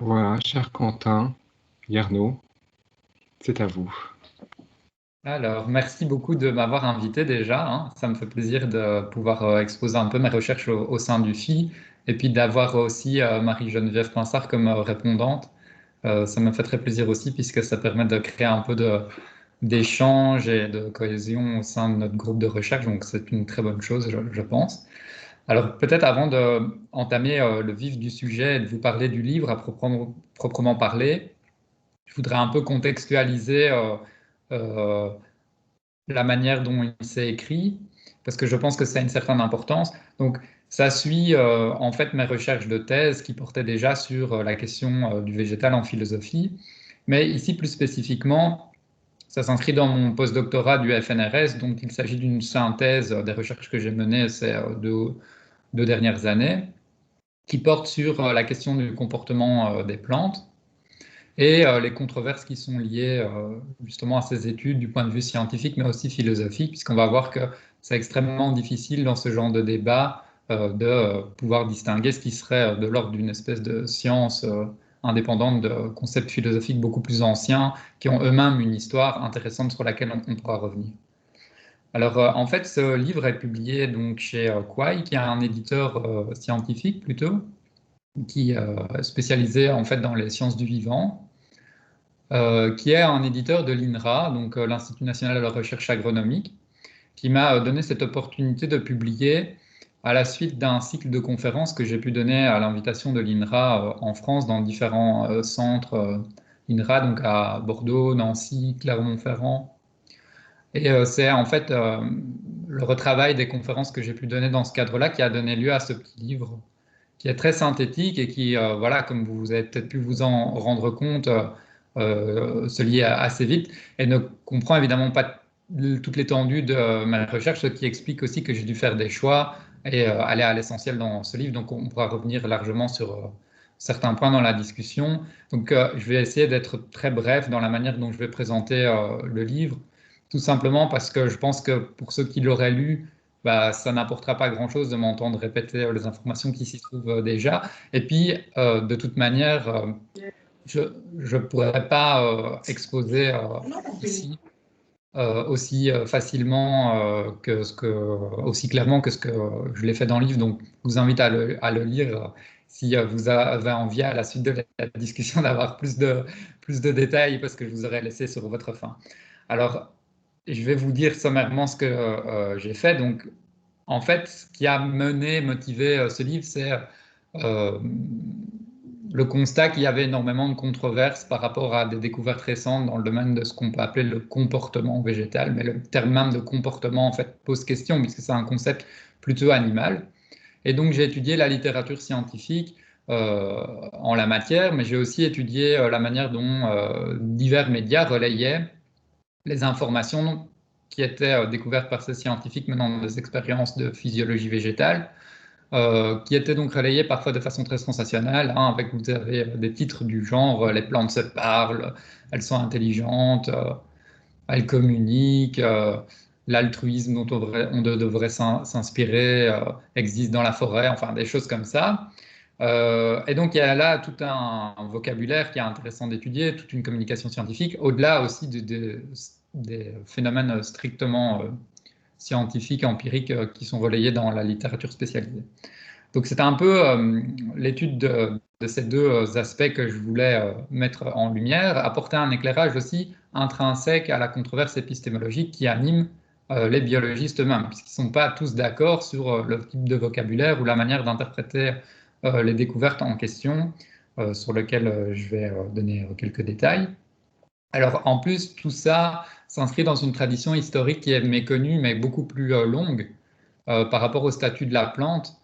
Voilà, cher Quentin, Yarnaud, c'est à vous. Alors, merci beaucoup de m'avoir invité déjà, hein. Ça me fait plaisir de pouvoir exposer un peu mes recherches au sein du FI et puis d'avoir aussi Marie-Geneviève Pinsard comme répondante. Ça me fait très plaisir aussi puisque ça permet de créer un peu d'échange et de cohésion au sein de notre groupe de recherche. Donc, c'est une très bonne chose, je pense. Alors, peut-être avant d'entamer le vif du sujet et de vous parler du livre à proprement parler, je voudrais un peu contextualiser euh, la manière dont il s'est écrit, parce que je pense que ça a une certaine importance. Donc, ça suit en fait mes recherches de thèse qui portaient déjà sur la question du végétal en philosophie. Mais ici, plus spécifiquement, ça s'inscrit dans mon postdoctorat du FNRS, donc il s'agit d'une synthèse des recherches que j'ai menées ces deux dernières années, qui porte sur la question du comportement des plantes et les controverses qui sont liées justement à ces études du point de vue scientifique, mais aussi philosophique, puisqu'on va voir que c'est extrêmement difficile dans ce genre de débat de pouvoir distinguer ce qui serait de l'ordre d'une espèce de science indépendante de concepts philosophiques beaucoup plus anciens, qui ont eux-mêmes une histoire intéressante sur laquelle on pourra revenir. Alors, en fait, ce livre est publié donc chez Quail, qui est un éditeur scientifique plutôt, qui est spécialisé en fait dans les sciences du vivant, qui est un éditeur de l'INRA, donc l'Institut national de la recherche agronomique, qui m'a donné cette opportunité de publier à la suite d'un cycle de conférences que j'ai pu donner à l'invitation de l'INRA en France dans différents centres INRA, donc à Bordeaux, Nancy, Clermont-Ferrand. Et c'est en fait le retravail des conférences que j'ai pu donner dans ce cadre-là qui a donné lieu à ce petit livre qui est très synthétique et qui, voilà, comme vous avez peut-être pu vous en rendre compte, se lie assez vite et ne comprend évidemment pas toute l'étendue de ma recherche, ce qui explique aussi que j'ai dû faire des choix et aller à l'essentiel dans ce livre. Donc, on pourra revenir largement sur certains points dans la discussion. Donc, je vais essayer d'être très bref dans la manière dont je vais présenter le livre, tout simplement parce que je pense que pour ceux qui l'auraient lu, bah, ça n'apportera pas grand-chose de m'entendre répéter les informations qui s'y trouvent déjà. Et puis, de toute manière, je ne pourrais pas exposer ici aussi facilement aussi clairement que ce que je l'ai fait dans le livre. Donc, je vous invite à le lire si vous avez envie à la suite de la discussion d'avoir plus de détails parce que je vous aurais laissé sur votre faim. Alors, je vais vous dire sommairement ce que j'ai fait. Donc, en fait, ce qui a motivé ce livre, c'est euh, le constat qu'il y avait énormément de controverses par rapport à des découvertes récentes dans le domaine de ce qu'on peut appeler le comportement végétal. Mais le terme même de comportement, en fait, pose question, puisque c'est un concept plutôt animal. Et donc, j'ai étudié la littérature scientifique en la matière, mais j'ai aussi étudié la manière dont divers médias relayaient les informations qui étaient découvertes par ces scientifiques menant des expériences de physiologie végétale, qui étaient donc relayées parfois de façon très sensationnelle, hein, avec vous avez des titres du genre les plantes se parlent, elles sont intelligentes, elles communiquent, l'altruisme dont devrait s'inspirer existe dans la forêt, enfin des choses comme ça. Et donc il y a là tout un vocabulaire qui est intéressant d'étudier, toute une communication scientifique, au-delà aussi des phénomènes strictement scientifiques, empiriques, qui sont relayés dans la littérature spécialisée. Donc c'était un peu l'étude de ces deux aspects que je voulais mettre en lumière, apporter un éclairage aussi intrinsèque à la controverse épistémologique qui anime les biologistes eux-mêmes, puisqu'ils ne sont pas tous d'accord sur le type de vocabulaire ou la manière d'interpréter les découvertes en question, sur lesquelles je vais donner quelques détails. Alors en plus, tout ça s'inscrit dans une tradition historique qui est méconnue, mais beaucoup plus longue par rapport au statut de la plante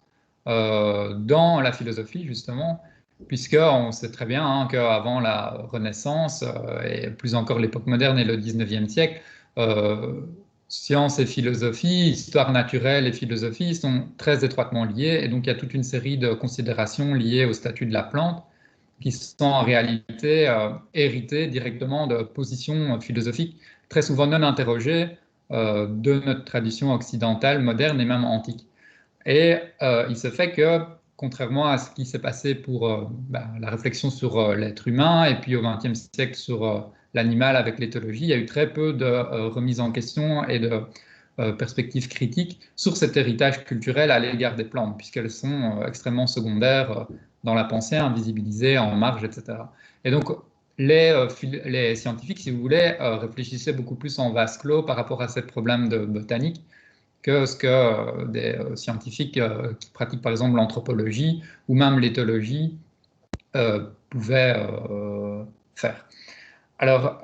dans la philosophie, justement, puisqu'on sait très bien hein, qu'avant la Renaissance, et plus encore l'époque moderne et le 19e siècle, euh, science et philosophie, histoire naturelle et philosophie sont très étroitement liées, et donc il y a toute une série de considérations liées au statut de la plante qui sont en réalité héritées directement de positions philosophiques très souvent non interrogées de notre tradition occidentale, moderne et même antique. Et il se fait que contrairement à ce qui s'est passé pour la réflexion sur l'être humain et puis au XXe siècle sur l'animal avec l'éthologie, il y a eu très peu de remise en question et de perspectives critiques sur cet héritage culturel à l'égard des plantes, puisqu'elles sont extrêmement secondaires dans la pensée, invisibilisées, en marge, etc. Et donc, les scientifiques, si vous voulez, réfléchissaient beaucoup plus en vase clos par rapport à ces problèmes de botanique que ce que des scientifiques qui pratiquent par exemple l'anthropologie ou même l'éthologie pouvaient faire. Alors,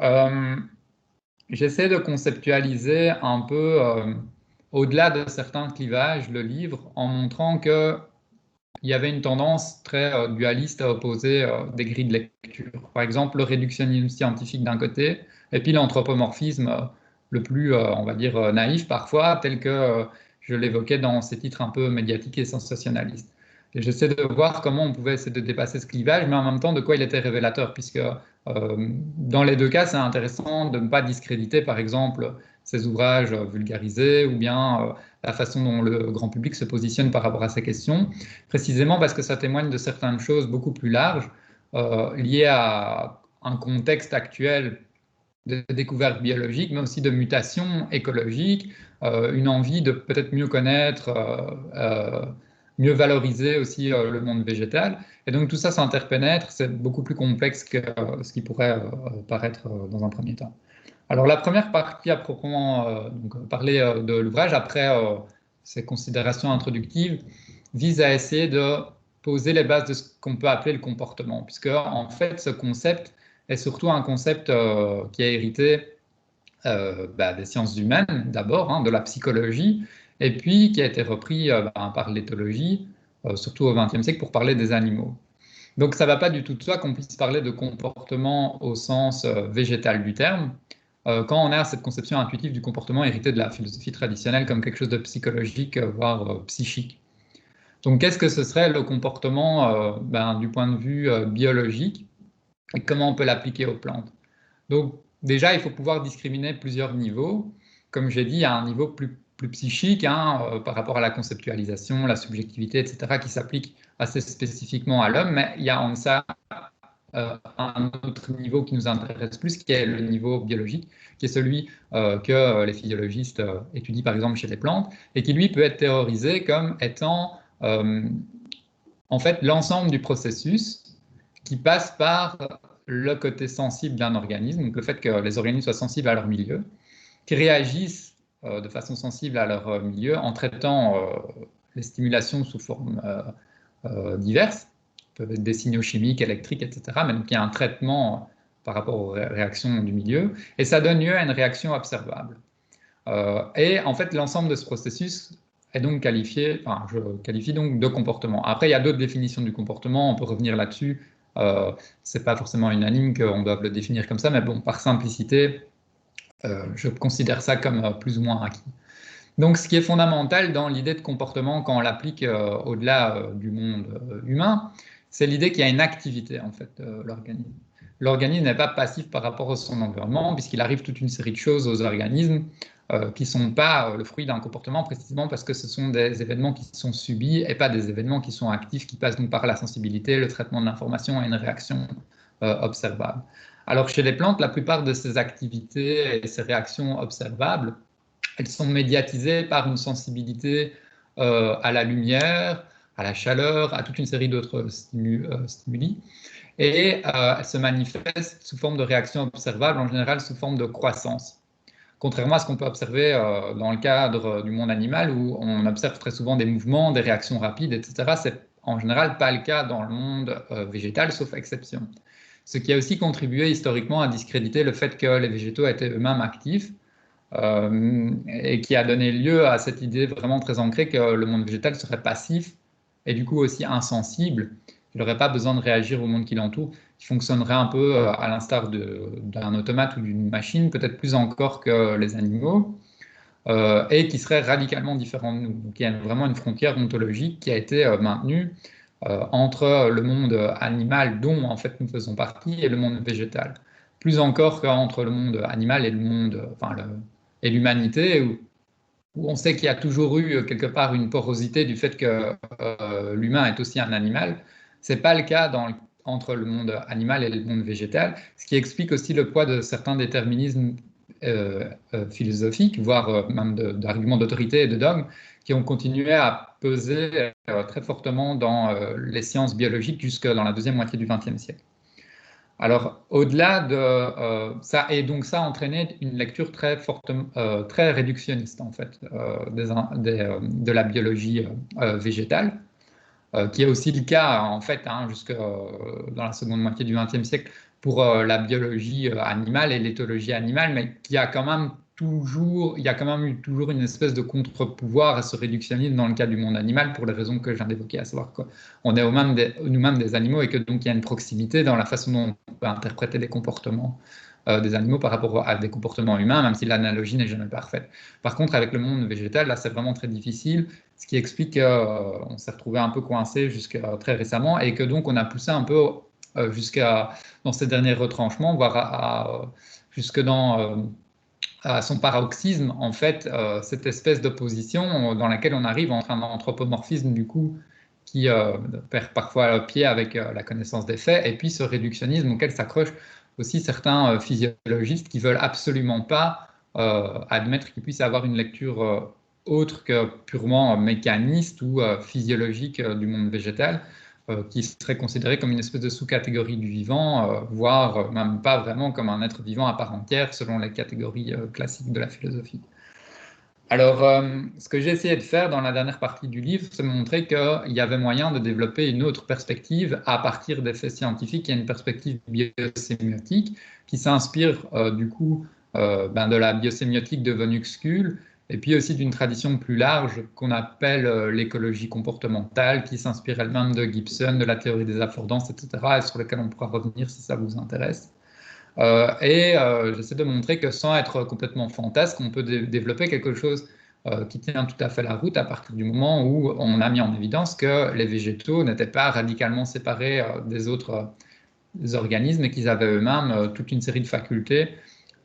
j'essaie de conceptualiser un peu au-delà de certains clivages le livre en montrant qu'il y avait une tendance très dualiste à opposer des grilles de lecture. Par exemple, le réductionnisme scientifique d'un côté et puis l'anthropomorphisme le plus, on va dire, naïf parfois, tel que je l'évoquais dans ces titres un peu médiatiques et sensationnalistes. Et j'essaie de voir comment on pouvait essayer de dépasser ce clivage, mais en même temps de quoi il était révélateur, puisque dans les deux cas, c'est intéressant de ne pas discréditer, par exemple, ces ouvrages vulgarisés ou bien la façon dont le grand public se positionne par rapport à ces questions, précisément parce que ça témoigne de certaines choses beaucoup plus larges liées à un contexte actuel de découvertes biologiques, mais aussi de mutations écologiques, une envie de peut-être mieux connaître, mieux valoriser aussi le monde végétal. Et donc tout ça s'interpénètre, c'est beaucoup plus complexe que ce qui pourrait paraître dans un premier temps. Alors la première partie à proprement donc, parler de l'ouvrage, après ces considérations introductives, vise à essayer de poser les bases de ce qu'on peut appeler le comportement, puisque en fait ce concept est surtout un concept qui a hérité des sciences humaines d'abord, hein, de la psychologie, et puis qui a été repris par l'éthologie, surtout au XXe siècle, pour parler des animaux. Donc ça ne va pas du tout de soi qu'on puisse parler de comportement au sens végétal du terme, quand on a cette conception intuitive du comportement héritée de la philosophie traditionnelle comme quelque chose de psychologique, voire psychique. Donc qu'est-ce que ce serait le comportement du point de vue biologique et comment on peut l'appliquer aux plantes? Donc déjà, il faut pouvoir discriminer plusieurs niveaux. Comme j'ai dit, il y a un niveau plus psychique hein, par rapport à la conceptualisation, la subjectivité, etc., qui s'applique assez spécifiquement à l'homme, mais il y a en ça un autre niveau qui nous intéresse plus, qui est le niveau biologique, qui est celui que les physiologistes étudient par exemple chez les plantes, et qui lui peut être théorisé comme étant en fait l'ensemble du processus qui passe par le côté sensible d'un organisme, donc le fait que les organismes soient sensibles à leur milieu, qui réagissent de façon sensible à leur milieu en traitant les stimulations sous forme diverses, peuvent être des signaux chimiques, électriques, etc., mais donc il y a un traitement par rapport aux réactions du milieu, et ça donne lieu à une réaction observable. Et en fait, l'ensemble de ce processus est donc qualifié, enfin, je qualifie donc de comportement. Après, il y a d'autres définitions du comportement, on peut revenir là-dessus. C'est pas forcément unanime qu'on doive le définir comme ça, mais bon, par simplicité, je considère ça comme plus ou moins acquis. Donc, ce qui est fondamental dans l'idée de comportement quand on l'applique au-delà du monde humain, c'est l'idée qu'il y a une activité en fait de l'organisme. L'organisme n'est pas passif par rapport à son environnement, puisqu'il arrive toute une série de choses aux organismes qui ne sont pas le fruit d'un comportement, précisément parce que ce sont des événements qui sont subis et pas des événements qui sont actifs, qui passent donc par la sensibilité, le traitement de l'information et une réaction observable. Alors chez les plantes, la plupart de ces activités et ces réactions observables, elles sont médiatisées par une sensibilité à la lumière, à la chaleur, à toute une série d'autres stimuli. Et elles se manifestent sous forme de réactions observables, en général sous forme de croissance. Contrairement à ce qu'on peut observer dans le cadre du monde animal, où on observe très souvent des mouvements, des réactions rapides, etc. C'est en général pas le cas dans le monde végétal, sauf exception. Ce qui a aussi contribué historiquement à discréditer le fait que les végétaux étaient eux-mêmes actifs, et qui a donné lieu à cette idée vraiment très ancrée que le monde végétal serait passif et du coup aussi insensible. Il n'aurait pas besoin de réagir au monde qui l'entoure, qui fonctionnerait un peu à l'instar d'un automate ou d'une machine, peut-être plus encore que les animaux, et qui serait radicalement différent de nous. Donc il y a vraiment une frontière ontologique qui a été maintenue entre le monde animal dont en fait nous faisons partie et le monde végétal. Plus encore qu'entre le monde animal et le monde, et l'humanité, où on sait qu'il y a toujours eu quelque part une porosité du fait que l'humain est aussi un animal. Ce n'est pas le cas entre le monde animal et le monde végétal, ce qui explique aussi le poids de certains déterminismes philosophiques, voire même d'arguments d'autorité et de dogmes, qui ont continué à peser très fortement dans les sciences biologiques jusque dans la deuxième moitié du XXe siècle. Alors, au-delà de ça, et donc ça a entraîné une lecture très forte, très réductionniste en fait, de la biologie végétale, qui est aussi le cas en fait hein, jusque dans la seconde moitié du XXe siècle pour la biologie animale et l'éthologie animale, mais qui a quand même toujours, il y a quand même eu toujours une espèce de contre-pouvoir à ce réductionnisme dans le cas du monde animal pour les raisons que je viens d'évoquer, à savoir qu'on est nous-mêmes des animaux et que donc il y a une proximité dans la façon dont on peut interpréter les comportements des animaux par rapport à des comportements humains, même si l'analogie n'est jamais parfaite. Par contre, avec le monde végétal, là, c'est vraiment très difficile, ce qui explique qu'on s'est retrouvé un peu coincé jusqu'à très récemment et que donc on a poussé un peu jusqu'à dans ces derniers retranchements, voire jusque dans à son paroxysme, en fait, cette espèce d'opposition dans laquelle on arrive entre un anthropomorphisme du coup qui perd parfois pied avec la connaissance des faits, et puis ce réductionnisme auquel s'accrochent aussi certains physiologistes qui veulent absolument pas admettre qu'il puisse avoir une lecture autre que purement mécaniste ou physiologique du monde végétal, qui serait considéré comme une espèce de sous-catégorie du vivant, voire même pas vraiment comme un être vivant à part entière, selon les catégories classiques de la philosophie. Alors, ce que j'ai essayé de faire dans la dernière partie du livre, c'est montrer qu'il y avait moyen de développer une autre perspective à partir des faits scientifiques, qui est une perspective biosémiotique, qui s'inspire du coup de la biosémiotique de von Uexküll, et puis aussi d'une tradition plus large qu'on appelle l'écologie comportementale, qui s'inspire elle-même de Gibson, de la théorie des affordances, etc., et sur laquelle on pourra revenir si ça vous intéresse. J'essaie de montrer que sans être complètement fantasque, on peut développer quelque chose qui tient tout à fait la route à partir du moment où on a mis en évidence que les végétaux n'étaient pas radicalement séparés des autres organismes et qu'ils avaient eux-mêmes toute une série de facultés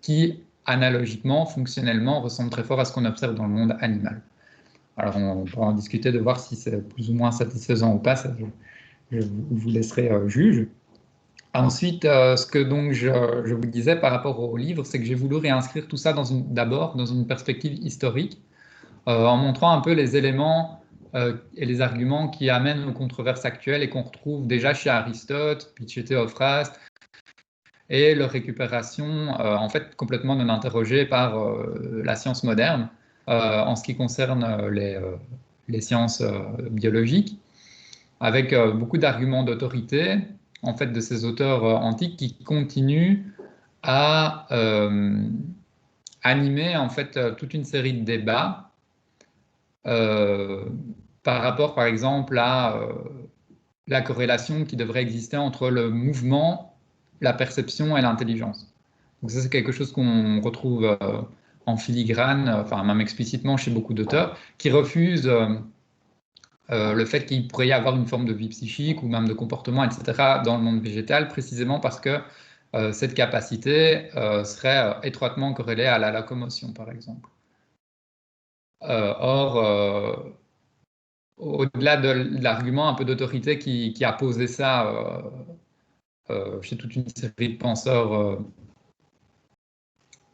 qui, analogiquement, fonctionnellement, ressemblent très fort à ce qu'on observe dans le monde animal. Alors, on pourra en discuter de voir si c'est plus ou moins satisfaisant ou pas, ça, je vous laisserai juge. Ensuite, ce que donc je vous disais par rapport au livre, c'est que j'ai voulu réinscrire tout ça d'abord dans une perspective historique, en montrant un peu les éléments et les arguments qui amènent aux controverses actuelles et qu'on retrouve déjà chez Aristote, puis chez Théophraste, et leur récupération en fait complètement non interrogée par la science moderne en ce qui concerne les sciences biologiques, avec beaucoup d'arguments d'autorité en fait de ces auteurs antiques qui continuent à animer en fait toute une série de débats euh, par rapport par exemple à la corrélation qui devrait exister entre le mouvement, la perception et l'intelligence. Donc ça c'est quelque chose qu'on retrouve en filigrane, enfin même explicitement chez beaucoup d'auteurs qui refusent le fait qu'il pourrait y avoir une forme de vie psychique ou même de comportement, etc., dans le monde végétal, précisément parce que cette capacité serait étroitement corrélée à la locomotion, par exemple. Or, au-delà de l'argument un peu d'autorité qui a posé ça chez toute une série de penseurs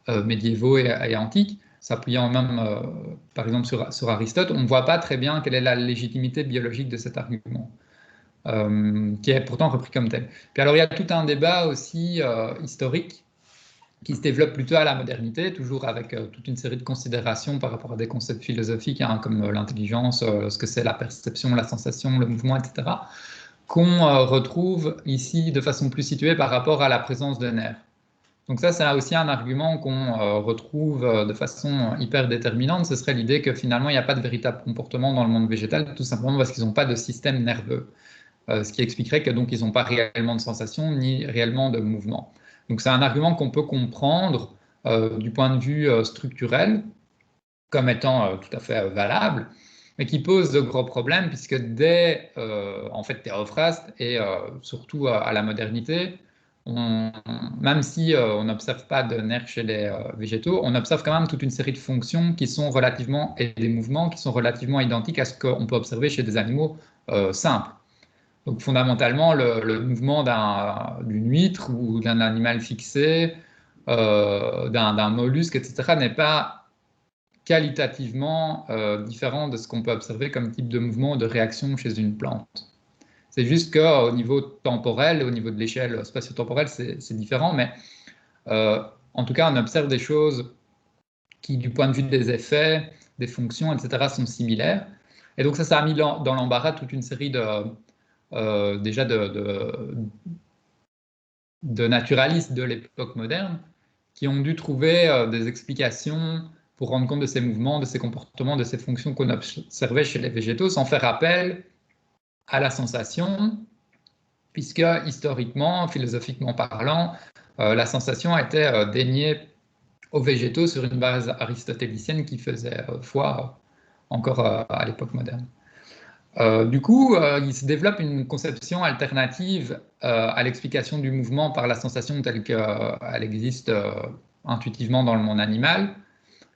médiévaux et antiques, s'appuyant même, par exemple, sur Aristote, on ne voit pas très bien quelle est la légitimité biologique de cet argument. Qui est pourtant repris comme tel. Puis alors il y a tout un débat aussi historique qui se développe plutôt à la modernité, toujours avec toute une série de considérations par rapport à des concepts philosophiques hein, comme l'intelligence, ce que c'est la perception, la sensation, le mouvement, etc., qu'on retrouve ici de façon plus située par rapport à la présence de nerfs. Donc ça, c'est aussi un argument qu'on retrouve de façon hyper déterminante, ce serait l'idée que finalement, il n'y a pas de véritable comportement dans le monde végétal, tout simplement parce qu'ils n'ont pas de système nerveux. Ce qui expliquerait que donc ils n'ont pas réellement de sensation ni réellement de mouvement. Donc c'est un argument qu'on peut comprendre du point de vue structurel comme étant tout à fait valable, mais qui pose de gros problèmes puisque dès en fait Théophraste et surtout à la modernité, même si on n'observe pas de nerfs chez les végétaux, on observe quand même toute une série de fonctions qui sont relativement, et des mouvements qui sont relativement identiques à ce qu'on peut observer chez des animaux simples. Donc fondamentalement, le mouvement d'une huître ou d'un animal fixé, d'un mollusque, etc., n'est pas qualitativement différent de ce qu'on peut observer comme type de mouvement ou de réaction chez une plante. C'est juste qu'au niveau temporel, au niveau de l'échelle spatio-temporelle, c'est différent, mais en tout cas, on observe des choses qui, du point de vue des effets, des fonctions, etc., sont similaires. Et donc ça a mis dans l'embarras toute une série déjà de naturalistes de l'époque moderne qui ont dû trouver des explications pour rendre compte de ces mouvements, de ces comportements, de ces fonctions qu'on observait chez les végétaux, sans faire appel à la sensation, puisque historiquement, philosophiquement parlant, la sensation était déniée aux végétaux sur une base aristotélicienne qui faisait foi encore à l'époque moderne. Du coup, il se développe une conception alternative à l'explication du mouvement par la sensation telle qu'elle existe intuitivement dans le monde animal,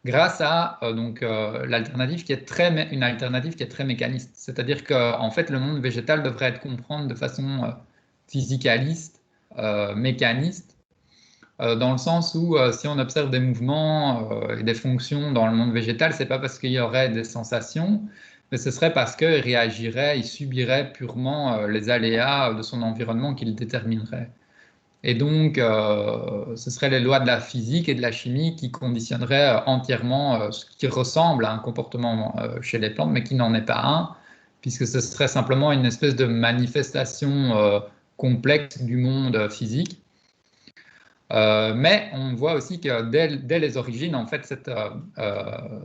grâce à l'alternative qui est une alternative qui est très mécaniste. C'est-à-dire qu'en fait, le monde végétal devrait être compris de façon physicaliste, mécaniste, dans le sens où si on observe des mouvements et des fonctions dans le monde végétal, c'est pas parce qu'il y aurait des sensations, mais ce serait parce qu'il réagirait, il subirait purement les aléas de son environnement qui le détermineraient. Et donc, ce seraient les lois de la physique et de la chimie qui conditionneraient entièrement ce qui ressemble à un comportement chez les plantes, mais qui n'en est pas un, puisque ce serait simplement une espèce de manifestation complexe du monde physique. Mais on voit aussi que dès les origines, en fait,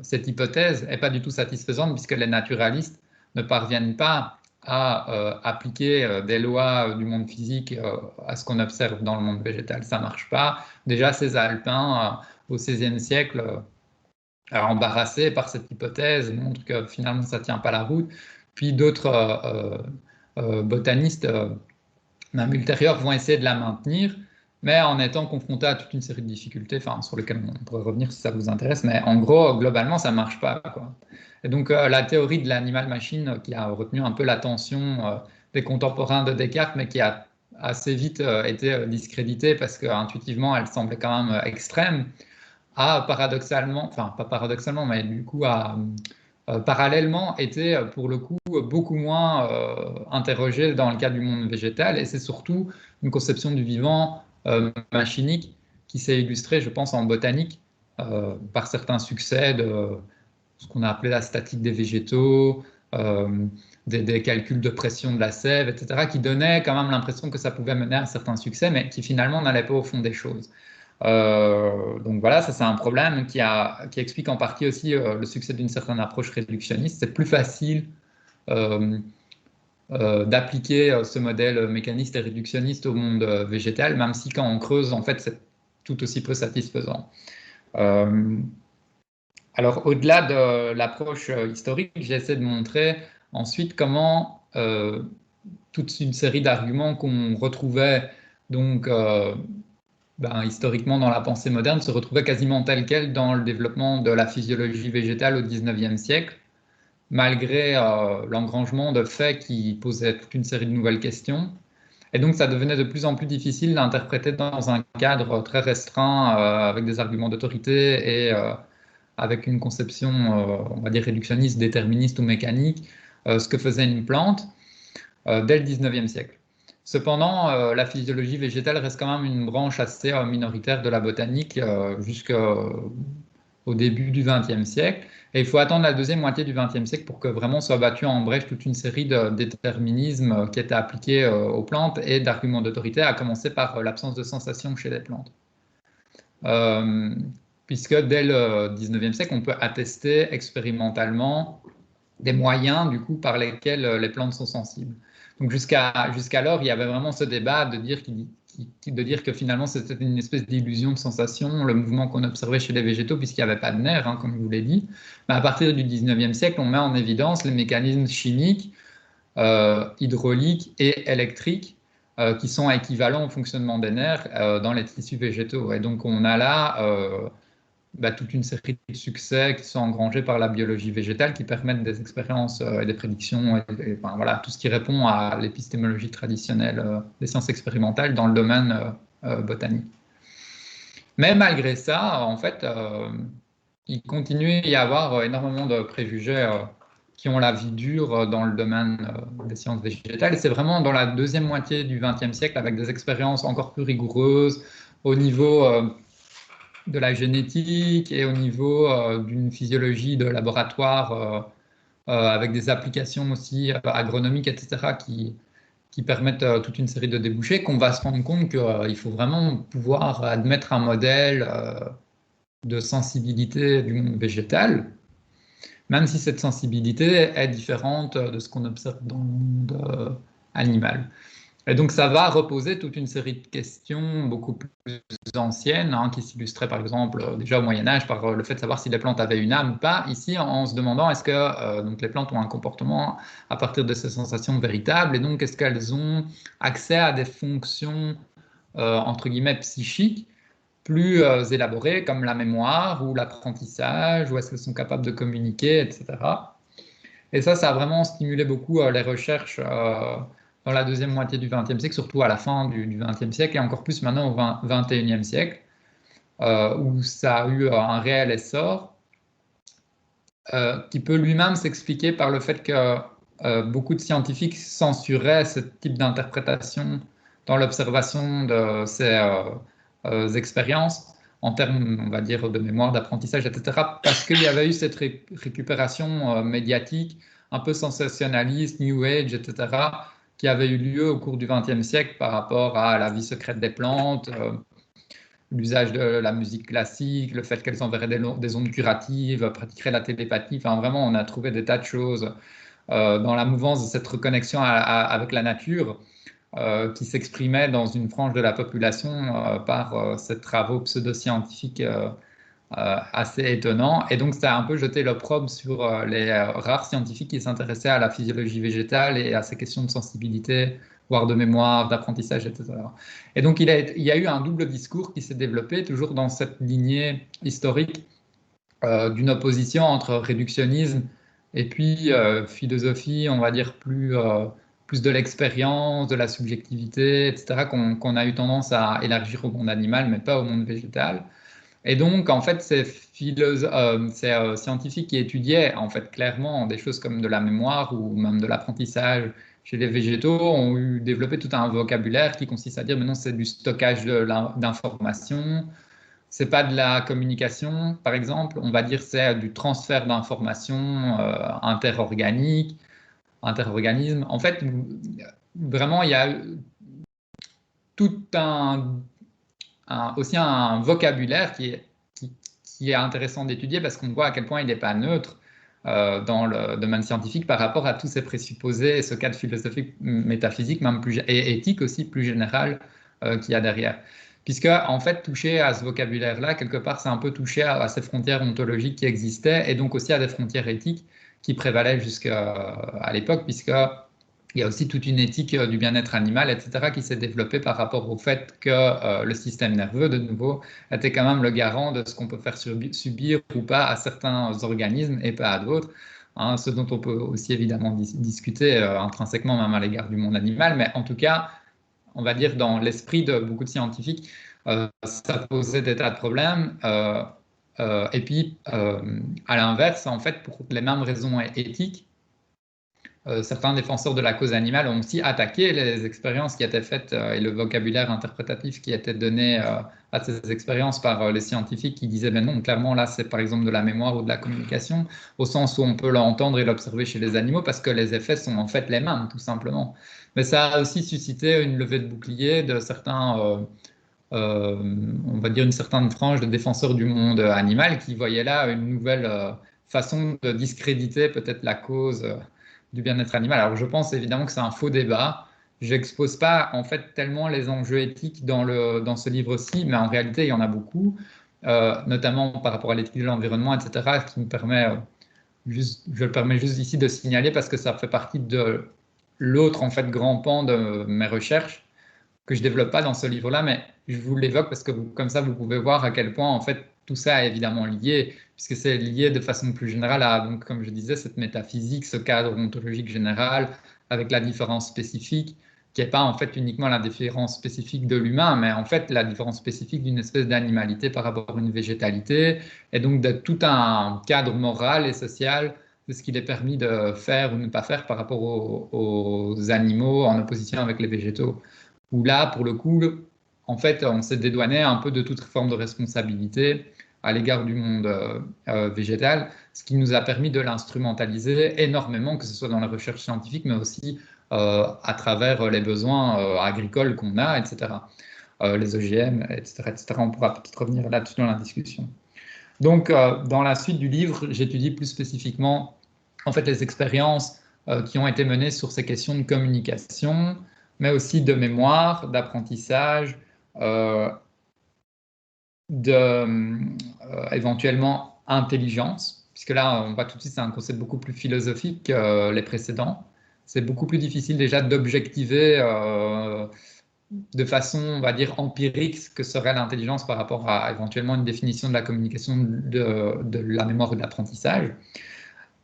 cette hypothèse n'est pas du tout satisfaisante puisque les naturalistes ne parviennent pas à appliquer des lois du monde physique à ce qu'on observe dans le monde végétal. Ça ne marche pas. Déjà, ces Alpins, au XVIe siècle, embarrassés par cette hypothèse, montrent que finalement, ça ne tient pas la route. Puis d'autres botanistes, même ultérieurs, vont essayer de la maintenir, mais en étant confronté à toute une série de difficultés, sur lesquelles on pourrait revenir si ça vous intéresse, mais en gros, globalement, ça ne marche pas, quoi. Et donc, la théorie de l'animal-machine qui a retenu un peu l'attention des contemporains de Descartes, mais qui a assez vite été discréditée parce qu'intuitivement, elle semblait quand même extrême, a paradoxalement, enfin, pas paradoxalement, mais du coup, a parallèlement été pour le coup beaucoup moins interrogée dans le cas du monde végétal, et c'est surtout une conception du vivant machinique qui s'est illustrée, je pense, en botanique par certains succès de ce qu'on a appelé la statique des végétaux, des calculs de pression de la sève, etc., qui donnaient quand même l'impression que ça pouvait mener à un certain succès, mais qui finalement n'allaient pas au fond des choses. Donc voilà, ça c'est un problème qui explique en partie aussi le succès d'une certaine approche réductionniste. C'est plus facile d'appliquer ce modèle mécaniste et réductionniste au monde végétal, même si quand on creuse, en fait, c'est tout aussi peu satisfaisant. Alors au-delà de l'approche historique, j'essaie de montrer ensuite comment toute une série d'arguments qu'on retrouvait donc historiquement dans la pensée moderne se retrouvait quasiment tel quel dans le développement de la physiologie végétale au XIXe siècle, malgré l'engrangement de faits qui posaient toute une série de nouvelles questions. Et donc ça devenait de plus en plus difficile d'interpréter dans un cadre très restreint, avec des arguments d'autorité et avec une conception, on va dire, réductionniste, déterministe ou mécanique, ce que faisait une plante dès le XIXe siècle. Cependant, la physiologie végétale reste quand même une branche assez minoritaire de la botanique jusqu'au début du XXe siècle. Et il faut attendre la deuxième moitié du XXe siècle pour que vraiment soit battue en brèche toute une série de déterminismes qui étaient appliqués aux plantes et d'arguments d'autorité, à commencer par l'absence de sensation chez les plantes. Puisque dès le XIXe siècle, on peut attester expérimentalement des moyens du coup, par lesquels les plantes sont sensibles. Donc jusqu'alors, il y avait vraiment ce débat de dire que finalement c'était une espèce d'illusion de sensation, le mouvement qu'on observait chez les végétaux, puisqu'il n'y avait pas de nerfs, comme je vous l'ai dit. Mais à partir du XIXe siècle, on met en évidence les mécanismes chimiques, hydrauliques et électriques qui sont équivalents au fonctionnement des nerfs dans les tissus végétaux. Et donc on a là toute une série de succès qui sont engrangés par la biologie végétale qui permettent des expériences et des prédictions, enfin, voilà, tout ce qui répond à l'épistémologie traditionnelle des sciences expérimentales dans le domaine botanique. Mais malgré ça, en fait, il continue à y avoir énormément de préjugés qui ont la vie dure dans le domaine des sciences végétales. Et c'est vraiment dans la deuxième moitié du XXe siècle, avec des expériences encore plus rigoureuses au niveau de la génétique et au niveau d'une physiologie de laboratoire, avec des applications aussi agronomiques, etc., qui permettent toute une série de débouchés, qu'on va se rendre compte qu'il faut vraiment pouvoir admettre un modèle de sensibilité du monde végétal, même si cette sensibilité est différente de ce qu'on observe dans le monde animal. Et donc ça va reposer toute une série de questions beaucoup plus anciennes, hein, qui s'illustraient par exemple déjà au Moyen-Âge par le fait de savoir si les plantes avaient une âme ou pas, ici en se demandant est-ce que donc les plantes ont un comportement à partir de ces sensations véritables, et donc est-ce qu'elles ont accès à des fonctions entre guillemets psychiques plus élaborées comme la mémoire ou l'apprentissage, ou est-ce qu'elles sont capables de communiquer, etc. Et ça a vraiment stimulé beaucoup les recherches dans la deuxième moitié du XXe siècle, surtout à la fin du XXe siècle, et encore plus maintenant au XXIe siècle, où ça a eu un réel essor, qui peut lui-même s'expliquer par le fait que beaucoup de scientifiques censuraient ce type d'interprétation dans l'observation de ces expériences, en termes, on va dire, de mémoire, d'apprentissage, etc., parce qu'il y avait eu cette récupération médiatique un peu sensationnaliste, New Age, etc., qui avait eu lieu au cours du XXe siècle par rapport à la vie secrète des plantes, l'usage de la musique classique, le fait qu'elles enverraient des ondes curatives, pratiqueraient la télépathie. Enfin, vraiment, on a trouvé des tas de choses dans la mouvance de cette reconnexion avec la nature qui s'exprimait dans une frange de la population par ces travaux pseudo-scientifiques assez étonnants. Et donc, ça a un peu jeté l'opprobre sur les rares scientifiques qui s'intéressaient à la physiologie végétale et à ces questions de sensibilité, voire de mémoire, d'apprentissage, etc. Et donc, il y a eu un double discours qui s'est développé, toujours dans cette lignée historique d'une opposition entre réductionnisme et puis philosophie, on va dire, plus de l'expérience, de la subjectivité, etc., qu'on a eu tendance à élargir au monde animal, mais pas au monde végétal. Et donc, en fait, ces scientifiques qui étudiaient en fait clairement des choses comme de la mémoire ou même de l'apprentissage chez les végétaux ont développé tout un vocabulaire qui consiste à dire, mais non, c'est du stockage d'informations, c'est pas de la communication, par exemple, on va dire c'est du transfert d'informations interorganisme. En fait, vraiment, il y a tout aussi un vocabulaire qui est intéressant d'étudier parce qu'on voit à quel point il n'est pas neutre dans le domaine scientifique par rapport à tous ces présupposés et ce cadre philosophique, métaphysique, même plus, et éthique aussi plus général qu'il y a derrière. Puisque, en fait, toucher à ce vocabulaire-là, quelque part, c'est un peu toucher à ces frontières ontologiques qui existaient et donc aussi à des frontières éthiques qui prévalaient jusqu'à l'époque, puisque il y a aussi toute une éthique du bien-être animal, etc., qui s'est développée par rapport au fait que le système nerveux, de nouveau, était quand même le garant de ce qu'on peut faire subir ou pas à certains organismes et pas à d'autres. Hein, ce dont on peut aussi évidemment discuter intrinsèquement même à l'égard du monde animal, mais en tout cas, on va dire dans l'esprit de beaucoup de scientifiques, ça posait des tas de problèmes. Et puis, à l'inverse, en fait, pour les mêmes raisons éthiques, certains défenseurs de la cause animale ont aussi attaqué les expériences qui étaient faites et le vocabulaire interprétatif qui était donné à ces expériences par les scientifiques qui disaient, ben non, clairement là c'est par exemple de la mémoire ou de la communication, au sens où on peut l'entendre et l'observer chez les animaux parce que les effets sont en fait les mêmes, tout simplement. Mais ça a aussi suscité une levée de bouclier de certains, on va dire une certaine frange de défenseurs du monde animal qui voyaient là une nouvelle façon de discréditer peut-être la cause du bien-être animal. Alors je pense évidemment que c'est un faux débat. Je n'expose pas en fait tellement les enjeux éthiques dans ce livre-ci, mais en réalité il y en a beaucoup, notamment par rapport à l'éthique de l'environnement, etc., qui me permet je le permets juste ici de signaler parce que ça fait partie de l'autre en fait grand pan de mes recherches, que je développe pas dans ce livre-là, mais je vous l'évoque parce que comme ça, vous pouvez voir à quel point, en fait, tout ça est évidemment lié, puisque c'est lié de façon plus générale à, donc, comme je disais, cette métaphysique, ce cadre ontologique général, avec la différence spécifique, qui n'est pas en fait uniquement la différence spécifique de l'humain, mais en fait la différence spécifique d'une espèce d'animalité par rapport à une végétalité, et donc de tout un cadre moral et social de ce qu'il est permis de faire ou ne pas faire par rapport aux animaux en opposition avec les végétaux. Où là, pour le coup, en fait, on s'est dédouané un peu de toute forme de responsabilité à l'égard du monde végétal, ce qui nous a permis de l'instrumentaliser énormément, que ce soit dans la recherche scientifique, mais aussi à travers les besoins agricoles qu'on a, etc. Les OGM, etc., etc. On pourra peut-être revenir là-dessus dans la discussion. Donc, dans la suite du livre, j'étudie plus spécifiquement en fait, les expériences qui ont été menées sur ces questions de communication, mais aussi de mémoire, d'apprentissage, éventuellement intelligence, puisque là, on voit tout de suite, c'est un concept beaucoup plus philosophique que les précédents. C'est beaucoup plus difficile déjà d'objectiver de façon, on va dire, empirique ce que serait l'intelligence par rapport à éventuellement une définition de la communication de la mémoire et de l'apprentissage.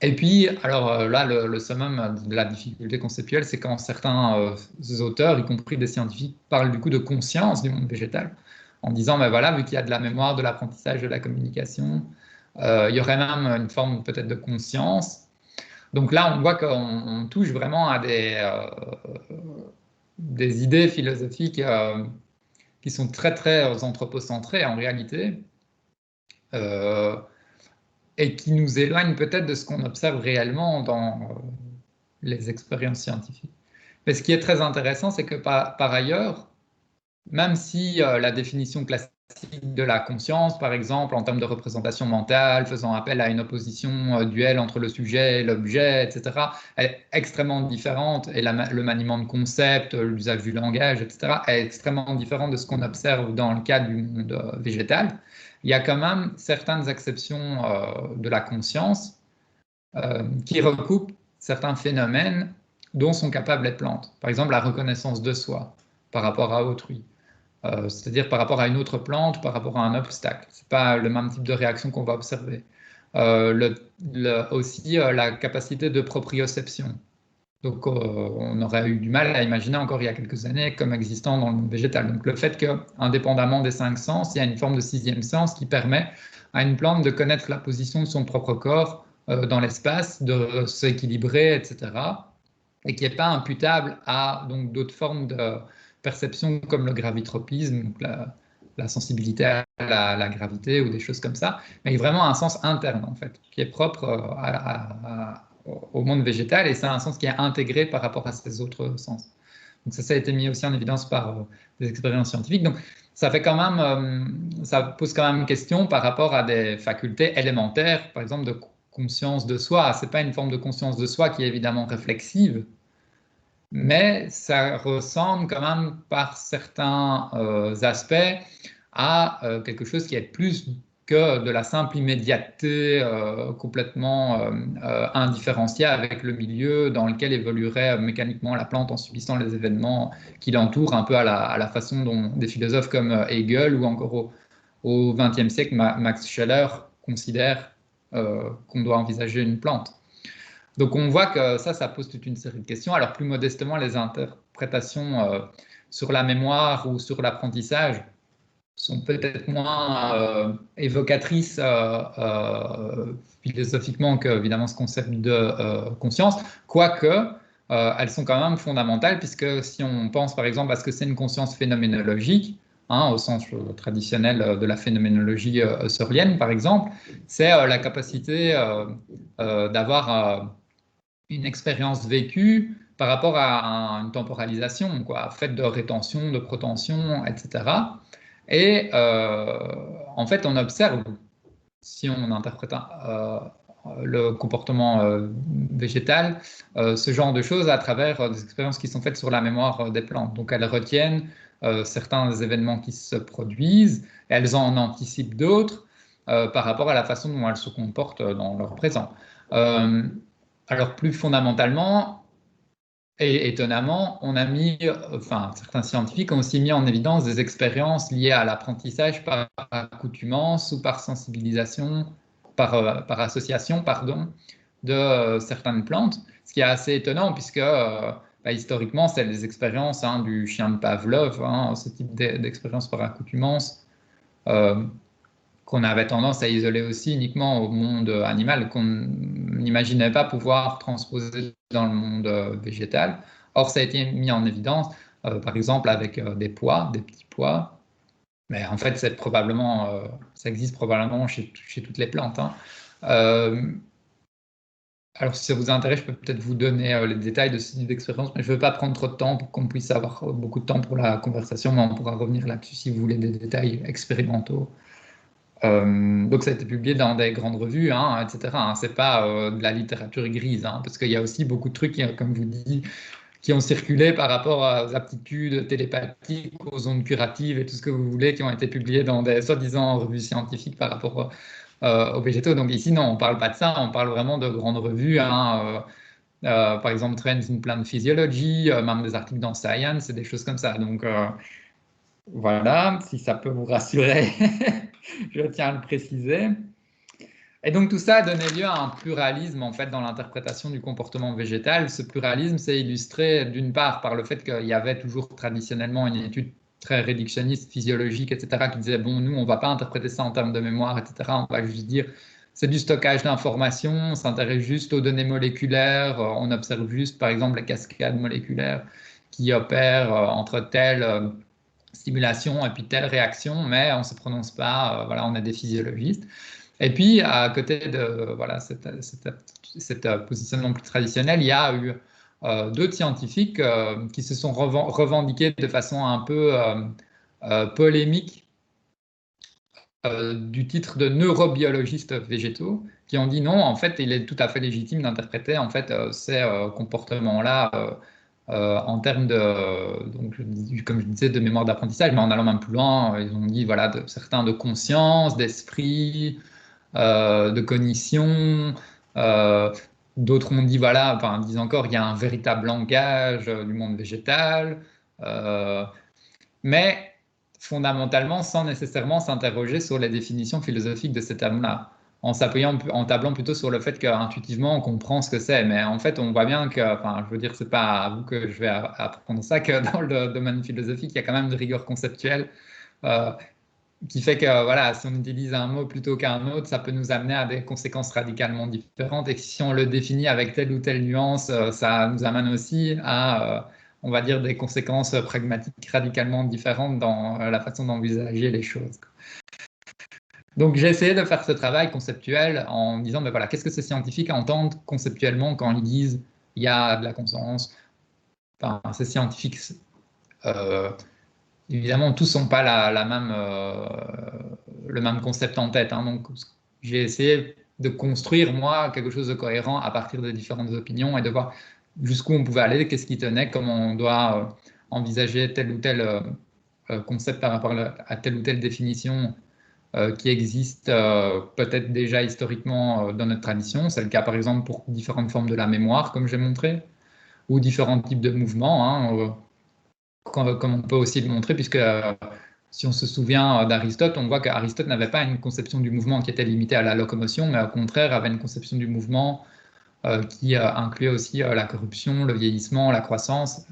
Et puis, alors là, le summum de la difficulté conceptuelle, c'est quand certains auteurs, y compris des scientifiques, parlent du coup de conscience du monde végétal, en disant, ben voilà, vu qu'il y a de la mémoire, de l'apprentissage, de la communication, il y aurait même une forme peut-être de conscience. Donc là, on voit qu'on touche vraiment à des idées philosophiques qui sont très, très anthropocentrées en réalité, et qui nous éloignent peut-être de ce qu'on observe réellement dans les expériences scientifiques. Mais ce qui est très intéressant, c'est que par ailleurs, même si la définition classique de la conscience, par exemple, en termes de représentation mentale, faisant appel à une opposition duelle entre le sujet et l'objet, etc., est extrêmement différente, et le maniement de concepts, l'usage du langage, etc., est extrêmement différent de ce qu'on observe dans le cadre du monde végétal. Il y a quand même certaines exceptions de la conscience qui recoupent certains phénomènes dont sont capables les plantes. Par exemple, la reconnaissance de soi par rapport à autrui. C'est-à-dire par rapport à une autre plante, par rapport à un obstacle. Ce n'est pas le même type de réaction qu'on va observer. Aussi la capacité de proprioception. Donc on aurait eu du mal à imaginer encore il y a quelques années comme existant dans le monde végétal. Donc le fait qu'indépendamment des 5 sens, il y a une forme de 6e sens qui permet à une plante de connaître la position de son propre corps dans l'espace, de s'équilibrer, etc. Et qui n'est pas imputable à donc d'autres formes de perception comme le gravitropisme, donc la sensibilité à la gravité ou des choses comme ça, mais vraiment un sens interne en fait, qui est propre au monde végétal, et c'est un sens qui est intégré par rapport à ces autres sens. Donc ça a été mis aussi en évidence par des expériences scientifiques. Donc ça fait quand même, ça pose quand même une question par rapport à des facultés élémentaires, par exemple de conscience de soi. C'est pas une forme de conscience de soi qui est évidemment réflexive, mais ça ressemble quand même par certains aspects à quelque chose qui est plus que de la simple immédiateté complètement indifférenciée avec le milieu dans lequel évoluerait mécaniquement la plante en subissant les événements qui l'entourent, un peu à la façon dont des philosophes comme Hegel ou encore au XXe siècle, Max Scheler considère qu'on doit envisager une plante. Donc on voit que ça pose toute une série de questions. Alors plus modestement, les interprétations sur la mémoire ou sur l'apprentissage sont peut-être moins évocatrices philosophiquement que évidemment ce concept de conscience, quoique elles sont quand même fondamentales, puisque si on pense par exemple à ce que c'est une conscience phénoménologique, au sens traditionnel de la phénoménologie seurlienne par exemple, c'est la capacité d'avoir une expérience vécue par rapport à une temporalisation, quoi, faite de rétention, de protension, etc. Et en fait, on observe, si on interprète le comportement végétal, ce genre de choses à travers des expériences qui sont faites sur la mémoire des plantes. Donc elles retiennent certains événements qui se produisent, elles en anticipent d'autres par rapport à la façon dont elles se comportent dans leur présent. Alors plus fondamentalement, Et étonnamment, certains scientifiques ont aussi mis en évidence des expériences liées à l'apprentissage par accoutumance ou par sensibilisation, par association, pardon, de certaines plantes, ce qui est assez étonnant puisque historiquement, c'est les expériences du chien de Pavlov, ce type d'expérience par accoutumance, euh, qu'on avait tendance à isoler aussi uniquement au monde animal, qu'on n'imaginait pas pouvoir transposer dans le monde végétal. Or, ça a été mis en évidence, par exemple, avec des pois, des petits pois. Mais en fait, ça existe probablement chez toutes les plantes. Euh, alors, si ça vous intéresse, je peux peut-être vous donner les détails de ce type d'expérience, mais je ne veux pas prendre trop de temps pour qu'on puisse avoir beaucoup de temps pour la conversation, mais on pourra revenir là-dessus si vous voulez des détails expérimentaux. Donc ça a été publié dans des grandes revues, etc. C'est pas de la littérature grise, parce qu'il y a aussi beaucoup de trucs, comme je vous dis, qui ont circulé par rapport aux aptitudes télépathiques, aux ondes curatives et tout ce que vous voulez, qui ont été publiés dans des soi-disant revues scientifiques par rapport aux végétaux. Donc ici, non, on parle pas de ça, on parle vraiment de grandes revues, par exemple Trends in Plant Physiology, même des articles dans Science et des choses comme ça. Donc voilà, si ça peut vous rassurer, je tiens à le préciser. Et donc tout ça a donné lieu à un pluralisme en fait dans l'interprétation du comportement végétal. Ce pluralisme s'est illustré d'une part par le fait qu'il y avait toujours traditionnellement une étude très réductionniste, physiologique, etc., qui disait bon, nous on va pas interpréter ça en termes de mémoire, etc. On va juste dire c'est du stockage d'informations, on s'intéresse juste aux données moléculaires, on observe juste par exemple les cascades moléculaires qui opèrent entre telle stimulation et puis telle réaction, mais on ne se prononce pas, voilà, on est des physiologistes. Et puis, à côté de voilà, cet positionnement plus traditionnel, il y a eu d'autres scientifiques qui se sont revendiqués de façon un peu polémique du titre de neurobiologistes végétaux, qui ont dit non, en fait, il est tout à fait légitime d'interpréter en fait ces comportements-là en termes de, donc, comme je disais, de mémoire d'apprentissage, mais en allant même plus loin, ils ont dit voilà, certains de conscience, d'esprit, de cognition. Euh, D'autres ont dit, voilà, enfin, disent encore, il y a un véritable langage du monde végétal, euh, mais fondamentalement sans nécessairement s'interroger sur les définitions philosophiques de ces termes-là, en tablant plutôt sur le fait qu'intuitivement on comprend ce que c'est. Mais en fait, on voit bien que, enfin, je veux dire, c'est pas à vous que je vais apprendre ça, que dans le domaine philosophique, il y a quand même une rigueur conceptuelle. Euh, qui fait que voilà, si on utilise un mot plutôt qu'un autre, ça peut nous amener à des conséquences radicalement différentes. Et si on le définit avec telle ou telle nuance, ça nous amène aussi à, on va dire, des conséquences pragmatiques radicalement différentes dans la façon d'envisager les choses. Donc j'ai essayé de faire ce travail conceptuel en disant, ben voilà, qu'est-ce que ces scientifiques entendent conceptuellement quand ils disent il y a de la conscience. Enfin, ces scientifiques euh, évidemment, tous n'ont pas le même concept en tête. Donc, j'ai essayé de construire, moi, quelque chose de cohérent à partir de différentes opinions et de voir jusqu'où on pouvait aller, qu'est-ce qui tenait, comment on doit envisager tel ou tel concept par rapport à telle ou telle définition qui existe peut-être déjà historiquement dans notre tradition. C'est le cas, par exemple, pour différentes formes de la mémoire, comme j'ai montré, ou différents types de mouvements. Comme on peut aussi le montrer, puisque si on se souvient d'Aristote, on voit qu'Aristote n'avait pas une conception du mouvement qui était limitée à la locomotion, mais au contraire avait une conception du mouvement qui incluait aussi la corruption, le vieillissement, la croissance,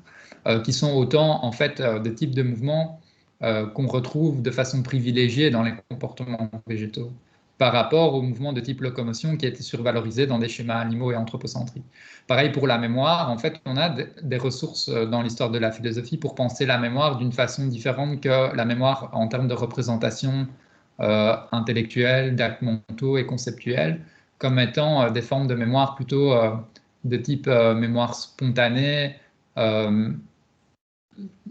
qui sont autant en fait des types de mouvements qu'on retrouve de façon privilégiée dans les comportements végétaux par rapport aux mouvements de type locomotion qui étaient survalorisés dans des schémas animaux et anthropocentriques. Pareil pour la mémoire, en fait, on a des ressources dans l'histoire de la philosophie pour penser la mémoire d'une façon différente que la mémoire en termes de représentation intellectuelle, d'actes mentaux et conceptuels, comme étant des formes de mémoire plutôt de type mémoire spontanée, euh,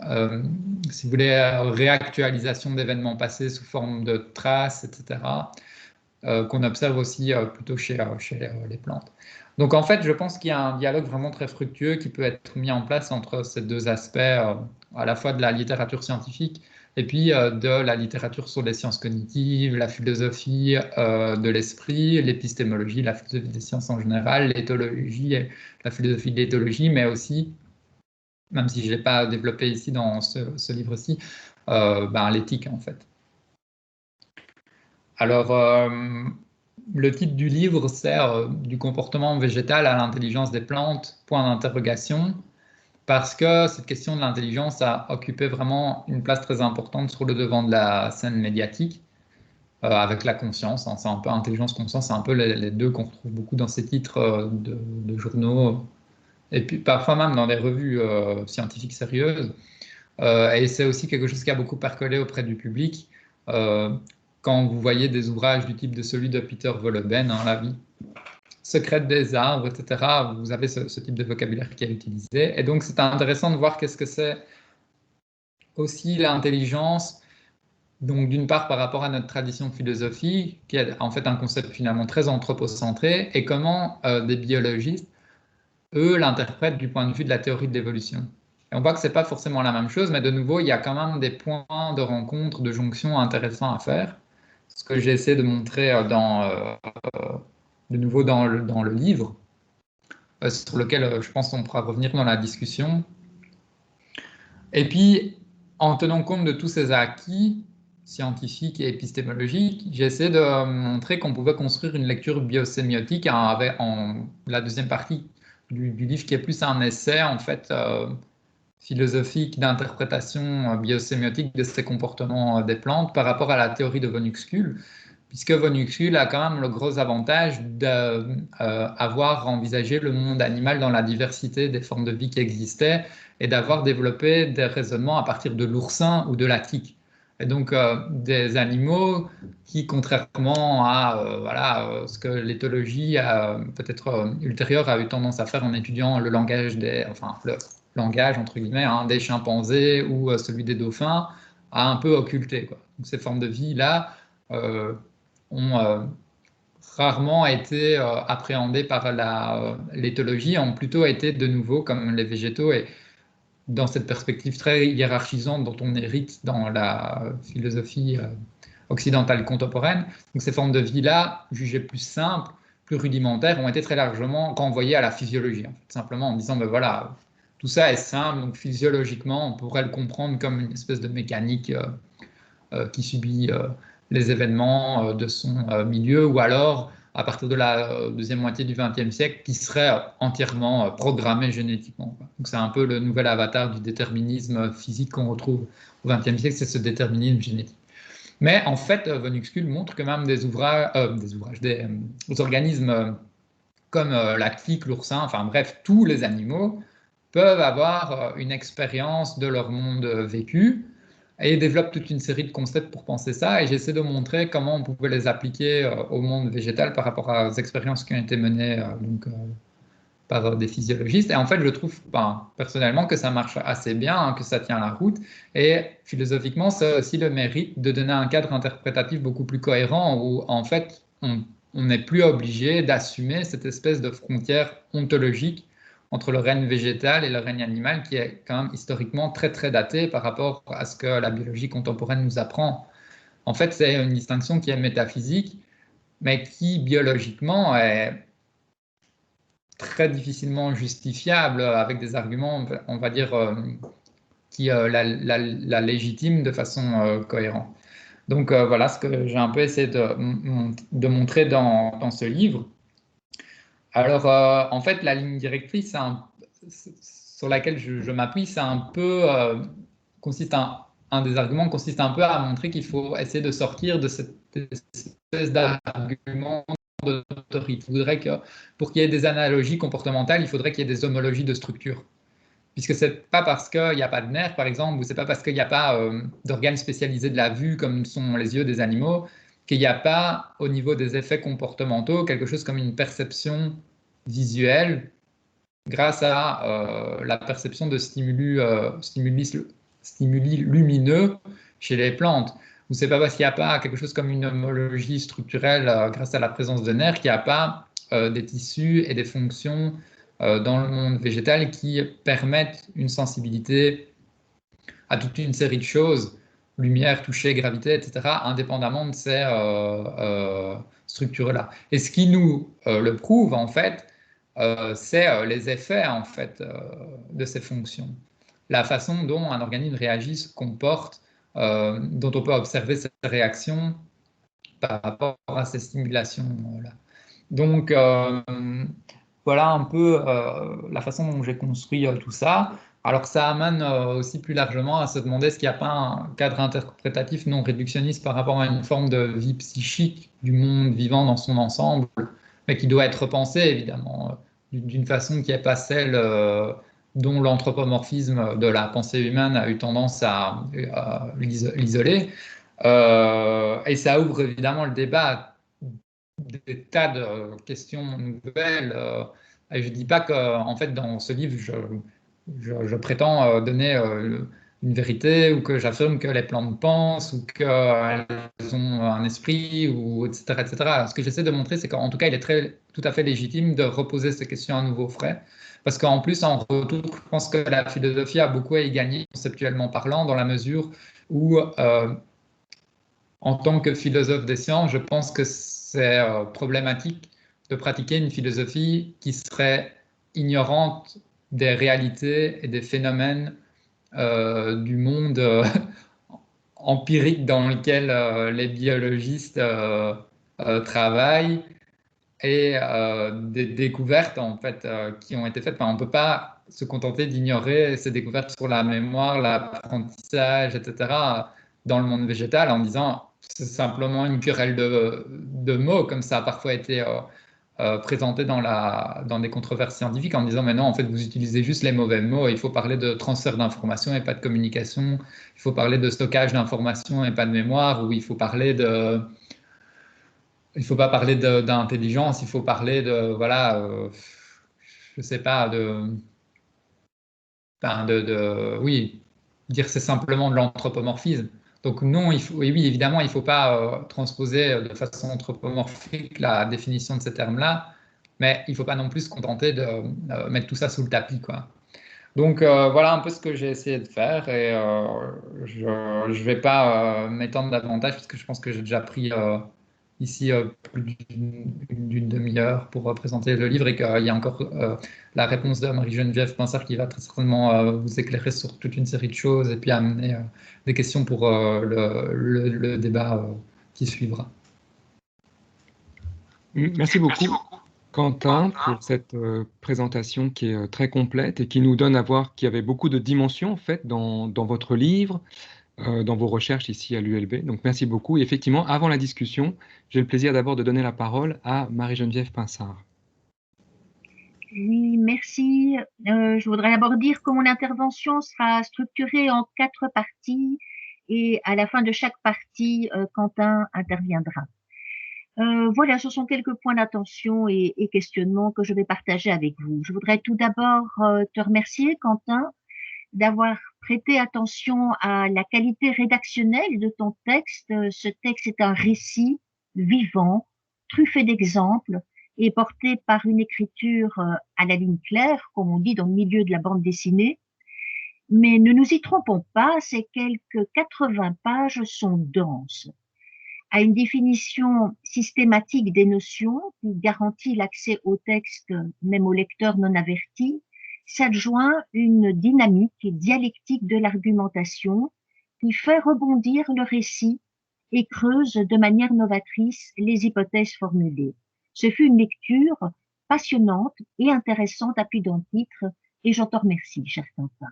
euh, si vous voulez, réactualisation d'événements passés sous forme de traces, etc., qu'on observe aussi plutôt chez les plantes. Donc en fait, je pense qu'il y a un dialogue vraiment très fructueux qui peut être mis en place entre ces deux aspects, à la fois de la littérature scientifique et puis de la littérature sur les sciences cognitives, la philosophie de l'esprit, l'épistémologie, la philosophie des sciences en général, l'éthologie, la philosophie de l'éthologie, mais aussi même si je ne l'ai pas développé ici dans ce livre-ci, l'éthique en fait. Alors, le titre du livre, c'est Du comportement végétal à l'intelligence des plantes, point d'interrogation, parce que cette question de l'intelligence a occupé vraiment une place très importante sur le devant de la scène médiatique, avec la conscience, hein. C'est un peu intelligence, conscience, c'est un peu les deux qu'on retrouve beaucoup dans ces titres de journaux, et puis parfois même dans des revues scientifiques sérieuses. Et c'est aussi quelque chose qui a beaucoup percolé auprès du public. Euh, Quand vous voyez des ouvrages du type de celui de Peter Wohlleben, hein, La vie secrète des arbres, etc., vous avez ce type de vocabulaire qui est utilisé. Et donc, c'est intéressant de voir qu'est-ce que c'est aussi l'intelligence. Donc, d'une part, par rapport à notre tradition philosophique, qui est en fait un concept finalement très anthropocentré, et comment des biologistes, eux, l'interprètent du point de vue de la théorie de l'évolution. Et on voit que c'est pas forcément la même chose, mais de nouveau, il y a quand même des points de rencontre, de jonction intéressants à faire. Ce que j'ai essayé de montrer de nouveau dans le livre, sur lequel je pense qu'on pourra revenir dans la discussion. Et puis, en tenant compte de tous ces acquis scientifiques et épistémologiques, j'ai essayé de montrer qu'on pouvait construire une lecture biosémiotique en la deuxième partie du livre, qui est plus un essai, en fait, philosophique d'interprétation biosémiotique de ces comportements des plantes par rapport à la théorie de von Uxküll, puisque von Uxküll a quand même le gros avantage d'avoir envisagé le monde animal dans la diversité des formes de vie qui existaient et d'avoir développé des raisonnements à partir de l'oursin ou de la tique. Et donc des animaux qui, contrairement à ce que l'éthologie peut-être ultérieure a eu tendance à faire en étudiant le langage le langage entre guillemets des chimpanzés ou celui des dauphins, a un peu occulté, quoi. Donc ces formes de vie là ont rarement été appréhendées par l'éthologie, ont plutôt été de nouveau comme les végétaux et dans cette perspective très hiérarchisante dont on hérite dans la philosophie occidentale contemporaine. Donc ces formes de vie-là, jugées plus simples, plus rudimentaires, ont été très largement renvoyées à la physiologie, en fait, simplement en disant, ben voilà, tout ça est simple, donc physiologiquement, on pourrait le comprendre comme une espèce de mécanique qui subit les événements de son milieu, ou alors à partir de la deuxième moitié du XXe siècle, qui serait entièrement programmé génétiquement. Donc c'est un peu le nouvel avatar du déterminisme physique qu'on retrouve au XXe siècle, c'est ce déterminisme génétique. Mais en fait, von Uxküll montre que même des organismes comme la tique, l'oursin, enfin bref, tous les animaux peuvent avoir une expérience de leur monde vécu et développent toute une série de concepts pour penser ça. Et j'essaie de montrer comment on pouvait les appliquer au monde végétal par rapport aux expériences qui ont été menées par des physiologistes. Et en fait, je trouve personnellement que ça marche assez bien, hein, que ça tient la route. Et philosophiquement, c'est aussi le mérite de donner un cadre interprétatif beaucoup plus cohérent où, en fait, on n'est plus obligé d'assumer cette espèce de frontière ontologique entre le règne végétal et le règne animal, qui est quand même historiquement très très daté par rapport à ce que la biologie contemporaine nous apprend. En fait, c'est une distinction qui est métaphysique, mais qui biologiquement est très difficilement justifiable avec des arguments, on va dire, qui la légitiment de façon cohérente. Donc voilà ce que j'ai un peu essayé de montrer dans ce livre. Alors en fait, la ligne directrice sur laquelle je m'appuie, c'est un peu consiste un des arguments consiste un peu à montrer qu'il faut essayer de sortir de cette espèce d'argument d'autorité. Il faudrait que, pour qu'il y ait des analogies comportementales, il faudrait qu'il y ait des homologies de structure. Puisque c'est pas parce qu'il n'y a pas de nerfs, par exemple, ou c'est pas parce qu'il n'y a pas d'organes spécialisés de la vue, comme sont les yeux des animaux, qu'il n'y a pas, au niveau des effets comportementaux, quelque chose comme une perception visuelle grâce à la perception de stimuli lumineux chez les plantes. Ou c'est pas parce qu'il n'y a pas quelque chose comme une homologie structurelle grâce à la présence de nerfs qu'il n'y a pas des tissus et des fonctions dans le monde végétal qui permettent une sensibilité à toute une série de choses, lumière, toucher, gravité, etc., indépendamment de ces structures-là. Et ce qui nous le prouve, en fait, c'est les effets en fait, de ces fonctions. la façon dont un organisme réagit, se comporte, dont on peut observer ses réactions par rapport à ces stimulations-là. Donc, voilà un peu la façon dont j'ai construit tout ça. Alors, ça amène aussi plus largement à se demander est-ce qu'il n'y a pas un cadre interprétatif non réductionniste par rapport à une forme de vie psychique du monde vivant dans son ensemble, mais qui doit être repensé évidemment d'une façon qui n'est pas celle dont l'anthropomorphisme de la pensée humaine a eu tendance à l'isoler. Et ça ouvre évidemment le débat des tas de questions nouvelles. Et je ne dis pas que, en fait, dans ce livre, je prétends donner une vérité ou que j'affirme que les plantes pensent ou qu'elles ont un esprit, ou etc., etc. Ce que j'essaie de montrer, c'est qu'en tout cas, il est tout à fait légitime de reposer ces questions à nouveau frais. Parce qu'en plus, en retour, je pense que la philosophie a beaucoup à y gagner, conceptuellement parlant, dans la mesure où en tant que philosophe des sciences, je pense que c'est problématique de pratiquer une philosophie qui serait ignorante des réalités et des phénomènes du monde empirique dans lequel les biologistes travaillent et des découvertes en fait qui ont été faites. Enfin, on ne peut pas se contenter d'ignorer ces découvertes sur la mémoire, l'apprentissage, etc. dans le monde végétal en disant c'est simplement une querelle de mots, comme ça a parfois été présenté dans des controverses scientifiques en disant mais non, en fait, vous utilisez juste les mauvais mots, il faut parler de transfert d'informations et pas de communication, il faut parler de stockage d'informations et pas de mémoire, ou il faut parler de il faut pas parler d'intelligence, il faut parler de, voilà, je sais pas, oui, dire c'est simplement de l'anthropomorphisme. Donc non, oui, évidemment, il ne faut pas transposer de façon anthropomorphique la définition de ces termes-là, mais il ne faut pas non plus se contenter de mettre tout ça sous le tapis, quoi. Donc voilà un peu ce que j'ai essayé de faire et je ne vais pas m'étendre davantage parce que je pense que j'ai déjà pris ici plus d'une demi-heure pour présenter le livre et qu'il y a encore la réponse de Marie-Geneviève Pinsard qui va très certainement vous éclairer sur toute une série de choses et puis amener des questions pour le débat qui suivra. Merci beaucoup, Quentin, pour cette présentation qui est très complète et qui nous donne à voir qu'il y avait beaucoup de dimensions en fait dans votre livre, dans vos recherches ici à l'ULB. Donc merci beaucoup. Et effectivement, avant la discussion, j'ai le plaisir d'abord de donner la parole à Marie-Geneviève Pinsard. Oui, merci. Je voudrais d'abord dire que mon intervention sera structurée en 4 parties et à la fin de chaque partie, Quentin interviendra. Voilà, ce sont quelques points d'attention et questionnements que je vais partager avec vous. Je voudrais tout d'abord te remercier, Quentin, d'avoir prêté attention à la qualité rédactionnelle de ton texte. Ce texte est un récit vivant, truffé d'exemples et porté par une écriture à la ligne claire, comme on dit dans le milieu de la bande dessinée. Mais ne nous y trompons pas, ces quelques 80 pages sont denses. À une définition systématique des notions qui garantit l'accès au texte même aux lecteurs non avertis, s'adjoint une dynamique dialectique de l'argumentation qui fait rebondir le récit et creuse de manière novatrice les hypothèses formulées. Ce fut une lecture passionnante et intéressante à plus d'un titre et j'en te remercie, cher Quentin.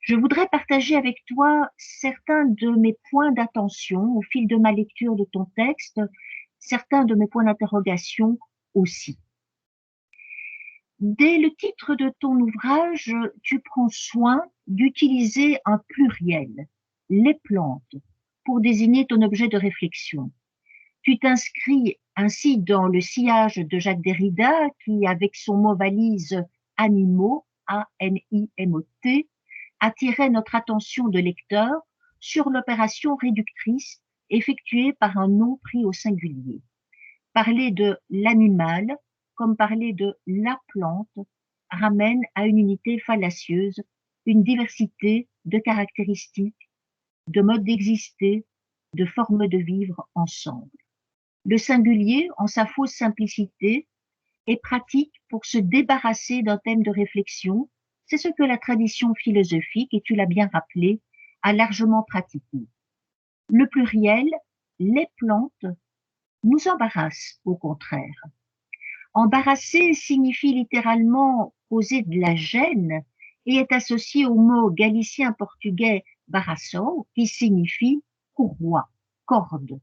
Je voudrais partager avec toi certains de mes points d'attention au fil de ma lecture de ton texte, certains de mes points d'interrogation aussi. Dès le titre de ton ouvrage, tu prends soin d'utiliser un pluriel, les plantes, pour désigner ton objet de réflexion. Tu t'inscris ainsi dans le sillage de Jacques Derrida qui, avec son mot valise animaux, A-N-I-M-O-T, attirait notre attention de lecteur sur l'opération réductrice effectuée par un nom pris au singulier. Parler de l'animal comme parler de la plante ramène à une unité fallacieuse, une diversité de caractéristiques, de modes d'exister, de formes de vivre ensemble. Le singulier, en sa fausse simplicité, est pratique pour se débarrasser d'un thème de réflexion, c'est ce que la tradition philosophique, et tu l'as bien rappelé, a largement pratiqué. Le pluriel, les plantes, nous embarrasse au contraire. Embarrasser signifie littéralement causer de la gêne et est associé au mot galicien portugais baraço qui signifie courroie, corde.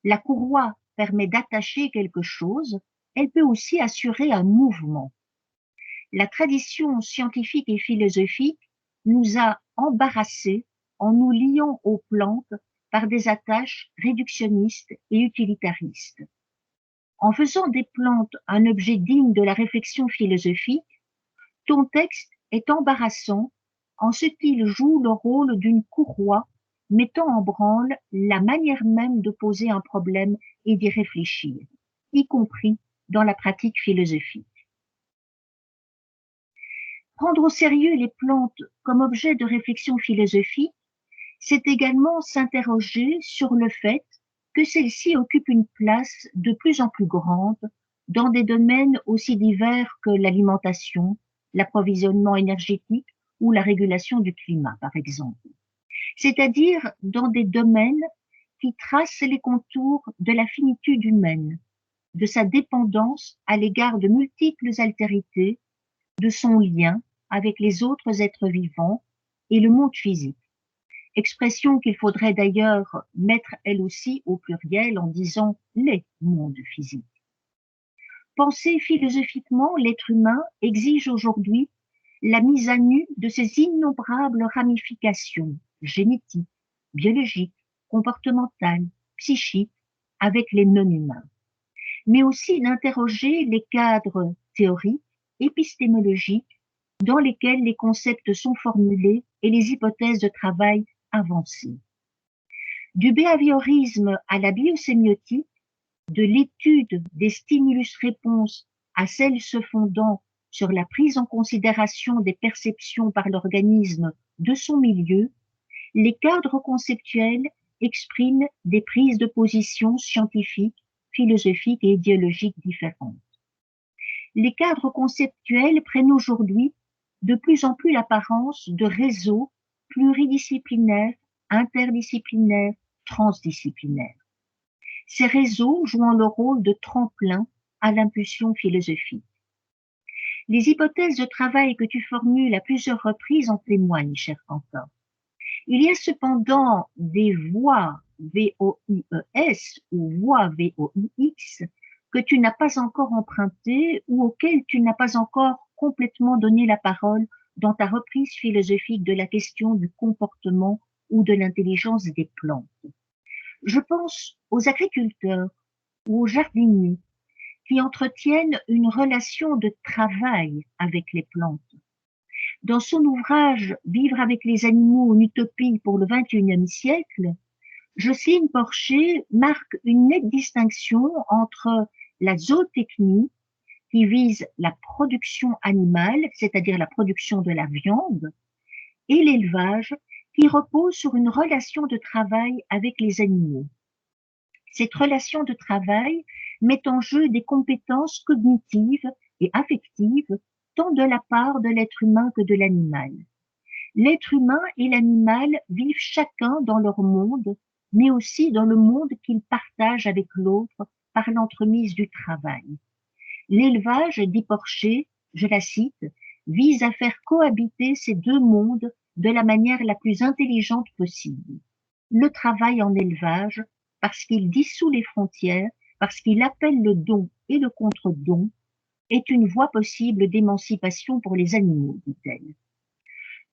La courroie permet d'attacher quelque chose, elle peut aussi assurer un mouvement. La tradition scientifique et philosophique nous a embarrassés en nous liant aux plantes par des attaches réductionnistes et utilitaristes. En faisant des plantes un objet digne de la réflexion philosophique, ton texte est embarrassant en ce qu'il joue le rôle d'une courroie mettant en branle la manière même de poser un problème et d'y réfléchir, y compris dans la pratique philosophique. Prendre au sérieux les plantes comme objet de réflexion philosophique, c'est également s'interroger sur le fait que celles-ci occupent une place de plus en plus grande dans des domaines aussi divers que l'alimentation, l'approvisionnement énergétique ou la régulation du climat, par exemple. C'est-à-dire dans des domaines qui tracent les contours de la finitude humaine, de sa dépendance à l'égard de multiples altérités, de son lien avec les autres êtres vivants et le monde physique. Expression qu'il faudrait d'ailleurs mettre elle aussi au pluriel en disant les mondes physiques. Penser philosophiquement l'être humain exige aujourd'hui la mise à nu de ses innombrables ramifications génétiques, biologiques, comportementales, psychiques, avec les non-humains, mais aussi d'interroger les cadres théoriques, épistémologiques, dans lesquels les concepts sont formulés et les hypothèses de travail avancées. Du behaviorisme à la biosémiotique, de l'étude des stimulus-réponses à celle se fondant sur la prise en considération des perceptions par l'organisme de son milieu, les cadres conceptuels expriment des prises de position scientifiques, philosophiques et idéologiques différentes. Les cadres conceptuels prennent aujourd'hui de plus en plus l'apparence de réseaux pluridisciplinaires, interdisciplinaires, transdisciplinaires. Ces réseaux jouant le rôle de tremplin à l'impulsion philosophique. Les hypothèses de travail que tu formules à plusieurs reprises en témoignent, cher Quentin. Il y a cependant des voies VOIES ou voies VOIX que tu n'as pas encore empruntées ou auxquelles tu n'as pas encore complètement donné la parole dans ta reprise philosophique de la question du comportement ou de l'intelligence des plantes. Je pense aux agriculteurs ou aux jardiniers qui entretiennent une relation de travail avec les plantes. Dans son ouvrage « Vivre avec les animaux, une utopie pour le XXIe siècle », Jocelyne Porcher marque une nette distinction entre la zootechnie, qui vise la production animale, c'est-à-dire la production de la viande, et l'élevage, qui repose sur une relation de travail avec les animaux. Cette relation de travail met en jeu des compétences cognitives et affectives tant de la part de l'être humain que de l'animal. L'être humain et l'animal vivent chacun dans leur monde, mais aussi dans le monde qu'ils partagent avec l'autre par l'entremise du travail. L'élevage, dit Porcher, je la cite, vise à faire cohabiter ces deux mondes de la manière la plus intelligente possible. Le travail en élevage, parce qu'il dissout les frontières, parce qu'il appelle le don et le contre-don, est une voie possible d'émancipation pour les animaux, dit-elle.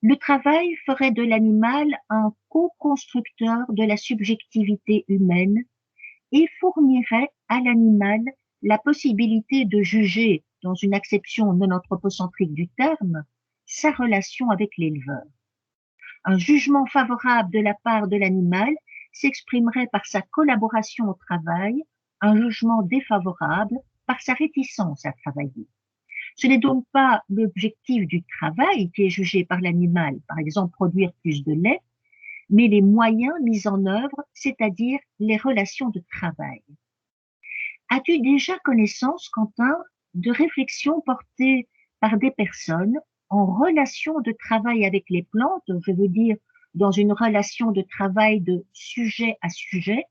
Le travail ferait de l'animal un co-constructeur de la subjectivité humaine et fournirait à l'animal la possibilité de juger, dans une acception non anthropocentrique du terme, sa relation avec l'éleveur. Un jugement favorable de la part de l'animal s'exprimerait par sa collaboration au travail, un jugement défavorable par sa réticence à travailler. Ce n'est donc pas l'objectif du travail qui est jugé par l'animal, par exemple produire plus de lait, mais les moyens mis en œuvre, c'est-à-dire les relations de travail. As-tu déjà connaissance, Quentin, de réflexions portées par des personnes en relation de travail avec les plantes, je veux dire dans une relation de travail de sujet à sujet,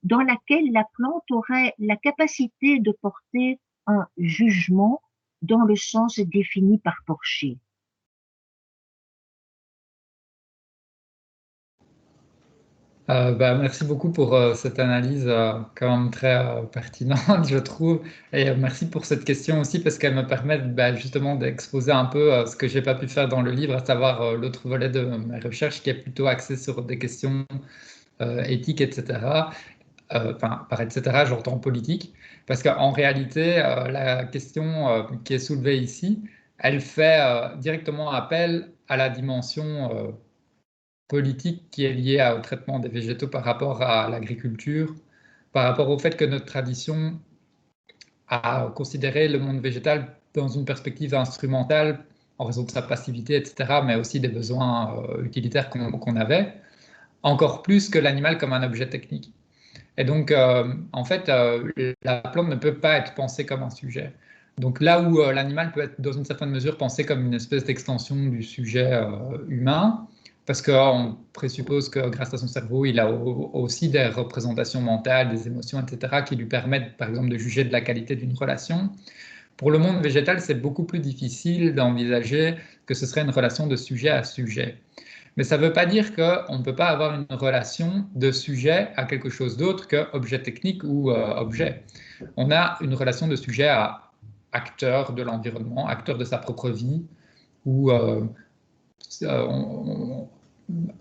dans laquelle la plante aurait la capacité de porter un jugement dans le sens défini par Porcher. Merci beaucoup pour cette analyse quand même très pertinente, je trouve. Et merci pour cette question aussi, parce qu'elle me permet justement d'exposer un peu ce que j'ai pas pu faire dans le livre, à savoir l'autre volet de ma recherche qui est plutôt axé sur des questions éthiques, etc. Enfin, par etc., j'entends politique, parce qu'en réalité, la question qui est soulevée ici, elle fait directement appel à la dimension politique qui est liée au traitement des végétaux par rapport à l'agriculture, par rapport au fait que notre tradition a considéré le monde végétal dans une perspective instrumentale en raison de sa passivité, etc., mais aussi des besoins utilitaires qu'on avait, encore plus que l'animal comme un objet technique. Et donc, en fait, la plante ne peut pas être pensée comme un sujet. Donc là où l'animal peut être, dans une certaine mesure, pensé comme une espèce d'extension du sujet humain, parce qu'on présuppose que grâce à son cerveau, il a aussi des représentations mentales, des émotions, etc., qui lui permettent, par exemple, de juger de la qualité d'une relation. Pour le monde végétal, c'est beaucoup plus difficile d'envisager que ce serait une relation de sujet à sujet. Mais ça ne veut pas dire qu'on ne peut pas avoir une relation de sujet à quelque chose d'autre qu'objet technique ou objet. On a une relation de sujet à acteur de l'environnement, acteur de sa propre vie, ou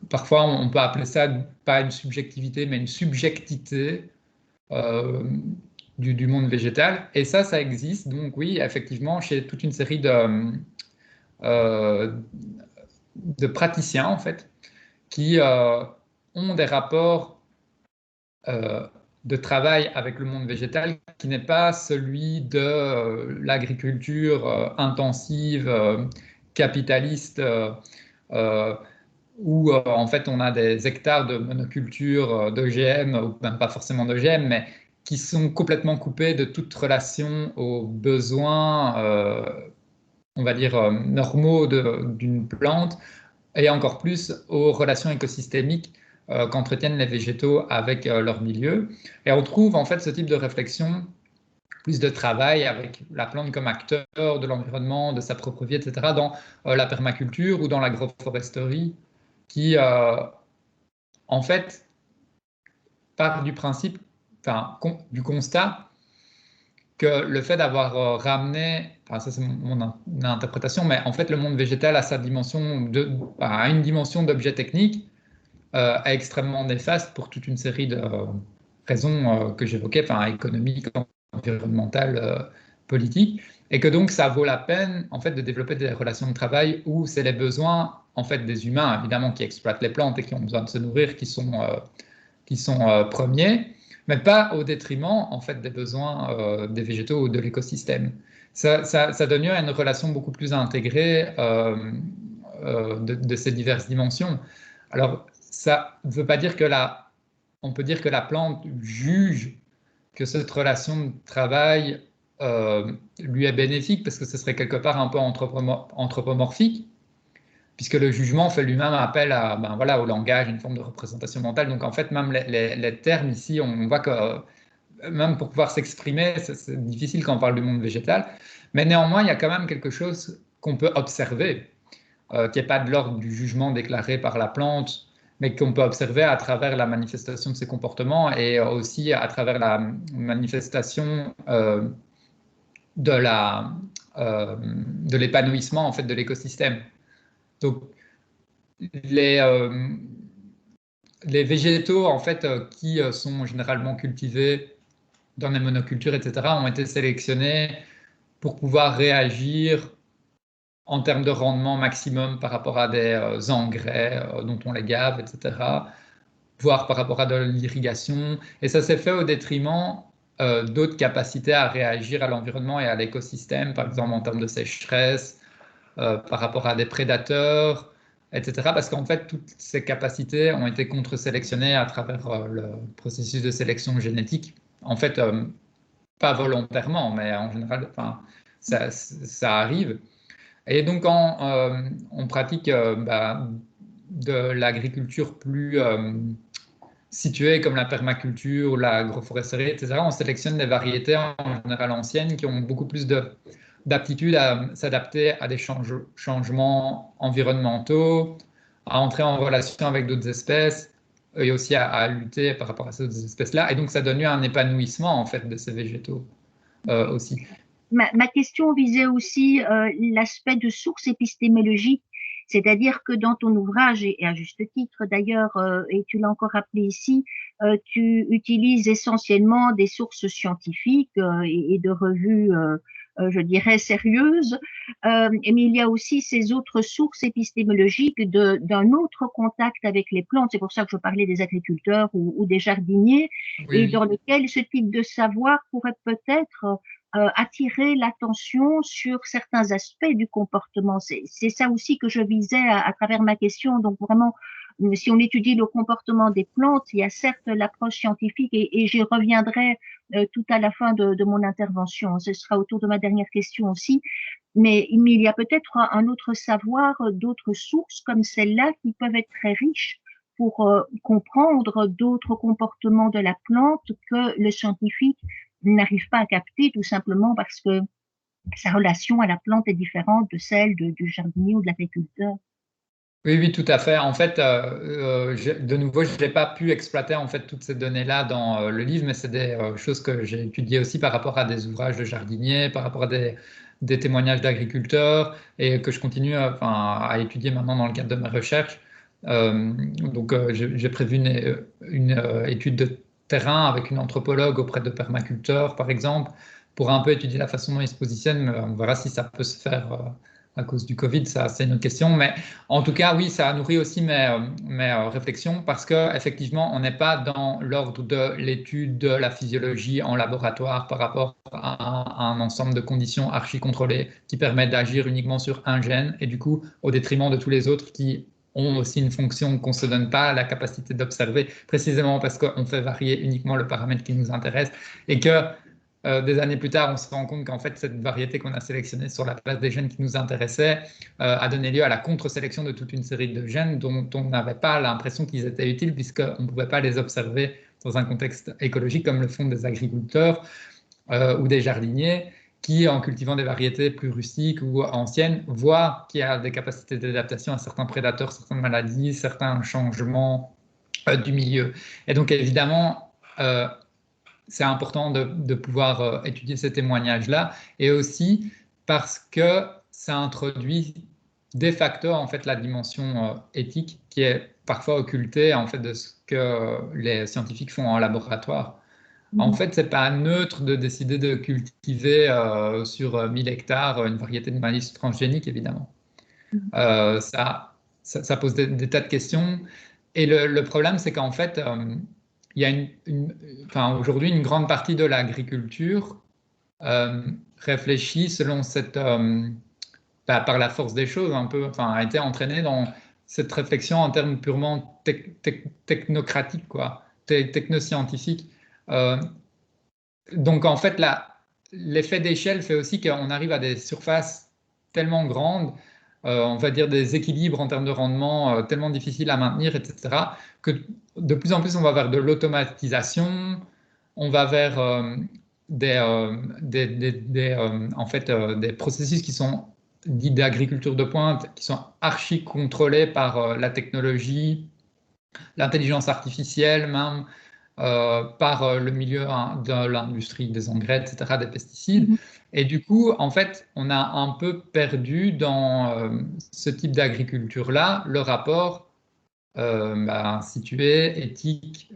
parfois on peut appeler ça pas une subjectivité, mais une subjectité du monde végétal. Et ça existe. Donc oui, effectivement, chez toute une série de praticiens, en fait, qui ont des rapports de travail avec le monde végétal qui n'est pas celui de l'agriculture intensive, capitaliste, où en fait on a des hectares de monoculture d'OGM, ou même pas forcément d'OGM, mais qui sont complètement coupés de toute relation aux besoins, on va dire, normaux d'une plante, et encore plus aux relations écosystémiques qu'entretiennent les végétaux avec leur milieu. Et on trouve en fait ce type de réflexion, plus de travail avec la plante comme acteur de l'environnement, de sa propre vie, etc., dans la permaculture ou dans l'agroforesterie, qui en fait part du principe, enfin, du constat que le fait d'avoir ramené, enfin ça c'est mon interprétation, mais en fait le monde végétal a a une dimension d'objet technique est extrêmement néfaste pour toute une série de raisons que j'évoquais, enfin économiques, environnementales, politiques, et que donc ça vaut la peine en fait de développer des relations de travail où c'est les besoins en fait des humains évidemment qui exploitent les plantes et qui ont besoin de se nourrir qui sont premiers, mais pas au détriment en fait des besoins des végétaux ou de l'écosystème. Ça donne lieu à une relation beaucoup plus intégrée de ces diverses dimensions. Alors, ça ne veut pas dire on peut dire que la plante juge que cette relation de travail lui est bénéfique, parce que ce serait quelque part un peu anthropomorphique, puisque le jugement fait lui-même appel au langage, une forme de représentation mentale. Donc en fait, même les termes ici, on voit que même pour pouvoir s'exprimer, c'est difficile quand on parle du monde végétal, mais néanmoins, il y a quand même quelque chose qu'on peut observer, qui n'est pas de l'ordre du jugement déclaré par la plante, mais qu'on peut observer à travers la manifestation de ses comportements et aussi à travers la manifestation de l'épanouissement en fait, de l'écosystème. Donc, les végétaux en fait, qui sont généralement cultivés dans les monocultures, etc., ont été sélectionnés pour pouvoir réagir en termes de rendement maximum par rapport à des engrais dont on les gave, etc., voire par rapport à de l'irrigation. Et ça s'est fait au détriment d'autres capacités à réagir à l'environnement et à l'écosystème, par exemple en termes de sécheresse, par rapport à des prédateurs, etc. Parce qu'en fait, toutes ces capacités ont été contre-sélectionnées à travers le processus de sélection génétique. En fait, pas volontairement, mais en général, ça arrive. Et donc, on pratique de l'agriculture plus située comme la permaculture ou l'agroforesterie, etc., on sélectionne des variétés en général anciennes qui ont beaucoup plus d'aptitude à s'adapter à des changements environnementaux, à entrer en relation avec d'autres espèces et aussi à lutter par rapport à ces autres espèces-là. Et donc, ça donne lieu à un épanouissement en fait de ces végétaux aussi. Ma question visait aussi l'aspect de source épistémologique, c'est-à-dire que dans ton ouvrage, et à juste titre d'ailleurs, et tu l'as encore rappelé ici, tu utilises essentiellement des sources scientifiques et de revues, je dirais, sérieuses, mais il y a aussi ces autres sources épistémologiques d'un autre contact avec les plantes. C'est pour ça que je parlais des agriculteurs ou des jardiniers, et Oui, dans lequel ce type de savoir pourrait peut-être attirer l'attention sur certains aspects du comportement. C'est ça aussi que je visais à travers ma question. Donc vraiment, si on étudie le comportement des plantes, il y a certes l'approche scientifique et j'y reviendrai tout à la fin de mon intervention. Ce sera autour de ma dernière question aussi. Mais il y a peut-être un autre savoir, d'autres sources comme celle-là qui peuvent être très riches pour comprendre d'autres comportements de la plante que le scientifique n'arrive pas à capter, tout simplement parce que sa relation à la plante est différente de celle du jardinier ou de l'agriculteur. oui, oui, tout à fait. En fait, de nouveau, je n'ai pas pu exploiter en fait toutes ces données-là dans le livre, mais c'est des choses que j'ai étudiées aussi par rapport à des ouvrages de jardiniers, par rapport à des témoignages d'agriculteurs, et que je continue à étudier maintenant dans le cadre de ma recherche. Donc, j'ai prévu une étude de terrain avec une anthropologue auprès de permaculteurs, par exemple, pour un peu étudier la façon dont ils se positionnent. Mais on verra si ça peut se faire à cause du Covid, ça, c'est une autre question. Mais en tout cas, oui, ça a nourri aussi mes réflexions parce qu'effectivement, on n'est pas dans l'ordre de l'étude de la physiologie en laboratoire par rapport à un ensemble de conditions archi-contrôlées qui permettent d'agir uniquement sur un gène et du coup, au détriment de tous les autres qui ont aussi une fonction qu'on ne se donne pas la capacité d'observer, précisément parce qu'on fait varier uniquement le paramètre qui nous intéresse et que des années plus tard, on se rend compte qu'en fait, cette variété qu'on a sélectionnée sur la base des gènes qui nous intéressaient a donné lieu à la contre-sélection de toute une série de gènes dont on n'avait pas l'impression qu'ils étaient utiles puisqu'on ne pouvait pas les observer dans un contexte écologique comme le font des agriculteurs ou des jardiniers qui, en cultivant des variétés plus rustiques ou anciennes, voient qu'il y a des capacités d'adaptation à certains prédateurs, certaines maladies, certains changements du milieu. Et donc, évidemment, c'est important de pouvoir étudier ces témoignages-là et aussi parce que ça introduit de facto en fait la dimension éthique qui est parfois occultée en fait de ce que les scientifiques font en laboratoire. En fait, c'est pas neutre de décider de cultiver sur 1000 hectares une variété de maïs transgénique, évidemment. Ça pose des tas de questions. Et le problème, c'est qu'en fait, il y a aujourd'hui une grande partie de l'agriculture réfléchit selon par la force des choses, un peu, a été entraînée dans cette réflexion en termes purement technocratiques, quoi, technoscientifiques. Donc en fait, l'effet d'échelle fait aussi qu'on arrive à des surfaces tellement grandes, on va dire des équilibres en termes de rendement tellement difficiles à maintenir, etc., que de plus en plus on va vers de l'automatisation, on va vers des processus qui sont dits d'agriculture de pointe, qui sont archi contrôlés par la technologie, l'intelligence artificielle même, par le milieu de l'industrie des engrais, etc., des pesticides. Et du coup, en fait, on a un peu perdu dans ce type d'agriculture-là le rapport situé, éthique,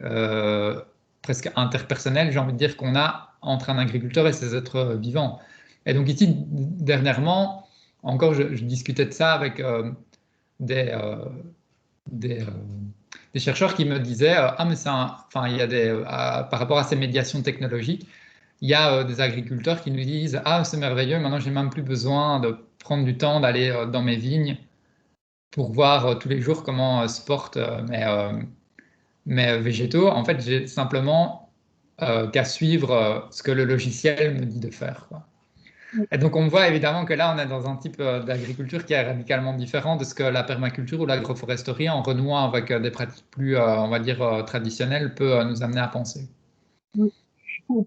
presque interpersonnel, j'ai envie de dire, qu'on a entre un agriculteur et ses êtres vivants. Et donc ici, dernièrement, encore, je discutais de ça avec des, des, des chercheurs qui me disaient ah mais il y a par rapport à ces médiations technologiques, il y a des agriculteurs qui nous disent ah c'est merveilleux, maintenant j'ai même plus besoin de prendre du temps d'aller dans mes vignes pour voir tous les jours comment se portent mes végétaux. En fait, j'ai simplement qu'à suivre ce que le logiciel me dit de faire, quoi. Oui. Et donc, on voit évidemment que là, on est dans un type d'agriculture qui est radicalement différent de ce que la permaculture ou l'agroforesterie, en renouant avec des pratiques plus, on va dire, traditionnelles, peut nous amener à penser. Oui.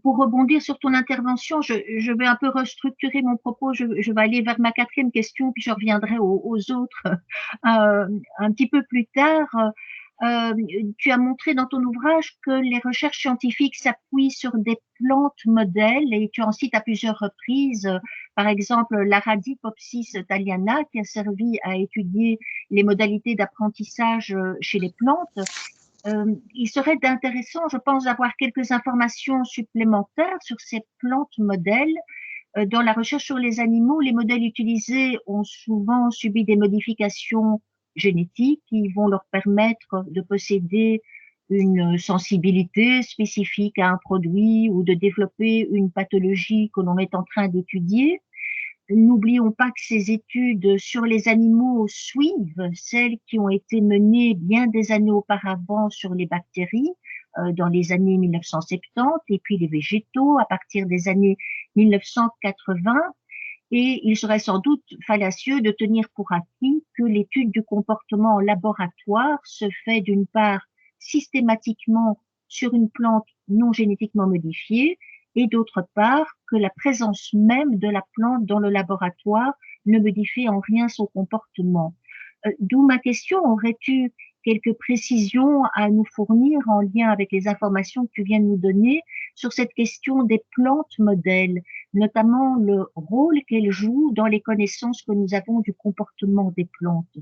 Pour rebondir sur ton intervention, je vais un peu restructurer mon propos. Je vais aller vers ma quatrième question, puis je reviendrai aux autres un petit peu plus tard. Tu as montré dans ton ouvrage que les recherches scientifiques s'appuient sur des plantes modèles et tu en cites à plusieurs reprises, par exemple l'Aradipopsis thaliana qui a servi à étudier les modalités d'apprentissage chez les plantes. Il serait intéressant, je pense, d'avoir quelques informations supplémentaires sur ces plantes modèles. Dans la recherche sur les animaux, les modèles utilisés ont souvent subi des modifications génétiques qui vont leur permettre de posséder une sensibilité spécifique à un produit ou de développer une pathologie que l'on est en train d'étudier. N'oublions pas que ces études sur les animaux suivent celles qui ont été menées bien des années auparavant sur les bactéries, dans les années 1970, et puis les végétaux à partir des années 1980. Et il serait sans doute fallacieux de tenir pour acquis que l'étude du comportement en laboratoire se fait d'une part systématiquement sur une plante non génétiquement modifiée et d'autre part que la présence même de la plante dans le laboratoire ne modifie en rien son comportement. D'où ma question, aurais-tu quelques précisions à nous fournir en lien avec les informations que tu viens de nous donner sur cette question des plantes modèles, notamment le rôle qu'elles jouent dans les connaissances que nous avons du comportement des plantes?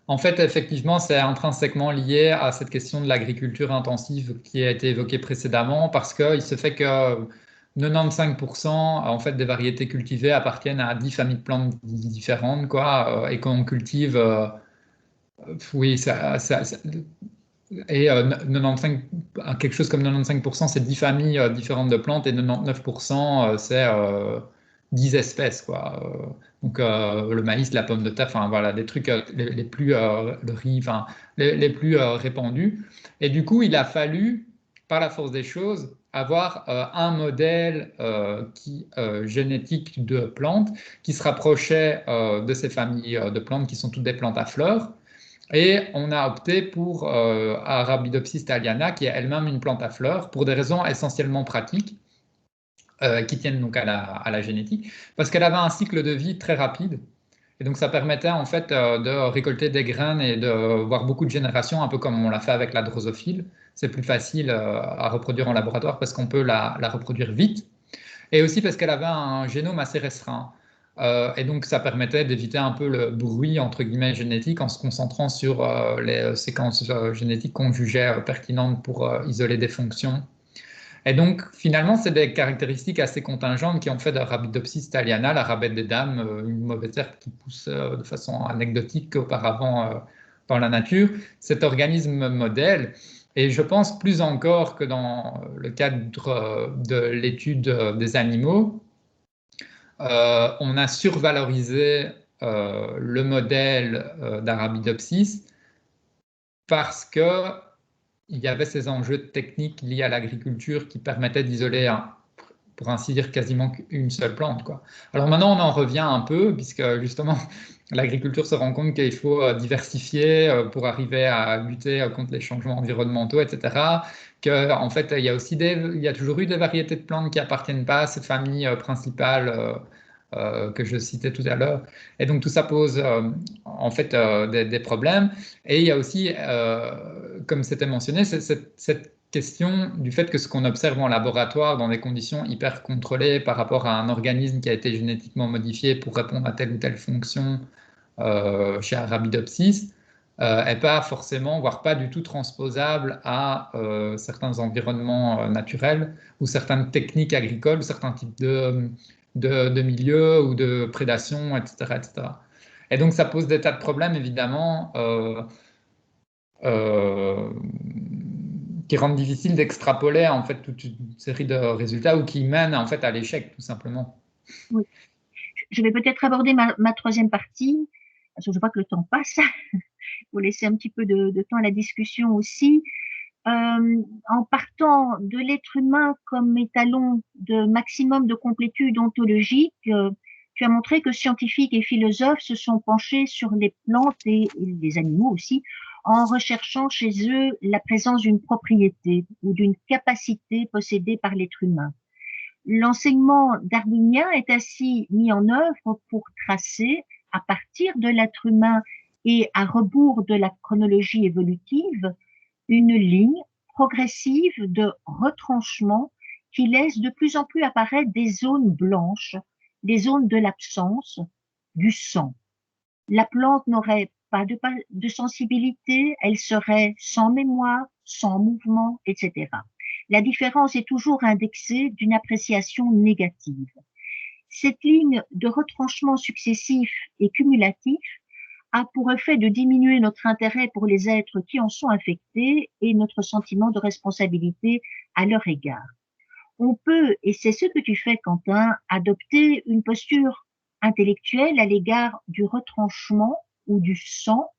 En fait, effectivement, c'est intrinsèquement lié à cette question de l'agriculture intensive qui a été évoquée précédemment, parce qu'il se fait que 95% en fait, des variétés cultivées appartiennent à 10 familles de plantes différentes, quoi, et qu'on cultive, oui, et 95, quelque chose comme 95%, c'est 10 familles différentes de plantes, et 99%, c'est 10 espèces, quoi. Donc le maïs, la pomme de terre, enfin voilà, des trucs les plus, le riz, enfin les plus répandus. Et du coup, il a fallu, par la force des choses, avoir un modèle génétique de plantes qui se rapprochait de ces familles de plantes qui sont toutes des plantes à fleurs. Et on a opté pour Arabidopsis thaliana, qui est elle-même une plante à fleurs, pour des raisons essentiellement pratiques, qui tiennent donc à la génétique, parce qu'elle avait un cycle de vie très rapide. Et donc ça permettait en fait de récolter des graines et de voir beaucoup de générations, un peu comme on l'a fait avec la drosophile. C'est plus facile à reproduire en laboratoire parce qu'on peut la reproduire vite. Et aussi parce qu'elle avait un génome assez restreint. Et donc, ça permettait d'éviter un peu le bruit, entre guillemets, génétique en se concentrant sur les séquences génétiques qu'on jugeait pertinentes pour isoler des fonctions. Et donc, finalement, c'est des caractéristiques assez contingentes qui ont fait de Arabidopsis thaliana, la rabette des dames, une mauvaise herbe qui pousse de façon anecdotique auparavant dans la nature, cet organisme modèle. Et je pense plus encore que dans le cadre de l'étude des animaux, on a survalorisé le modèle d'Arabidopsis parce que il y avait ces enjeux techniques liés à l'agriculture qui permettaient d'isoler, pour ainsi dire, quasiment une seule plante, quoi. Alors maintenant, on en revient un peu, puisque justement, l'agriculture se rend compte qu'il faut diversifier pour arriver à lutter contre les changements environnementaux, etc. Que, en fait, il y a toujours eu des variétés de plantes qui appartiennent pas à cette famille principale que je citais tout à l'heure. Et donc tout ça pose en fait des problèmes. Et il y a aussi, comme c'était mentionné, cette question du fait que ce qu'on observe en laboratoire dans des conditions hyper contrôlées par rapport à un organisme qui a été génétiquement modifié pour répondre à telle ou telle fonction chez Arabidopsis, n'est pas forcément, voire pas du tout transposable à certains environnements naturels ou certaines techniques agricoles, certains types de milieux ou de prédation, etc., etc. Et donc ça pose des tas de problèmes, évidemment, euh, qui rendent difficile d'extrapoler en fait toute une série de résultats ou qui mènent en fait à l'échec, tout simplement. Oui. Je vais peut-être aborder ma troisième partie, parce que je vois que le temps passe. Il faut laisser un petit peu de temps à la discussion aussi. en partant de l'être humain comme étalon de maximum de complétude ontologique, tu as montré que scientifiques et philosophes se sont penchés sur les plantes et les animaux aussi, en recherchant chez eux la présence d'une propriété ou d'une capacité possédée par l'être humain. L'enseignement darwinien est ainsi mis en œuvre pour tracer, à partir de l'être humain et à rebours de la chronologie évolutive, une ligne progressive de retranchement qui laisse de plus en plus apparaître des zones blanches, des zones de l'absence, du sang. La plante n'aurait pas de sensibilité, elle serait sans mémoire, sans mouvement, etc. La différence est toujours indexée d'une appréciation négative. Cette ligne de retranchement successif et cumulatif a pour effet de diminuer notre intérêt pour les êtres qui en sont affectés et notre sentiment de responsabilité à leur égard. On peut, et c'est ce que tu fais, Quentin, adopter une posture intellectuelle à l'égard du retranchement ou du sang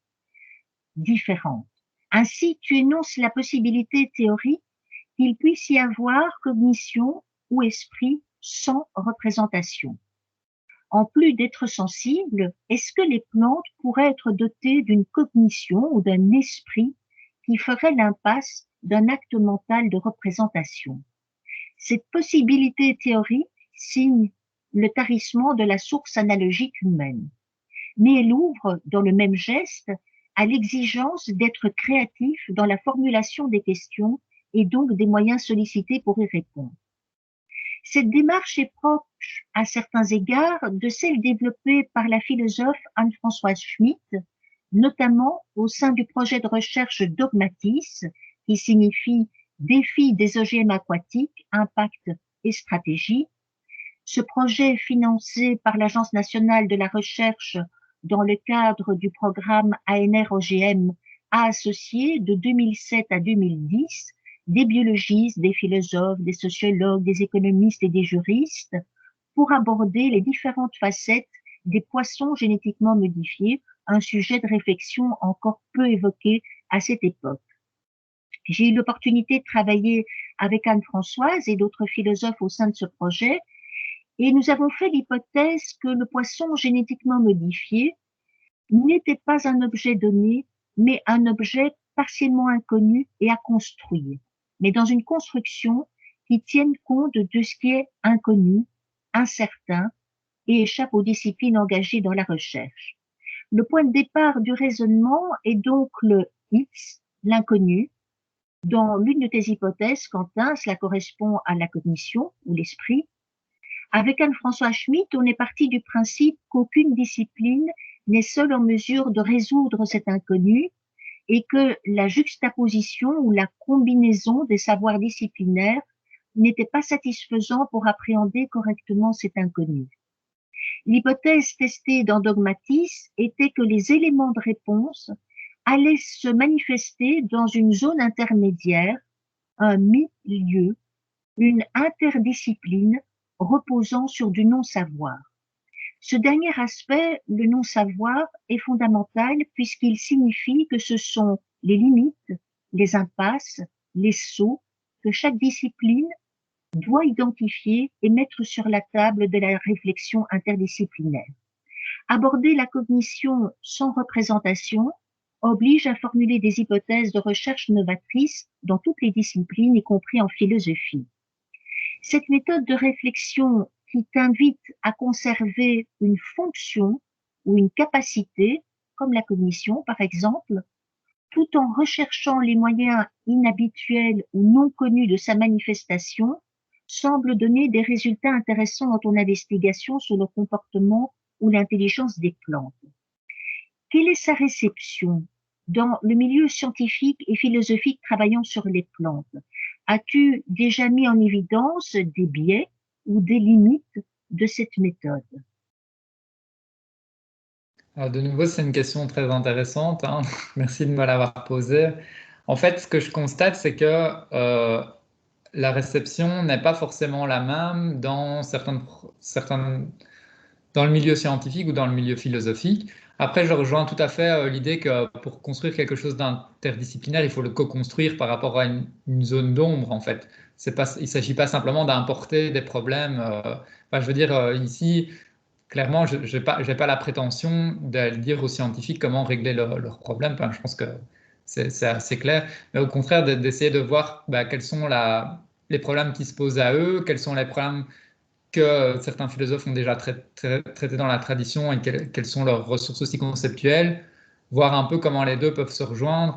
différente. Ainsi, tu énonces la possibilité théorique qu'il puisse y avoir cognition ou esprit sans représentation. En plus d'être sensibles, est-ce que les plantes pourraient être dotées d'une cognition ou d'un esprit qui ferait l'impasse d'un acte mental de représentation? Cette possibilité théorique signe le tarissement de la source analogique humaine, mais elle ouvre, dans le même geste, à l'exigence d'être créatif dans la formulation des questions et donc des moyens sollicités pour y répondre. Cette démarche est proche, à certains égards, de celle développée par la philosophe Anne-Françoise Schmitt, notamment au sein du projet de recherche Dogmatis, qui signifie Défi des OGM aquatiques, impact et stratégie. Ce projet, financé par l'Agence nationale de la recherche dans le cadre du programme ANR-OGM, a associé de 2007 à 2010 des biologistes, des philosophes, des sociologues, des économistes et des juristes pour aborder les différentes facettes des poissons génétiquement modifiés, un sujet de réflexion encore peu évoqué à cette époque. J'ai eu l'opportunité de travailler avec Anne-Françoise et d'autres philosophes au sein de ce projet et nous avons fait l'hypothèse que le poisson génétiquement modifié n'était pas un objet donné, mais un objet partiellement inconnu et à construire, mais dans une construction qui tienne compte de ce qui est inconnu, incertain et échappe aux disciplines engagées dans la recherche. Le point de départ du raisonnement est donc le X, l'inconnu. Dans l'une de tes hypothèses, Quentin, cela correspond à la cognition ou l'esprit. Avec Anne-Françoise Schmitt, on est parti du principe qu'aucune discipline n'est seule en mesure de résoudre cet inconnu et que la juxtaposition ou la combinaison des savoirs disciplinaires n'était pas satisfaisant pour appréhender correctement cet inconnu. L'hypothèse testée dans Dogmatis était que les éléments de réponse allaient se manifester dans une zone intermédiaire, un milieu, une interdiscipline reposant sur du non-savoir. Ce dernier aspect, le non-savoir, est fondamental puisqu'il signifie que ce sont les limites, les impasses, les sauts que chaque discipline doit identifier et mettre sur la table de la réflexion interdisciplinaire. Aborder la cognition sans représentation oblige à formuler des hypothèses de recherche novatrices dans toutes les disciplines, y compris en philosophie. Cette méthode de réflexion qui t'invite à conserver une fonction ou une capacité, comme la cognition par exemple, tout en recherchant les moyens inhabituels ou non connus de sa manifestation, semble donner des résultats intéressants dans ton investigation sur le comportement ou l'intelligence des plantes. Quelle est sa réception dans le milieu scientifique et philosophique travaillant sur les plantes? As-tu déjà mis en évidence des biais ou des limites de cette méthode? De nouveau, c'est une question très intéressante, hein. Merci de me l'avoir posée. En fait, ce que je constate, c'est que la réception n'est pas forcément la même dans dans le milieu scientifique ou dans le milieu philosophique. Après, je rejoins tout à fait l'idée que pour construire quelque chose d'interdisciplinaire, il faut le co-construire par rapport à une zone d'ombre, en fait. Il ne s'agit pas simplement d'importer des problèmes. Enfin, je veux dire, ici, clairement, je n'ai pas la prétention de dire aux scientifiques comment régler leurs problèmes. Enfin, je pense que c'est assez clair. Mais au contraire, d'essayer de voir quels sont les problèmes qui se posent à eux, quels sont les problèmes que certains philosophes ont déjà traités dans la tradition et quelles sont leurs ressources aussi conceptuelles, voir un peu comment les deux peuvent se rejoindre.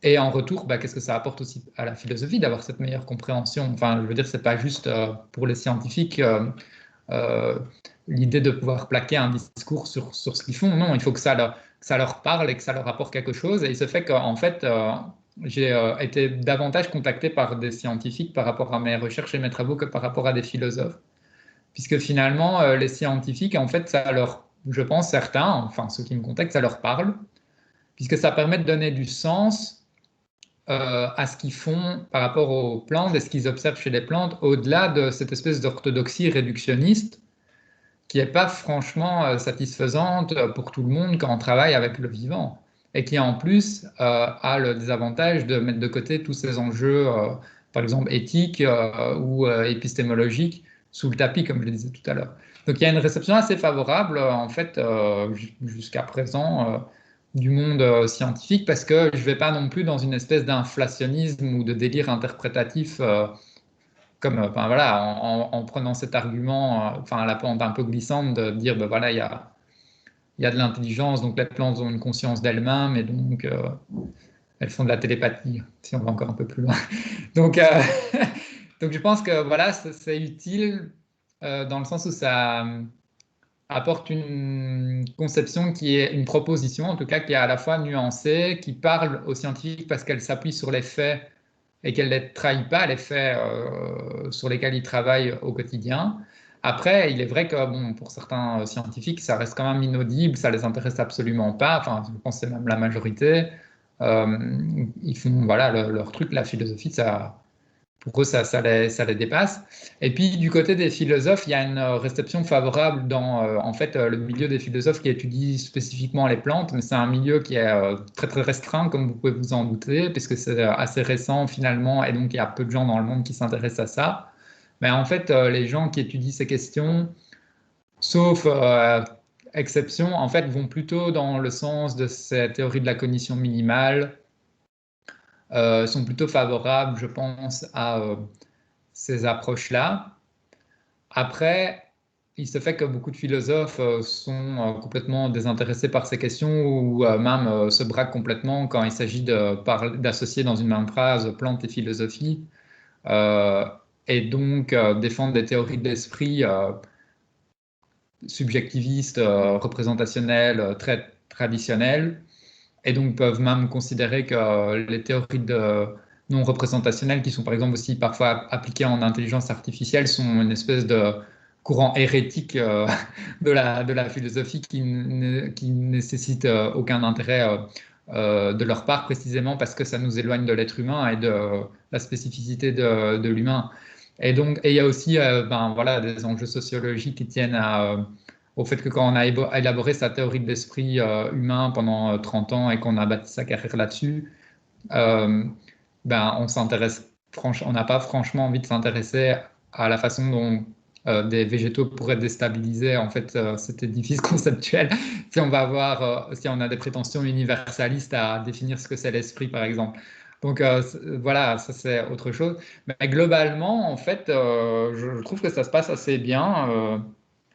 Et en retour, qu'est-ce que ça apporte aussi à la philosophie d'avoir cette meilleure compréhension. Enfin, je veux dire, c'est pas juste pour les scientifiques euh, l'idée de pouvoir plaquer un discours sur ce qu'ils font. Non, il faut que ça leur parle et que ça leur apporte quelque chose. Et il se fait qu'en fait, j'ai été davantage contacté par des scientifiques par rapport à mes recherches et mes travaux que par rapport à des philosophes. Puisque finalement, les scientifiques, en fait, je pense certains, enfin ceux qui me contactent, ça leur parle, puisque ça permet de donner du sens à ce qu'ils font par rapport aux plantes et ce qu'ils observent chez les plantes, au-delà de cette espèce d'orthodoxie réductionniste qui n'est pas franchement satisfaisante pour tout le monde quand on travaille avec le vivant, et qui en plus a le désavantage de mettre de côté tous ces enjeux, par exemple éthiques ou épistémologiques, sous le tapis, comme je le disais tout à l'heure. Donc il y a une réception assez favorable, en fait, jusqu'à présent, du monde scientifique, parce que je ne vais pas non plus dans une espèce d'inflationnisme ou de délire interprétatif comme enfin, voilà, en prenant cet argument, enfin, à la pente un peu glissante, de dire ben voilà, il y a de l'intelligence, donc les plantes ont une conscience d'elles-mêmes et donc elles font de la télépathie, si on va encore un peu plus loin. Donc, donc je pense que voilà, c'est utile dans le sens où ça apporte une conception qui est une proposition, en tout cas, qui est à la fois nuancée, qui parle aux scientifiques parce qu'elle s'appuie sur les faits et qu'elle ne les trahit pas, les faits sur lesquels ils travaillent au quotidien. Après, il est vrai que bon, pour certains scientifiques, ça reste quand même inaudible, ça les intéresse absolument pas. Enfin, je pense que c'est même la majorité. Ils font voilà leur truc, la philosophie, ça, pour eux, ça les dépasse. Et puis, du côté des philosophes, il y a une réception favorable dans en fait, le milieu des philosophes qui étudie spécifiquement les plantes, mais c'est un milieu qui est très, très restreint, comme vous pouvez vous en douter, puisque c'est assez récent finalement, et donc il y a peu de gens dans le monde qui s'intéressent à ça. Mais en fait, les gens qui étudient ces questions, sauf exception, en fait, vont plutôt dans le sens de ces théories de la cognition minimale, sont plutôt favorables, je pense, à ces approches-là. Après, il se fait que beaucoup de philosophes sont complètement désintéressés par ces questions ou même se braquent complètement quand il s'agit d'associer dans une même phrase plantes et philosophie, euh, et donc défendent des théories de l'esprit subjectivistes, représentationnelles, très traditionnelles, et donc peuvent même considérer que les théories de non représentationnelles, qui sont par exemple aussi parfois appliquées en intelligence artificielle, sont une espèce de courant hérétique de la philosophie qui nécessite aucun intérêt de leur part, précisément parce que ça nous éloigne de l'être humain et de la spécificité de l'humain. Et donc, et il y a aussi voilà, des enjeux sociologiques qui tiennent au fait que quand on a élaboré sa théorie de l'esprit humain pendant 30 ans et qu'on a bâti sa carrière là-dessus, euh, on s'intéresse, on n'a pas franchement envie de s'intéresser à la façon dont des végétaux pourraient déstabiliser en fait cet édifice conceptuel si on va avoir, si on a des prétentions universalistes à définir ce que c'est l'esprit par exemple. Donc voilà, ça c'est autre chose. Mais globalement, en fait, je trouve que ça se passe assez bien,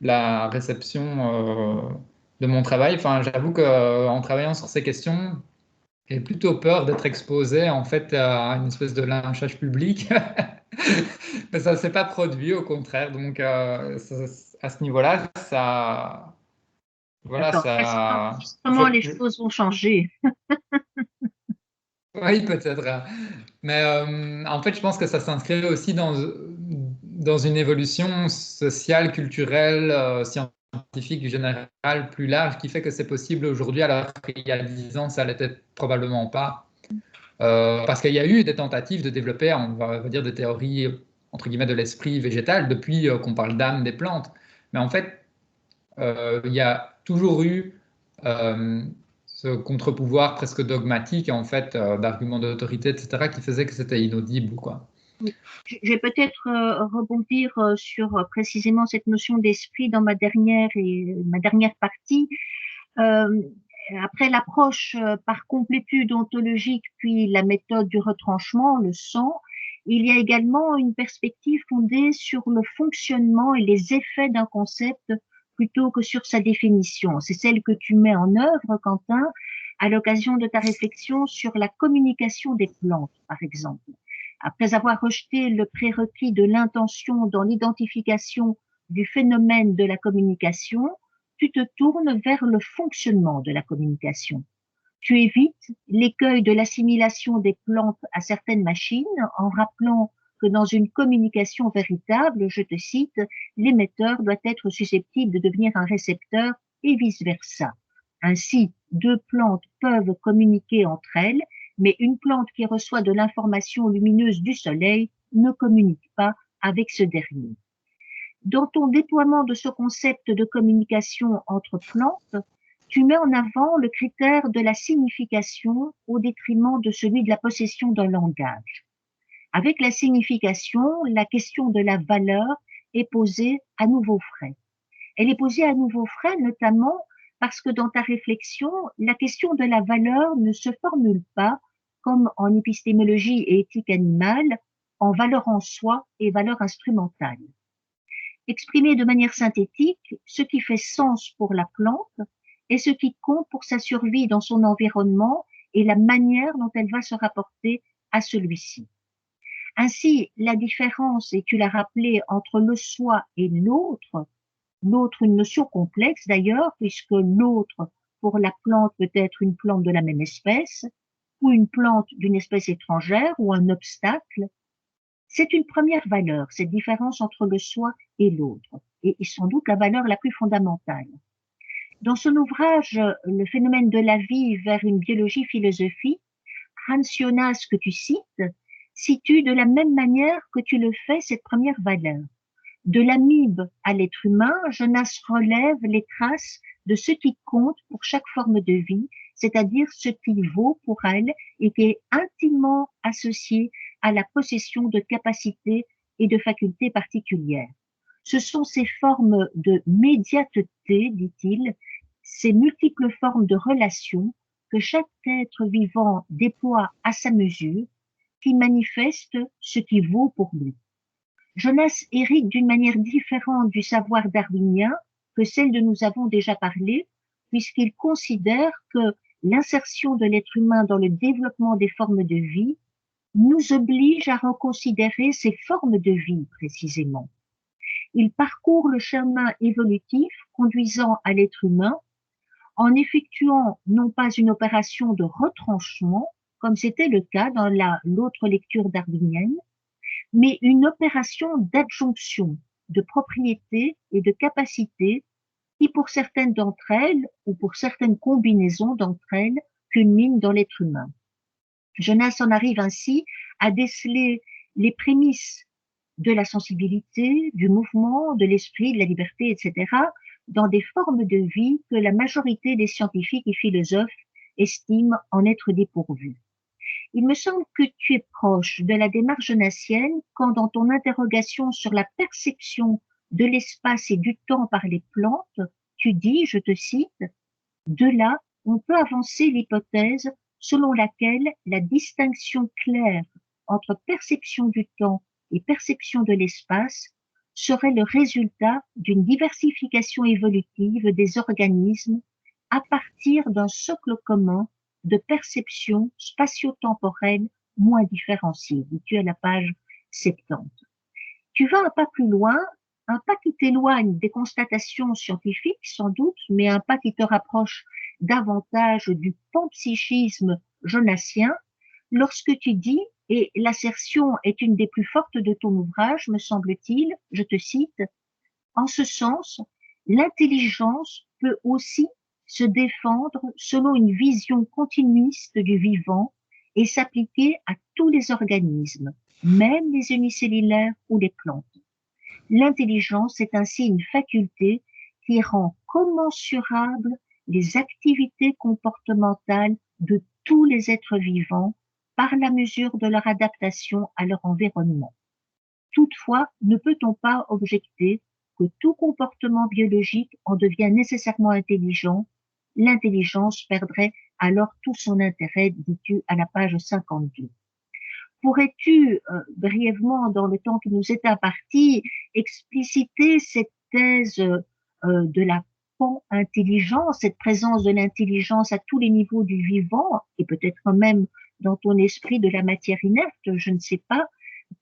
la réception de mon travail. Enfin, j'avoue qu'en travaillant sur ces questions, j'ai plutôt peur d'être exposé en fait à une espèce de lynchage public. Mais ça ne s'est pas produit, au contraire. Donc à ce niveau-là, ça, voilà, D'accord. ça, Justement, les choses vont changer. oui, peut-être. Mais en fait, je pense que ça s'inscrit aussi dans une évolution sociale, culturelle, scientifique, générale, plus large, qui fait que c'est possible aujourd'hui, alors qu'il y a 10 ans, ça l'était probablement pas. Parce qu'il y a eu des tentatives de développer, on va dire, des théories, entre guillemets, de l'esprit végétal, depuis qu'on parle d'âme des plantes. Mais en fait, il y a toujours eu ce contre-pouvoir presque dogmatique, en fait, d'arguments d'autorité, etc., qui faisait que c'était inaudible, quoi. Oui. Je vais peut-être rebondir sur précisément cette notion d'esprit dans ma dernière partie. Euh, Après l'approche par complétude ontologique, puis la méthode du retranchement, le sang, il y a également une perspective fondée sur le fonctionnement et les effets d'un concept plutôt que sur sa définition. C'est celle que tu mets en œuvre, Quentin, à l'occasion de ta réflexion sur la communication des plantes, par exemple. Après avoir rejeté le prérequis de l'intention dans l'identification du phénomène de la communication, tu te tournes vers le fonctionnement de la communication. Tu évites l'écueil de l'assimilation des plantes à certaines machines en rappelant que dans une communication véritable, je te cite, l'émetteur doit être susceptible de devenir un récepteur et vice-versa. Ainsi, deux plantes peuvent communiquer entre elles, mais une plante qui reçoit de l'information lumineuse du soleil ne communique pas avec ce dernier. Dans ton déploiement de ce concept de communication entre plantes, tu mets en avant le critère de la signification au détriment de celui de la possession d'un langage. Avec la signification, la question de la valeur est posée à nouveau frais. Elle est posée à nouveau frais notamment parce que dans ta réflexion, la question de la valeur ne se formule pas comme en épistémologie et éthique animale, en valeur en soi et valeur instrumentale. Exprimer de manière synthétique ce qui fait sens pour la plante et ce qui compte pour sa survie dans son environnement et la manière dont elle va se rapporter à celui-ci. Ainsi, la différence, et tu l'as rappelé, entre le soi et l'autre une notion complexe d'ailleurs, puisque l'autre pour la plante peut être une plante de la même espèce, ou une plante d'une espèce étrangère, ou un obstacle. C'est une première valeur, cette différence entre le soi et l'autre, et sans doute la valeur la plus fondamentale. Dans son ouvrage Le phénomène de la vie vers une biologie philosophique, Hans Jonas, que tu cites, situe de la même manière que tu le fais cette première valeur. De l'amibe à l'être humain, Jonas relève les traces de ce qui compte pour chaque forme de vie, c'est-à-dire ce qui vaut pour elle et qui est intimement associé à la possession de capacités et de facultés particulières. Ce sont ces formes de médiateté, dit-il, ces multiples formes de relations que chaque être vivant déploie à sa mesure, qui manifestent ce qui vaut pour lui. Jonas hérite d'une manière différente du savoir darwinien que celle dont nous avons déjà parlé, puisqu'il considère que l'insertion de l'être humain dans le développement des formes de vie nous oblige à reconsidérer ces formes de vie précisément. Il parcourt le chemin évolutif conduisant à l'être humain en effectuant non pas une opération de retranchement, comme c'était le cas dans l'autre lecture darwinienne, mais une opération d'adjonction de propriétés et de capacités qui, pour certaines d'entre elles, ou pour certaines combinaisons d'entre elles, culminent dans l'être humain. Jonas en arrive ainsi à déceler les prémices de la sensibilité, du mouvement, de l'esprit, de la liberté, etc., dans des formes de vie que la majorité des scientifiques et philosophes estiment en être dépourvues. Il me semble que tu es proche de la démarche jonassienne quand dans ton interrogation sur la perception de l'espace et du temps par les plantes, tu dis, je te cite, « De là, on peut avancer l'hypothèse selon laquelle la distinction claire entre perception du temps et perception de l'espace serait le résultat d'une diversification évolutive des organismes à partir d'un socle commun de perception spatio-temporelle moins différenciée. Tu es à la page 70. Tu vas un pas plus loin, un pas qui t'éloigne des constatations scientifiques sans doute, mais un pas qui te rapproche davantage du panpsychisme jonassien, lorsque tu dis, et l'assertion est une des plus fortes de ton ouvrage, me semble-t-il, je te cite, en ce sens, l'intelligence peut aussi se défendre selon une vision continuiste du vivant et s'appliquer à tous les organismes, même les unicellulaires ou les plantes. L'intelligence est ainsi une faculté qui rend commensurable les activités comportementales de tous les êtres vivants par la mesure de leur adaptation à leur environnement. Toutefois, ne peut-on pas objecter que tout comportement biologique en devient nécessairement intelligent? L'intelligence perdrait alors tout son intérêt, dis-tu à la page 52. Pourrais-tu brièvement, dans le temps qui nous est imparti, expliciter cette thèse de la pan-intelligence, cette présence de l'intelligence à tous les niveaux du vivant, et peut-être même dans ton esprit de la matière inerte, je ne sais pas,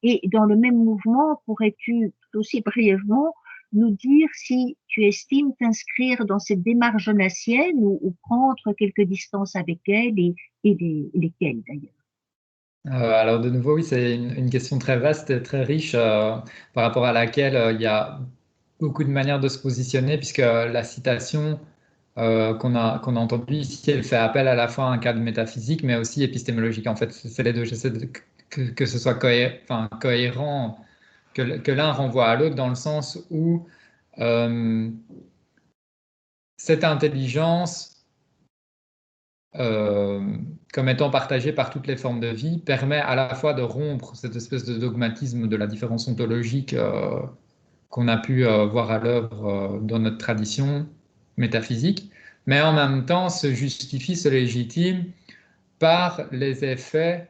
et dans le même mouvement, pourrais-tu tout aussi brièvement nous dire si tu estimes t'inscrire dans cette démarche jonassienne ou prendre quelques distances avec elle et lesquelles d'ailleurs? Alors de nouveau, oui, c'est une question très vaste et très riche par rapport à laquelle il y a beaucoup de manières de se positionner, puisque la citation qu'on a entendue ici, elle fait appel à la fois à un cadre métaphysique, mais aussi épistémologique. En fait, c'est les deux. J'essaie que ce soit cohérent, que l'un renvoie à l'autre, dans le sens où cette intelligence, comme étant partagée par toutes les formes de vie, permet à la fois de rompre cette espèce de dogmatisme de la différence ontologique qu'on a pu voir à l'œuvre dans notre tradition métaphysique, mais en même temps se justifie, se légitime par les effets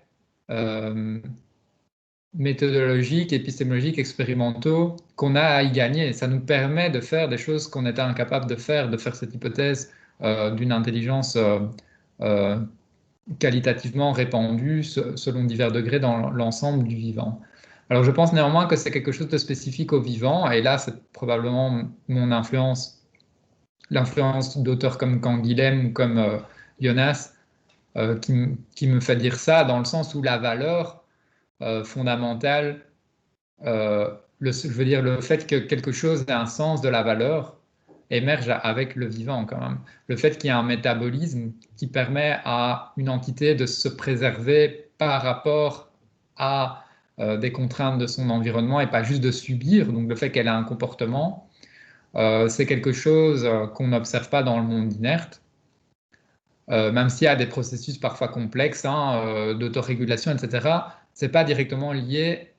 méthodologiques, épistémologiques, expérimentaux qu'on a à y gagner. Ça nous permet de faire des choses qu'on était incapable de faire cette hypothèse d'une intelligence qualitativement répandue selon divers degrés dans l'ensemble du vivant. Alors je pense néanmoins que c'est quelque chose de spécifique au vivant, et là c'est probablement mon influence, l'influence d'auteurs comme Canguilhem ou comme Jonas qui me fait dire ça, dans le sens où la valeur fondamentale, je veux dire le fait que quelque chose ait un sens de la valeur, émerge avec le vivant quand même. Le fait qu'il y ait un métabolisme qui permet à une entité de se préserver par rapport à des contraintes de son environnement et pas juste de subir, donc le fait qu'elle ait un comportement, c'est quelque chose qu'on n'observe pas dans le monde inerte, même s'il y a des processus parfois complexes d'autorégulation, etc. C'est pas directement lié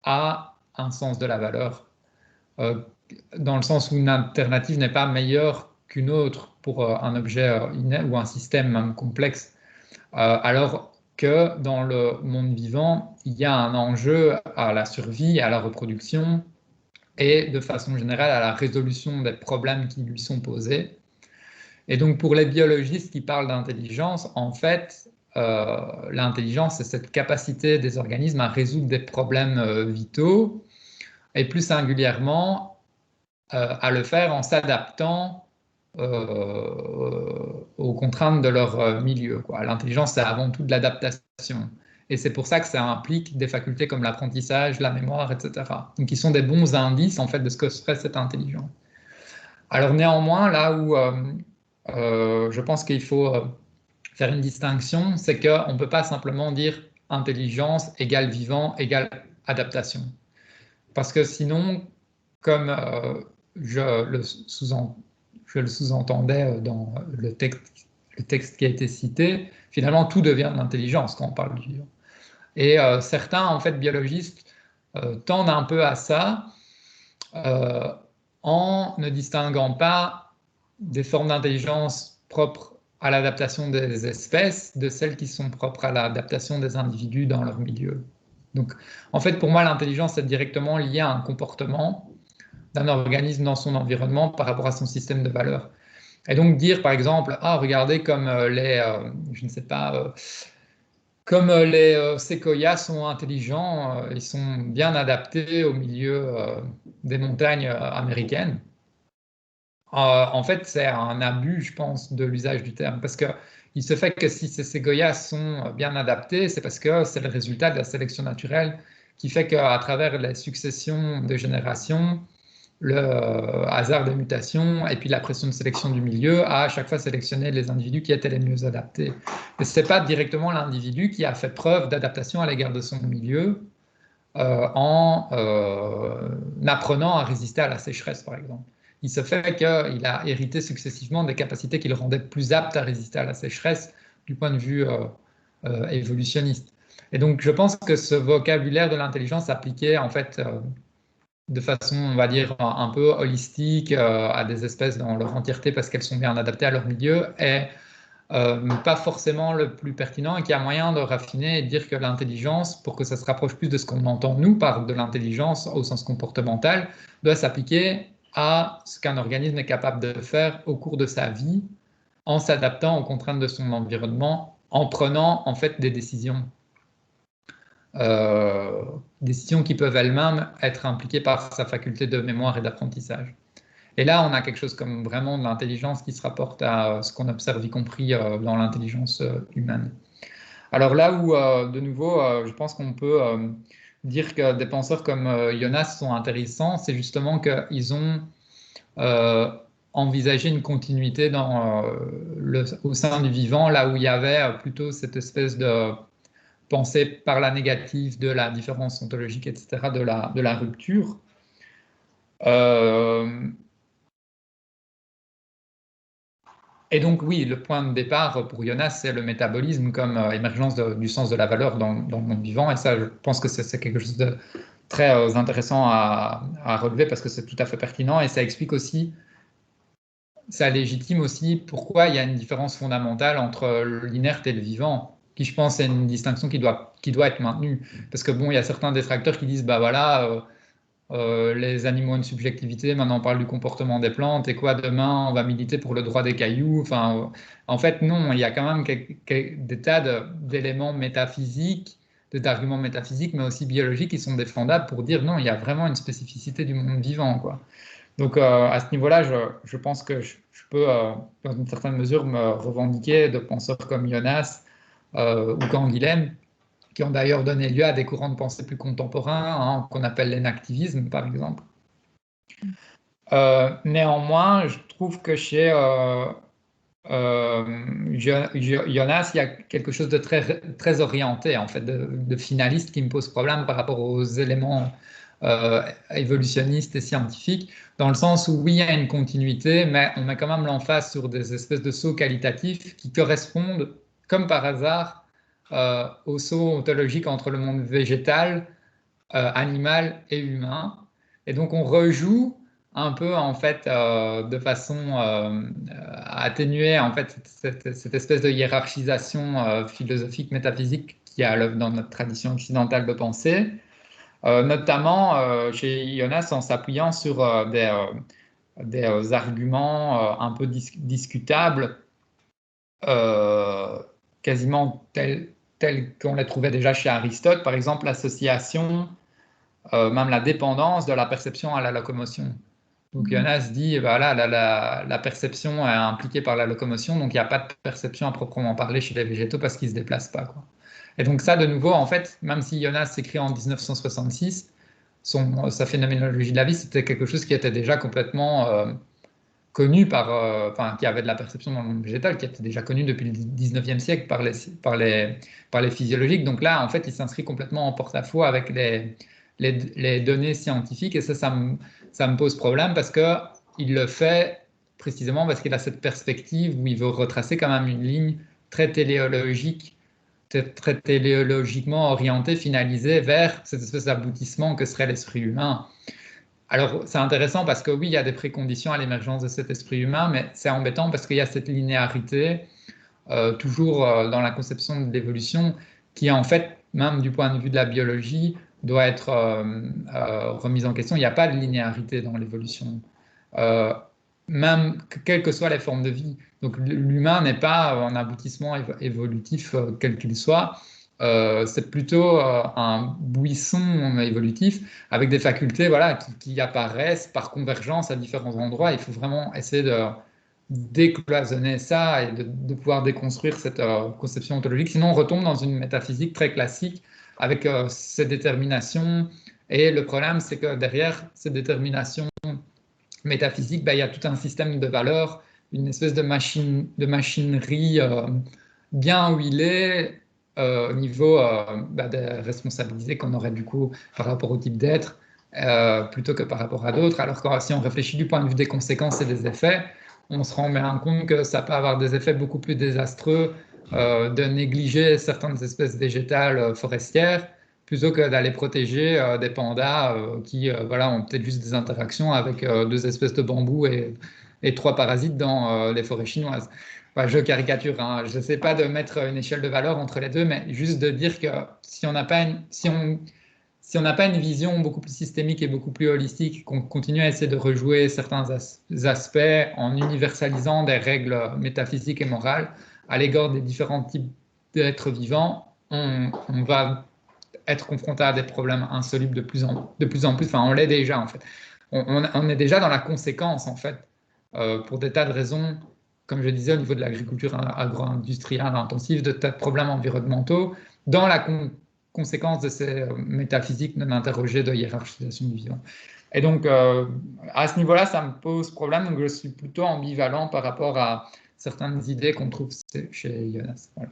à un sens de la valeur. Dans le sens où une alternative n'est pas meilleure qu'une autre pour un objet ou un système même complexe, alors que dans le monde vivant, il y a un enjeu à la survie, à la reproduction et de façon générale à la résolution des problèmes qui lui sont posés. Et donc pour les biologistes qui parlent d'intelligence, en fait, l'intelligence, c'est cette capacité des organismes à résoudre des problèmes vitaux, et plus singulièrement à le faire en s'adaptant aux contraintes de leur milieu. L'intelligence, c'est avant tout de l'adaptation. Et c'est pour ça que ça implique des facultés comme l'apprentissage, la mémoire, etc. Donc, qui sont des bons indices, en fait, de ce que serait cette intelligence. Alors, néanmoins, là où je pense qu'il faut faire une distinction, c'est qu'on ne peut pas simplement dire intelligence égale vivant égale adaptation. Parce que sinon, comme je le sous-entendais dans le texte qui a été cité, finalement tout devient de l'intelligence quand on parle du vivant. Et certains, en fait, biologistes tendent un peu à ça en ne distinguant pas des formes d'intelligence propres à l'adaptation des espèces de celles qui sont propres à l'adaptation des individus dans leur milieu. Donc, en fait, pour moi, l'intelligence est directement liée à un comportement d'un organisme dans son environnement par rapport à son système de valeurs. Et donc dire par exemple, regardez comme je ne sais pas, comme les séquoias sont intelligents, ils sont bien adaptés au milieu des montagnes américaines. En fait, c'est un abus, je pense, de l'usage du terme, parce que il se fait que si ces séquoias sont bien adaptés, c'est parce que c'est le résultat de la sélection naturelle qui fait qu'à travers les successions de générations, le hasard des mutations et puis la pression de sélection du milieu a à chaque fois sélectionné les individus qui étaient les mieux adaptés. Et ce n'est pas directement l'individu qui a fait preuve d'adaptation à l'égard de son milieu en apprenant à résister à la sécheresse, par exemple. il se fait qu'il a hérité successivement des capacités qui le rendaient plus apte à résister à la sécheresse du point de vue évolutionniste. Et donc, je pense que ce vocabulaire de l'intelligence appliqué, en fait, de façon, on va dire, un peu holistique à des espèces dans leur entièreté parce qu'elles sont bien adaptées à leur milieu, est pas forcément le plus pertinent et qu'il y a moyen de raffiner et de dire que l'intelligence, pour que ça se rapproche plus de ce qu'on entend nous par de l'intelligence au sens comportemental, doit s'appliquer à ce qu'un organisme est capable de faire au cours de sa vie en s'adaptant aux contraintes de son environnement, en prenant en fait des décisions. Décisions qui peuvent elles-mêmes être impliquées par sa faculté de mémoire et d'apprentissage. Et là, on a quelque chose comme vraiment de l'intelligence qui se rapporte à ce qu'on observe, y compris dans l'intelligence humaine. Alors là où, de nouveau, je pense qu'on peut dire que des penseurs comme Jonas sont intéressants, c'est justement qu'ils ont envisagé une continuité au sein du vivant, là où il y avait plutôt cette espèce de pensée par la négative de la différence ontologique, etc., de la rupture. Et donc oui, le point de départ pour Jonas, c'est le métabolisme comme émergence du sens de la valeur dans le monde vivant. Et ça, je pense que c'est quelque chose de très intéressant à relever parce que c'est tout à fait pertinent et ça explique aussi, ça légitime aussi pourquoi il y a une différence fondamentale entre l'inerte et le vivant, qui je pense est une distinction qui doit être maintenue. Parce que bon, il y a certains détracteurs qui disent, bah voilà, les animaux ont une subjectivité, maintenant on parle du comportement des plantes, et quoi, demain on va militer pour le droit des cailloux. Enfin, en fait, non, il y a quand même des tas d'éléments métaphysiques, d'arguments métaphysiques, mais aussi biologiques qui sont défendables pour dire non, il y a vraiment une spécificité du monde vivant, quoi. Donc à ce niveau-là, je pense que je peux, dans une certaine mesure, me revendiquer de penseurs comme Jonas ou Canguilhem, qui ont d'ailleurs donné lieu à des courants de pensée plus contemporains, qu'on appelle l'enactivisme, par exemple. Néanmoins, je trouve que chez Jonas, il y a quelque chose de très orienté, en fait, de finaliste qui me pose problème par rapport aux éléments évolutionnistes et scientifiques, dans le sens où oui, il y a une continuité, mais on met quand même l'emphase sur des espèces de sauts qualitatifs qui correspondent, comme par hasard, au saut ontologique entre le monde végétal, animal et humain. Et donc on rejoue un peu en fait de façon à atténuer en fait cette espèce de hiérarchisation philosophique, métaphysique qui a à l'œuvre dans notre tradition occidentale de pensée, notamment chez Jonas en s'appuyant sur des arguments un peu discutables, quasiment tels qu'on les trouvait déjà chez Aristote, par exemple l'association, même la dépendance de la perception à la locomotion. Donc Jonas dit, voilà, la perception est impliquée par la locomotion, donc il n'y a pas de perception à proprement parler chez les végétaux parce qu'ils ne se déplacent pas, quoi. Et donc ça, de nouveau, en fait, même si Jonas s'écrit en 1966, sa phénoménologie de la vie, c'était quelque chose qui était déjà complètement connu enfin, qui avait de la perception dans le monde végétal, qui était déjà connu depuis le 19e siècle par les physiologiques. Donc là, en fait, il s'inscrit complètement en porte-à-faux avec les données scientifiques, et ça me pose problème parce qu'il le fait précisément parce qu'il a cette perspective où il veut retracer quand même une ligne très téléologique, très téléologiquement orientée, finalisée vers cette espèce d'aboutissement que serait l'esprit humain. Alors, c'est intéressant parce que oui, il y a des préconditions à l'émergence de cet esprit humain, mais c'est embêtant parce qu'il y a cette linéarité, toujours dans la conception de l'évolution, qui en fait, même du point de vue de la biologie, doit être remise en question. Il n'y a pas de linéarité dans l'évolution, même quelles que soient les formes de vie. Donc l'humain n'est pas un aboutissement évolutif quel qu'il soit. C'est plutôt un buisson évolutif avec des facultés, voilà, qui apparaissent par convergence à différents endroits. Il faut vraiment essayer de décloisonner ça et de pouvoir déconstruire cette conception ontologique. Sinon, on retombe dans une métaphysique très classique avec ces déterminations. Et le problème, c'est que derrière ces déterminations métaphysiques, il y a tout un système de valeurs, une espèce de machinerie bien huilée au niveau des responsabilités qu'on aurait du coup par rapport au type d'être plutôt que par rapport à d'autres. Alors que si on réfléchit du point de vue des conséquences et des effets, on se rend bien compte que ça peut avoir des effets beaucoup plus désastreux de négliger certaines espèces végétales forestières plutôt que d'aller protéger des pandas qui voilà, ont peut-être juste des interactions avec 2 espèces de bambou et 3 parasites dans les forêts chinoises. Enfin, je caricature, hein. Je ne sais pas de mettre une échelle de valeur entre les deux, mais juste de dire que si on n'a pas si on n'a pas une vision beaucoup plus systémique et beaucoup plus holistique, qu'on continue à essayer de rejouer certains aspects en universalisant des règles métaphysiques et morales à l'égard des différents types d'êtres vivants, on va être confronté à des problèmes insolubles de plus en plus. Enfin, on l'est déjà en fait. On est déjà dans la conséquence en fait, pour des tas de raisons, comme je disais, au niveau de l'agriculture agro-industrielle intensive, de tas de problèmes environnementaux, dans la conséquence de ces métaphysiques non interrogées de hiérarchisation du vivant. Et donc, à ce niveau-là, ça me pose problème. Donc, je suis plutôt ambivalent par rapport à certaines idées qu'on trouve chez Jonas. Voilà.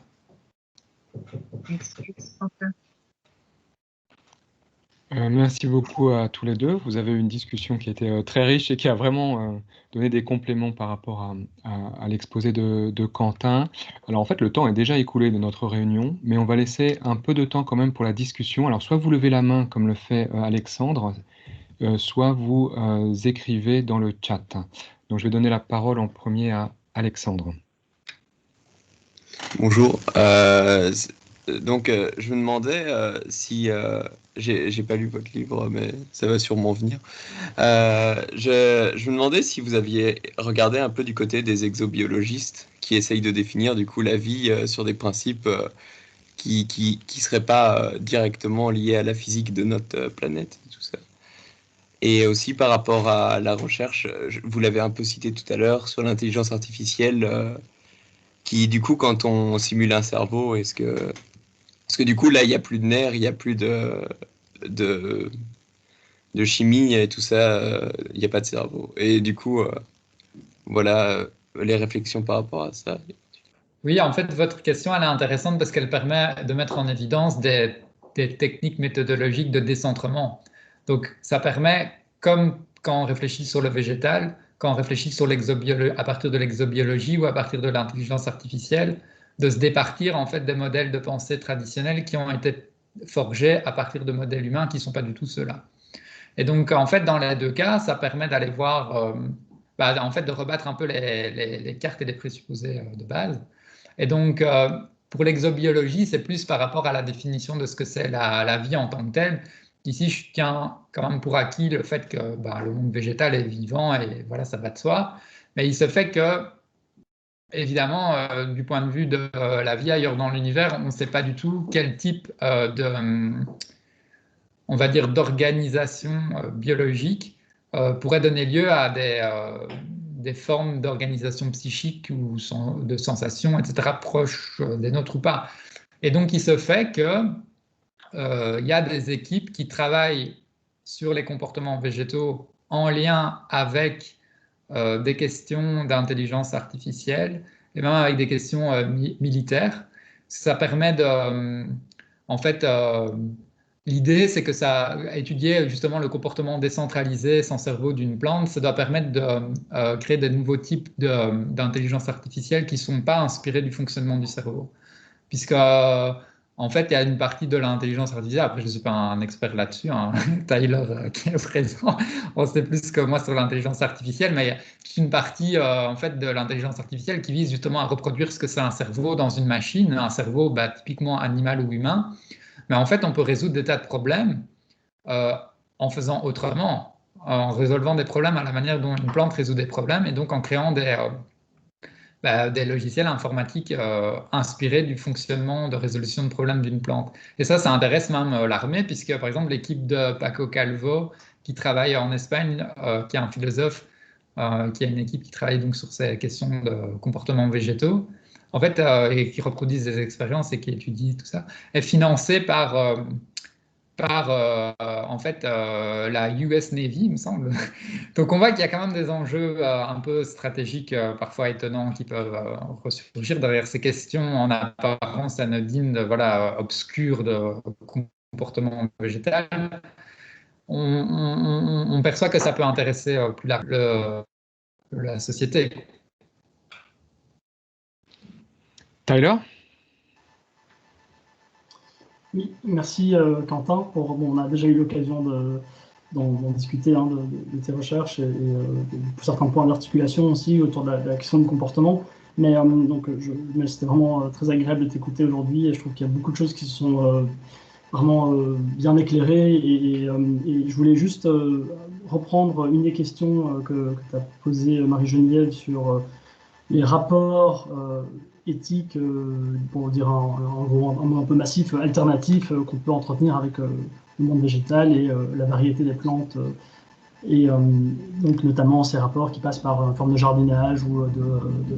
Merci beaucoup à tous les deux. Vous avez eu une discussion qui était très riche et qui a vraiment donné des compléments par rapport à l'exposé de Quentin. Alors en fait, le temps est déjà écoulé de notre réunion, mais on va laisser un peu de temps quand même pour la discussion. Alors soit vous levez la main comme le fait Alexandre, soit vous écrivez dans le chat. Donc je vais donner la parole en premier à Alexandre. Bonjour. Donc, je me demandais si... j'ai pas lu votre livre, mais ça va sûrement venir. Je me demandais si vous aviez regardé un peu du côté des exobiologistes qui essayent de définir du coup la vie sur des principes qui seraient pas directement liés à la physique de notre planète et tout ça. Et aussi par rapport à la recherche, vous l'avez un peu cité tout à l'heure, sur l'intelligence artificielle qui, du coup, quand on simule un cerveau, est-ce que du coup, là, il n'y a plus de nerfs, il n'y a plus de chimie et tout ça, il n'y a pas de cerveau. Et du coup, voilà les réflexions par rapport à ça. Oui, en fait, votre question, elle est intéressante parce qu'elle permet de mettre en évidence des techniques méthodologiques de décentrement. Donc, ça permet, comme quand on réfléchit sur le végétal, quand on réfléchit sur à partir de l'exobiologie ou à partir de l'intelligence artificielle, de se départir en fait des modèles de pensée traditionnels qui ont été forgés à partir de modèles humains qui ne sont pas du tout ceux-là. Et donc, en fait, dans les deux cas, ça permet d'aller voir, en fait, de rebattre un peu les cartes et les présupposés de base. Et donc, pour l'exobiologie, c'est plus par rapport à la définition de ce que c'est la vie en tant que telle. Ici, je tiens quand même pour acquis le fait que le monde végétal est vivant et voilà, ça va de soi. Mais il se fait que, évidemment, du point de vue de la vie ailleurs dans l'univers, on ne sait pas du tout quel type on va dire, d'organisation biologique pourrait donner lieu à des formes d'organisation psychique ou de sensations, etc., proches des nôtres ou pas. Et donc, il se fait que il y a des équipes qui travaillent sur les comportements végétaux en lien avec des questions d'intelligence artificielle et même avec des questions militaires. Ça permet de, en fait, l'idée, c'est que ça étudier justement le comportement décentralisé sans cerveau d'une plante, ça doit permettre de créer des nouveaux types d'intelligence artificielle qui ne sont pas inspirés du fonctionnement du cerveau. Puisque, en fait, il y a une partie de l'intelligence artificielle, après je ne suis pas un expert là-dessus, hein, Tyler qui est présent, on sait plus que moi sur l'intelligence artificielle, mais il y a une partie en fait, de l'intelligence artificielle qui vise justement à reproduire ce que c'est un cerveau dans une machine, un cerveau typiquement animal ou humain. Mais en fait, on peut résoudre des tas de problèmes en faisant autrement, en résolvant des problèmes à la manière dont une plante résout des problèmes, et donc en créant des logiciels informatiques inspirés du fonctionnement de résolution de problèmes d'une plante. Et ça intéresse même l'armée, puisque par exemple l'équipe de Paco Calvo, qui travaille en Espagne, qui est un philosophe, qui a une équipe qui travaille donc sur ces questions de comportement végétaux, en fait, et qui reproduisent des expériences et qui étudie tout ça, est financée par en fait la US Navy, il me semble. Donc on voit qu'il y a quand même des enjeux un peu stratégiques, parfois étonnants, qui peuvent ressurgir derrière ces questions en apparence anodines, obscures de comportement végétal. on perçoit que ça peut intéresser plus la société. Tyler? Oui, merci Quentin. On a déjà eu l'occasion d'en discuter de tes recherches et de certains points d'articulation aussi autour de la question du comportement. Mais c'était vraiment très agréable de t'écouter aujourd'hui et je trouve qu'il y a beaucoup de choses qui sont vraiment bien éclairées et je voulais juste reprendre une des questions que tu as posées, Marie-Geneviève, sur les rapports éthiques, pour dire un mot un peu massif, alternatif qu'on peut entretenir avec le monde végétal et la variété des plantes. Donc notamment ces rapports qui passent par une forme de jardinage ou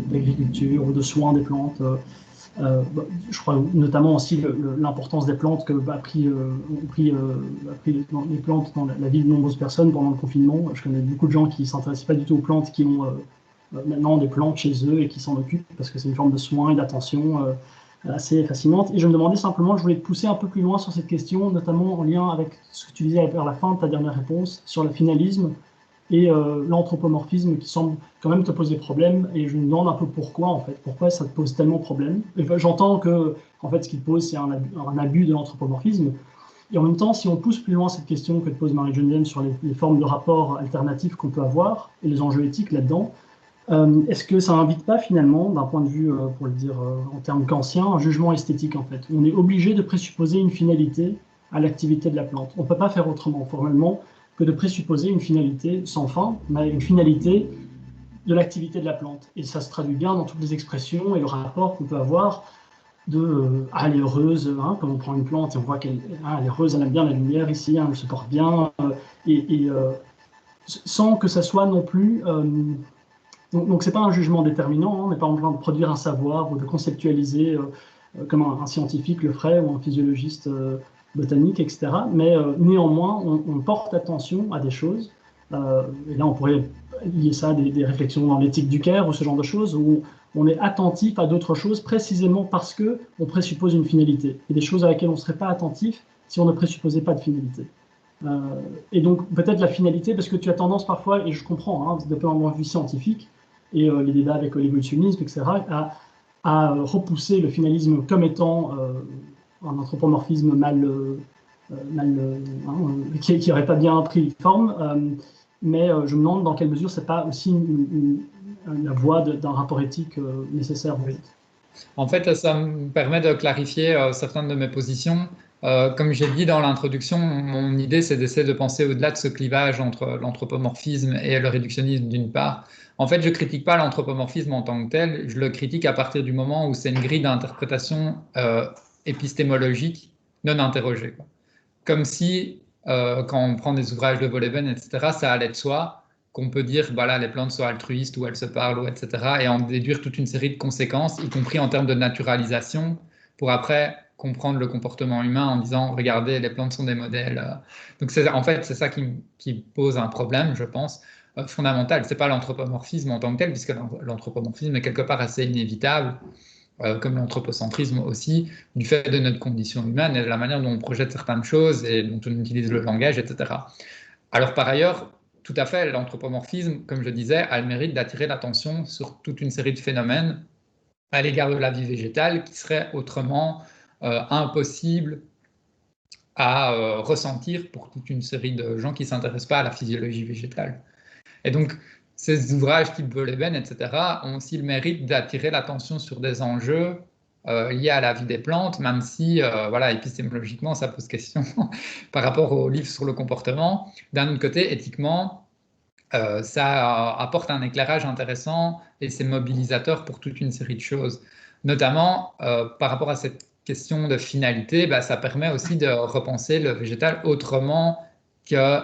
d'agriculture ou de soins des plantes. Je crois notamment aussi l'importance des plantes ont pris les plantes dans la vie de nombreuses personnes pendant le confinement. Je connais beaucoup de gens qui ne s'intéressent pas du tout aux plantes, qui ont maintenant des plantes chez eux et qui s'en occupent parce que c'est une forme de soin et d'attention assez fascinante. Et je me demandais simplement, je voulais te pousser un peu plus loin sur cette question, notamment en lien avec ce que tu disais vers la fin de ta dernière réponse sur le finalisme et l'anthropomorphisme qui semble quand même te poser problème. Et je me demande un peu pourquoi, en fait. Pourquoi ça te pose tellement problème? J'entends que, en fait, ce qui te pose, c'est un abus de l'anthropomorphisme. Et en même temps, si on pousse plus loin cette question que te pose Marie-Geneviève sur les formes de rapports alternatifs qu'on peut avoir et les enjeux éthiques là-dedans, est-ce que ça n'invite pas finalement, d'un point de vue, pour le dire en termes kantiens, un jugement esthétique en fait? On est obligé de présupposer une finalité à l'activité de la plante. On ne peut pas faire autrement formellement que de présupposer une finalité sans fin, mais une finalité de l'activité de la plante. Et ça se traduit bien dans toutes les expressions et le rapport qu'on peut avoir de ah, elle est heureuse, hein, comme on prend une plante et on voit qu'elle elle est heureuse, elle aime bien la lumière ici, hein, elle se porte bien, sans que ça soit non plus... Donc ce n'est pas un jugement déterminant, hein, on n'est pas en train de produire un savoir ou de conceptualiser comme un scientifique le ferait ou un physiologiste botanique, etc. Mais néanmoins, on porte attention à des choses. Et là, on pourrait lier ça à des réflexions dans l'éthique du Caire ou ce genre de choses, où on est attentif à d'autres choses précisément parce qu'on présuppose une finalité. Et des choses à laquelles on ne serait pas attentif si on ne présupposait pas de finalité. Et donc peut-être la finalité, parce que tu as tendance parfois, et je comprends, hein, de point de vue scientifique, et les débats avec l'évolutionnisme, etc., à repousser le finalisme comme étant un anthropomorphisme qui n'aurait pas bien pris forme. Mais je me demande dans quelle mesure c'est pas aussi la voie d'un rapport éthique nécessaire. En fait, ça me permet de clarifier certaines de mes positions. Comme j'ai dit dans l'introduction, mon idée, c'est d'essayer de penser au-delà de ce clivage entre l'anthropomorphisme et le réductionnisme d'une part. En fait, je ne critique pas l'anthropomorphisme en tant que tel, je le critique à partir du moment où c'est une grille d'interprétation épistémologique non interrogée. Comme si, quand on prend des ouvrages de Wolleben, etc., ça allait de soi, qu'on peut dire, voilà, les plantes sont altruistes, ou elles se parlent, ou etc., et en déduire toute une série de conséquences, y compris en termes de naturalisation, pour après comprendre le comportement humain en disant, regardez, les plantes sont des modèles. Donc, en fait, c'est ça qui pose un problème, je pense, fondamental. Ce n'est pas l'anthropomorphisme en tant que tel, puisque l'anthropomorphisme est quelque part assez inévitable, comme l'anthropocentrisme aussi, du fait de notre condition humaine et de la manière dont on projette certaines choses et dont on utilise le langage, etc. Alors par ailleurs, tout à fait, l'anthropomorphisme, comme je disais, a le mérite d'attirer l'attention sur toute une série de phénomènes à l'égard de la vie végétale qui seraient autrement impossibles à ressentir pour toute une série de gens qui ne s'intéressent pas à la physiologie végétale. Et donc, ces ouvrages type Wolleben, etc., ont aussi le mérite d'attirer l'attention sur des enjeux liés à la vie des plantes, même si, voilà, épistémologiquement, ça pose question par rapport au livre sur le comportement. D'un autre côté, éthiquement, ça apporte un éclairage intéressant et c'est mobilisateur pour toute une série de choses. Notamment, par rapport à cette question de finalité, ça permet aussi de repenser le végétal autrement que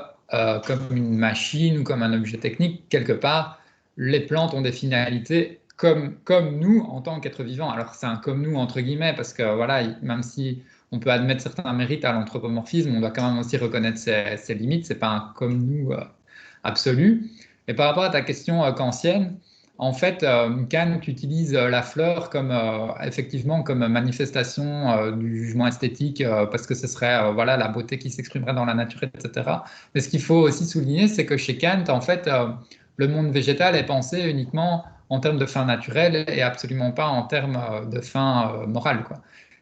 comme une machine ou comme un objet technique. Quelque part, les plantes ont des finalités comme nous en tant qu'êtres vivants. Alors c'est un comme nous entre guillemets parce que voilà, même si on peut admettre certains mérites à l'anthropomorphisme, on doit quand même aussi reconnaître ses limites. C'est pas un comme nous absolu. Et par rapport à ta question kantienne, en fait, Kant utilise la fleur comme effectivement comme manifestation du jugement esthétique parce que ce serait voilà la beauté qui s'exprimerait dans la nature, etc. Mais ce qu'il faut aussi souligner, c'est que chez Kant, en fait, le monde végétal est pensé uniquement en termes de fin naturelle et absolument pas en termes de fin morale, quoi.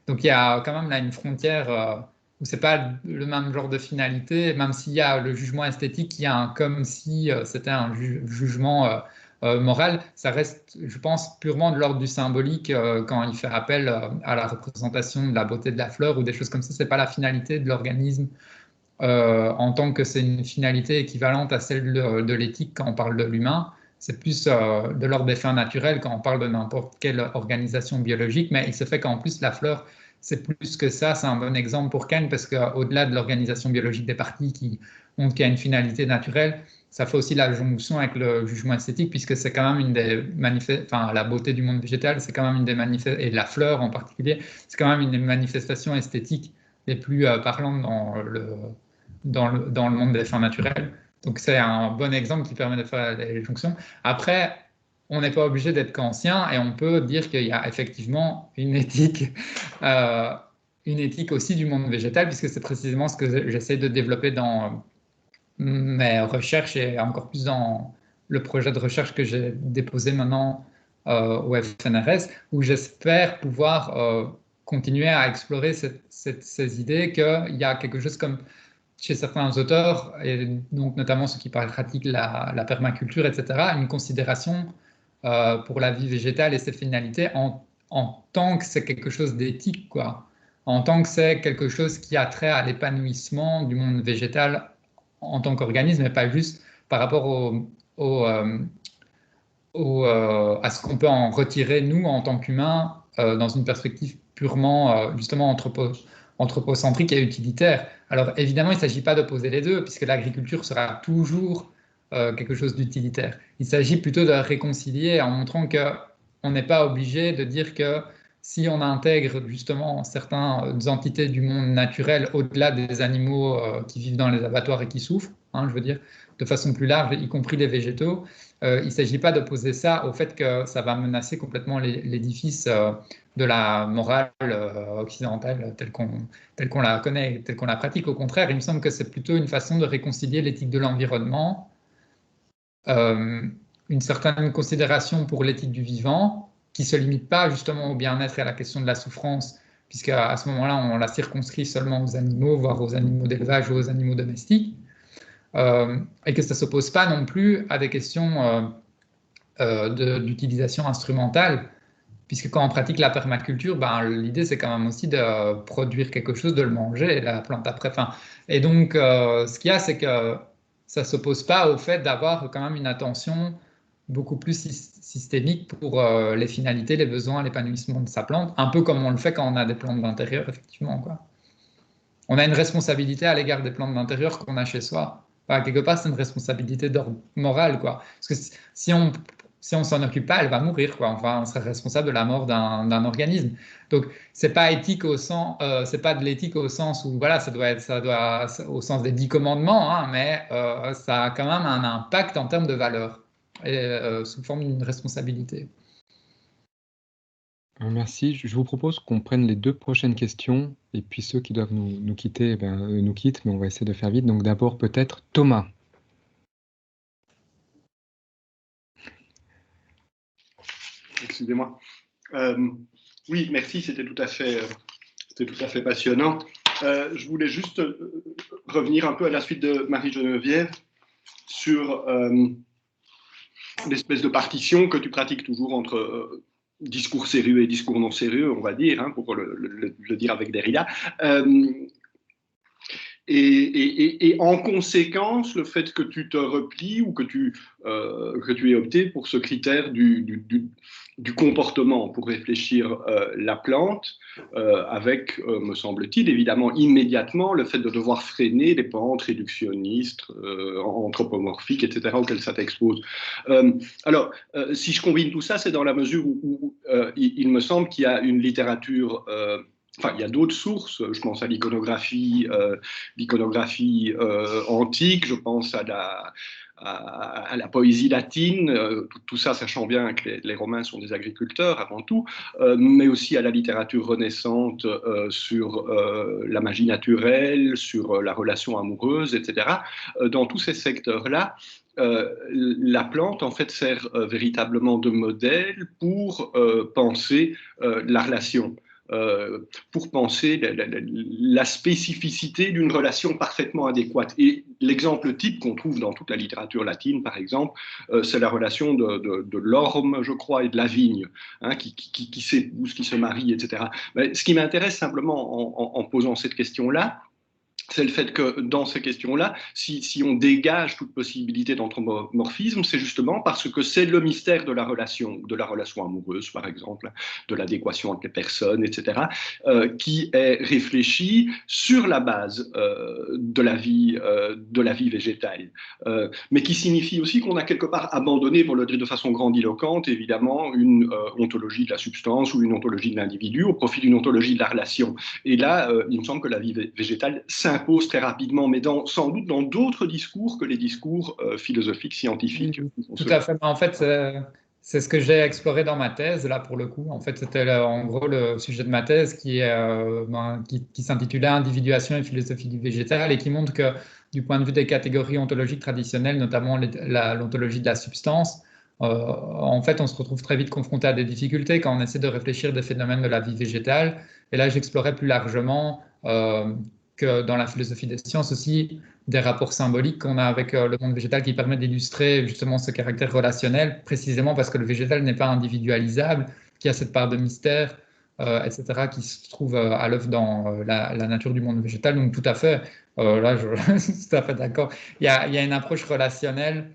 Donc il y a quand même là une frontière où c'est pas le même genre de finalité, même s'il y a le jugement esthétique, il y a comme si c'était un jugement moral, ça reste, je pense, purement de l'ordre du symbolique quand il fait appel à la représentation de la beauté de la fleur ou des choses comme ça. C'est pas la finalité de l'organisme en tant que c'est une finalité équivalente à celle de l'éthique quand on parle de l'humain. C'est plus de l'ordre des fins naturels quand on parle de n'importe quelle organisation biologique, mais il se fait qu'en plus la fleur, c'est plus que ça. C'est un bon exemple pour Kant parce qu'au-delà de l'organisation biologique des parties qui montre qu'il y a une finalité naturelle, ça fait aussi la jonction avec le jugement esthétique puisque c'est quand même une des enfin la beauté du monde végétal, c'est quand même une des manifestations, et la fleur en particulier, c'est quand même une des manifestations esthétiques les plus parlantes dans le monde des fins naturelles. Donc c'est un bon exemple qui permet de faire les jonctions. Après, on n'est pas obligé d'être kantien et on peut dire qu'il y a effectivement une éthique aussi du monde végétal, puisque c'est précisément ce que j'essaie de développer dans mes recherches et encore plus dans le projet de recherche que j'ai déposé maintenant au FNRS, où j'espère pouvoir continuer à explorer ces idées qu'il y a quelque chose comme chez certains auteurs, et donc notamment ceux qui pratiquent la permaculture, etc., une considération pour la vie végétale et ses finalités en tant que c'est quelque chose d'éthique, quoi. En tant que c'est quelque chose qui a trait à l'épanouissement du monde végétal en tant qu'organisme, et pas juste par rapport à ce qu'on peut en retirer, nous, en tant qu'humains, dans une perspective purement, justement, anthropocentrique et utilitaire. Alors, évidemment, il ne s'agit pas d'opposer les deux, puisque l'agriculture sera toujours quelque chose d'utilitaire. Il s'agit plutôt de réconcilier en montrant qu'on n'est pas obligé de dire que si on intègre justement certaines entités du monde naturel au-delà des animaux qui vivent dans les abattoirs et qui souffrent, hein, je veux dire, de façon plus large, y compris les végétaux, il ne s'agit pas d'opposer ça au fait que ça va menacer complètement l'édifice de la morale occidentale telle qu'on la connaît, telle qu'on la pratique. Au contraire, il me semble que c'est plutôt une façon de réconcilier l'éthique de l'environnement, une certaine considération pour l'éthique du vivant, qui ne se limite pas justement au bien-être et à la question de la souffrance, puisqu'à ce moment-là, on la circonscrit seulement aux animaux, voire aux animaux d'élevage ou aux animaux domestiques, et que ça ne s'oppose pas non plus à des questions d'utilisation instrumentale, puisque quand on pratique la permaculture, ben, l'idée c'est quand même aussi de produire quelque chose, de le manger, la plante après. Enfin, et donc, ce qu'il y a, c'est que ça ne s'oppose pas au fait d'avoir quand même une attention beaucoup plus systémique pour les finalités, les besoins, l'épanouissement de sa plante, un peu comme on le fait quand on a des plantes d'intérieur, effectivement, quoi. On a une responsabilité à l'égard des plantes d'intérieur qu'on a chez soi. Enfin, quelque part, c'est une responsabilité d'ordre moral, quoi. Parce que si on s'en occupe pas, elle va mourir, quoi. Enfin, on serait responsable de la mort d'un organisme. Donc, c'est pas éthique c'est pas de l'éthique au sens où, voilà, ça doit au sens des 10 commandements, hein, mais ça a quand même un impact en termes de valeur et sous forme d'une responsabilité. Merci. Je vous propose qu'on prenne les 2 prochaines questions et puis ceux qui doivent nous quitter, nous quittent, mais on va essayer de faire vite. Donc d'abord peut-être Thomas. Excusez-moi. Oui, merci, c'était tout à fait passionnant. Je voulais juste revenir un peu à la suite de Marie-Geneviève sur l'espèce de partition que tu pratiques toujours entre discours sérieux et discours non sérieux, on va dire, hein, pour le dire avec Derrida. Et en conséquence, le fait que tu te replies ou que tu aies opté pour ce critère du comportement pour réfléchir la plante, avec, me semble-t-il, évidemment, immédiatement, le fait de devoir freiner les pentes réductionnistes, anthropomorphiques, etc., auxquelles ça t'expose. Alors, si je combine tout ça, c'est dans la mesure où il me semble qu'il y a une littérature Enfin, il y a d'autres sources, je pense à l'iconographie antique, je pense à la poésie latine, tout ça sachant bien que les Romains sont des agriculteurs avant tout, mais aussi à la littérature renaissante sur la magie naturelle, sur la relation amoureuse, etc. Dans tous ces secteurs-là, la plante en fait sert véritablement de modèle pour penser la relation. Pour penser la spécificité d'une relation parfaitement adéquate. Et l'exemple type qu'on trouve dans toute la littérature latine, par exemple, c'est la relation de l'orme, je crois, et de la vigne, hein, qui s'épousent, qui se marient, etc. Mais ce qui m'intéresse simplement en posant cette question-là, c'est le fait que dans ces questions-là, si on dégage toute possibilité d'anthropomorphisme, c'est justement parce que c'est le mystère de la relation amoureuse, par exemple, de l'adéquation entre les personnes, etc., qui est réfléchi sur la base de la vie végétale, mais qui signifie aussi qu'on a quelque part abandonné, pour le dire de façon grandiloquente, évidemment, une ontologie de la substance ou une ontologie de l'individu au profit d'une ontologie de la relation. Et là, il me semble que la vie végétale s'impose très rapidement, mais sans doute dans d'autres discours que les discours philosophiques, scientifiques. Tout à fait. En fait, c'est ce que j'ai exploré dans ma thèse, là, pour le coup. En fait, c'était en gros le sujet de ma thèse qui s'intitulait « Individuation et philosophie du végétal » et qui montre que, du point de vue des catégories ontologiques traditionnelles, notamment l'ontologie de la substance, en fait, on se retrouve très vite confronté à des difficultés quand on essaie de réfléchir des phénomènes de la vie végétale. Et là, j'explorais plus largement que dans la philosophie des sciences aussi, des rapports symboliques qu'on a avec le monde végétal qui permettent d'illustrer justement ce caractère relationnel, précisément parce que le végétal n'est pas individualisable, qu'il y a cette part de mystère, etc., qui se trouve à l'œuvre dans la nature du monde végétal. Donc tout à fait, là je suis tout à fait d'accord. Il y a une approche relationnelle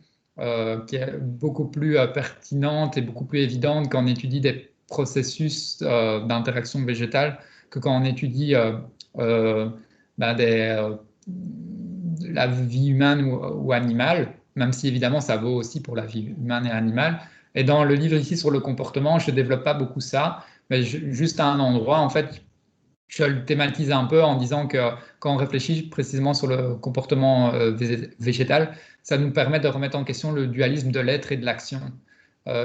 qui est beaucoup plus pertinente et beaucoup plus évidente quand on étudie des processus d'interaction végétale que quand on étudie la vie humaine ou animale, même si évidemment ça vaut aussi pour la vie humaine et animale. Et dans le livre ici sur le comportement, je ne développe pas beaucoup ça, mais juste à un endroit, en fait, je le thématise un peu en disant que quand on réfléchit précisément sur le comportement végétal, ça nous permet de remettre en question le dualisme de l'être et de l'action,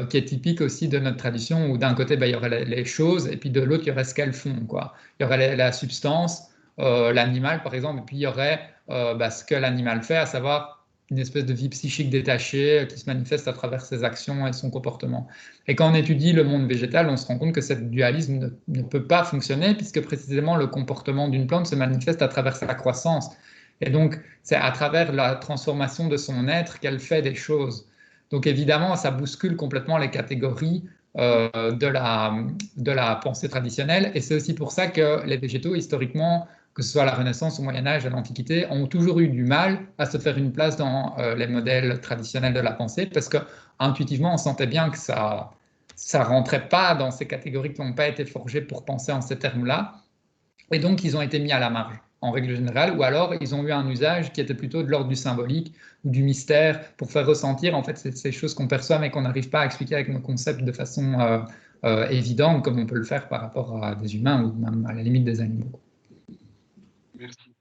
qui est typique aussi de notre tradition, où d'un côté, il y aurait les choses, et puis de l'autre, il y aurait ce qu'elles font, quoi. Il y aurait la substance, l'animal, par exemple, et puis il y aurait ce que l'animal fait, à savoir une espèce de vie psychique détachée qui se manifeste à travers ses actions et son comportement. Et quand on étudie le monde végétal, on se rend compte que ce dualisme ne peut pas fonctionner, puisque précisément le comportement d'une plante se manifeste à travers sa croissance. Et donc, c'est à travers la transformation de son être qu'elle fait des choses. Donc évidemment, ça bouscule complètement les catégories de la pensée traditionnelle. Et c'est aussi pour ça que les végétaux, historiquement, que ce soit à la Renaissance, au Moyen-Âge, à l'Antiquité, ont toujours eu du mal à se faire une place dans les modèles traditionnels de la pensée, parce qu'intuitivement, on sentait bien que ça ne rentrait pas dans ces catégories qui n'ont pas été forgées pour penser en ces termes-là. Et donc, ils ont été mis à la marge, en règle générale, ou alors ils ont eu un usage qui était plutôt de l'ordre du symbolique ou du mystère, pour faire ressentir en fait ces choses qu'on perçoit mais qu'on n'arrive pas à expliquer avec nos concepts de façon évidente, comme on peut le faire par rapport à des humains ou même à la limite des animaux. Merci.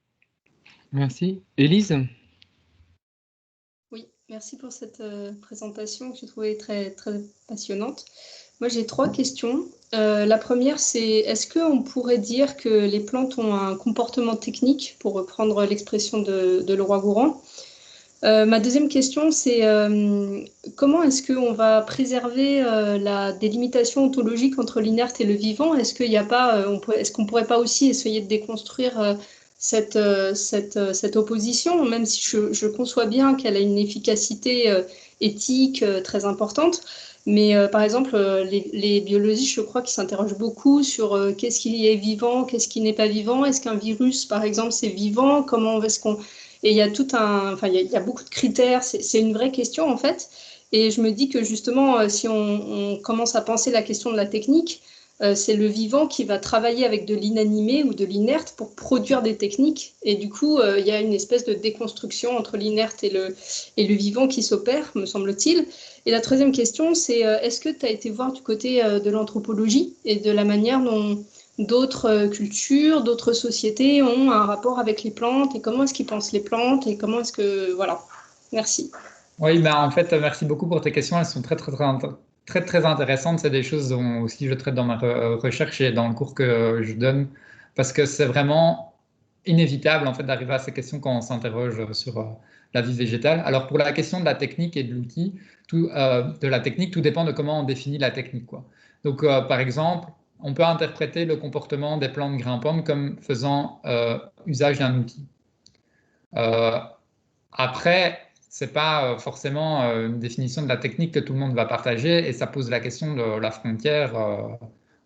Merci. Élise ? Oui, merci pour cette présentation que j'ai trouvée très, très passionnante. Moi, j'ai 3 questions. La première, c'est est-ce qu'on pourrait dire que les plantes ont un comportement technique, pour reprendre l'expression de Leroi-Gourhan? Ma deuxième question, c'est comment est-ce qu'on va préserver la délimitation ontologique entre l'inerte et le vivant? Est-ce qu'il n'y a pas, est-ce qu'on ne pourrait pas aussi essayer de déconstruire cette opposition, même si je conçois bien qu'elle a une efficacité éthique très importante? Mais par exemple, les biologistes, je crois, qui s'interrogent beaucoup sur qu'est-ce qui est vivant, qu'est-ce qui n'est pas vivant. Est-ce qu'un virus, par exemple, c'est vivant? Comment est-ce qu'on... Et il y a il y a beaucoup de critères. C'est une vraie question, en fait. Et je me dis que justement, si on commence à penser la question de la technique, c'est le vivant qui va travailler avec de l'inanimé ou de l'inerte pour produire des techniques. Et du coup, il y a une espèce de déconstruction entre l'inerte et le vivant qui s'opère, me semble-t-il. Et la troisième question, c'est est-ce que tu as été voir du côté de l'anthropologie et de la manière dont d'autres cultures, d'autres sociétés ont un rapport avec les plantes et comment est-ce qu'ils pensent les plantes et comment est-ce que... Voilà. Merci. Oui, ben, en fait, merci beaucoup pour tes questions. Elles sont très intéressantes. C'est des choses dont aussi je traite dans ma recherche et dans le cours que je donne parce que c'est vraiment inévitable en fait d'arriver à ces questions quand on s'interroge sur la vie végétale. Alors pour la question de la technique et de l'outil, tout dépend de comment on définit la technique, quoi. Donc par exemple, on peut interpréter le comportement des plantes grimpantes comme faisant usage d'un outil. Après, c'est pas forcément une définition de la technique que tout le monde va partager et ça pose la question de la frontière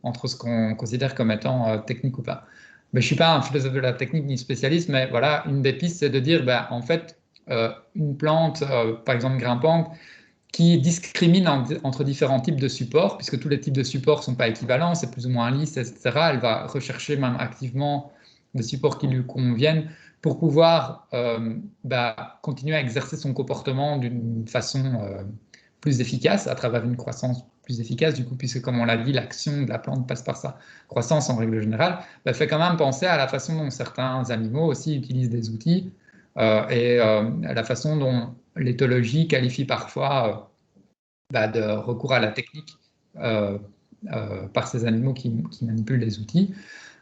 entre ce qu'on considère comme étant technique ou pas. Mais je suis pas un philosophe de la technique ni spécialiste, mais voilà, une des pistes, c'est de dire, ben, en fait, une plante, par exemple grimpante, qui discrimine entre différents types de supports, puisque tous les types de supports ne sont pas équivalents, c'est plus ou moins lisse, etc. Elle va rechercher même activement des supports qui lui conviennent pour pouvoir continuer à exercer son comportement d'une façon plus efficace, à travers une croissance plus efficace, du coup, puisque comme on l'a dit, l'action de la plante passe par sa croissance en règle générale, fait quand même penser à la façon dont certains animaux aussi utilisent des outils et à la façon dont l'éthologie qualifie parfois de recours à la technique par ces animaux qui manipulent les outils.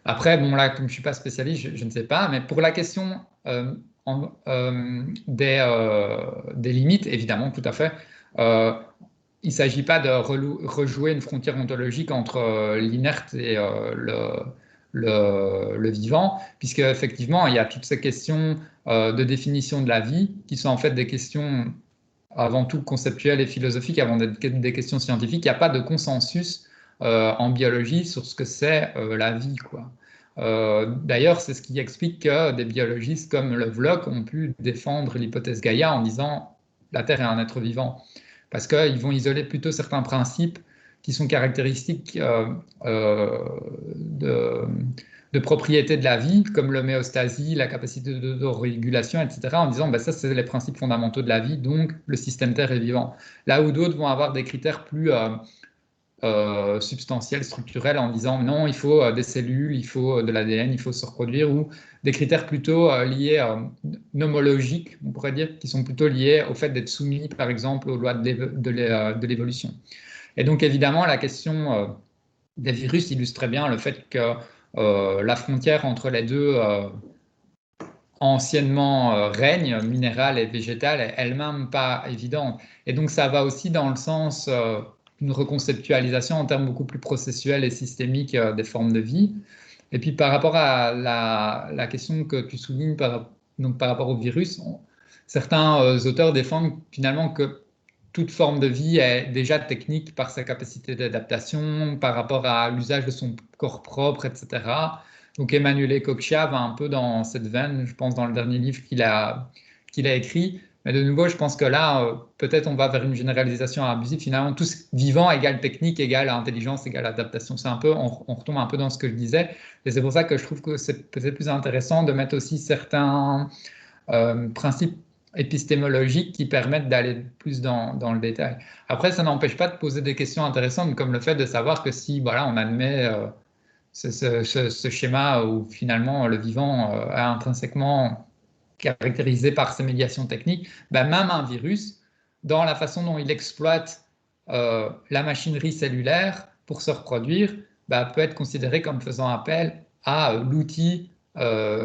Après, bon là, comme je ne suis pas spécialiste, je ne sais pas, mais pour la question des limites, évidemment, tout à fait, il ne s'agit pas de rejouer une frontière ontologique entre l'inerte et le vivant, puisque effectivement, il y a toutes ces questions de définition de la vie, qui sont en fait des questions avant tout conceptuelles et philosophiques, avant des questions scientifiques. Il n'y a pas de consensus en biologie sur ce que c'est la vie, quoi. D'ailleurs, c'est ce qui explique que des biologistes comme Lovelock ont pu défendre l'hypothèse Gaïa en disant la Terre est un être vivant, parce qu'ils vont isoler plutôt certains principes qui sont caractéristiques de propriétés de la vie, comme l'homéostasie, la capacité d'autorégulation, etc., en disant ça, c'est les principes fondamentaux de la vie, donc le système Terre est vivant. Là où d'autres vont avoir des critères plus substantiels, structurels, en disant non, il faut des cellules, il faut de l'ADN, il faut se reproduire, ou des critères plutôt liés nomologiques, on pourrait dire, qui sont plutôt liés au fait d'être soumis, par exemple, aux lois de l'évolution. Et donc, évidemment, la question des virus illustre très bien le fait que la frontière entre les deux anciennement règne, minérale et végétale, est elle-même pas évidente. Et donc, ça va aussi dans le sens d'une reconceptualisation en termes beaucoup plus processuels et systémiques des formes de vie. Et puis, par rapport à la question que tu soulignes par rapport au virus, certains auteurs défendent finalement que toute forme de vie est déjà technique par sa capacité d'adaptation, par rapport à l'usage de son corps propre, etc. Donc Emanuele Coccia va un peu dans cette veine, je pense, dans le dernier livre qu'il a écrit. Mais de nouveau, je pense que là, peut-être on va vers une généralisation abusive. Finalement, tout vivant égale technique, égale intelligence, égale adaptation. C'est un peu, on retombe un peu dans ce que je disais. Et c'est pour ça que je trouve que c'est peut-être plus intéressant de mettre aussi certains principes épistémologiques qui permettent d'aller plus dans le détail. Après, ça n'empêche pas de poser des questions intéressantes, comme le fait de savoir que si on admet ce schéma où finalement le vivant est intrinsèquement caractérisé par ses médiations techniques, même un virus, dans la façon dont il exploite la machinerie cellulaire pour se reproduire, peut être considéré comme faisant appel à l'outil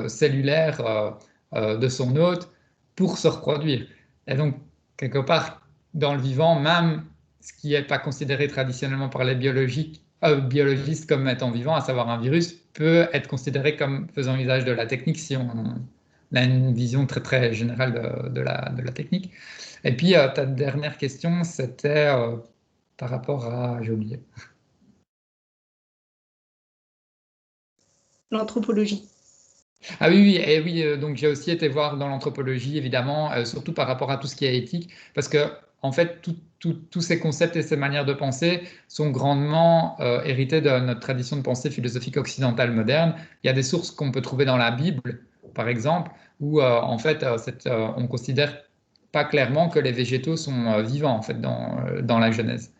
cellulaire de son hôte pour se reproduire. Et donc, quelque part, dans le vivant, même ce qui n'est pas considéré traditionnellement par les biologistes comme étant vivant, à savoir un virus, peut être considéré comme faisant usage de la technique si on a une vision très, très générale de la technique. Et puis, ta dernière question, c'était par rapport à... J'ai oublié. L'anthropologie. Ah oui, et oui, donc j'ai aussi été voir dans l'anthropologie, évidemment, surtout par rapport à tout ce qui est éthique, parce que en fait, tous ces concepts et ces manières de penser sont grandement hérités de notre tradition de pensée philosophique occidentale moderne. Il y a des sources qu'on peut trouver dans la Bible, par exemple, où en fait, on considère pas clairement que les végétaux sont vivants, en fait, dans la Genèse.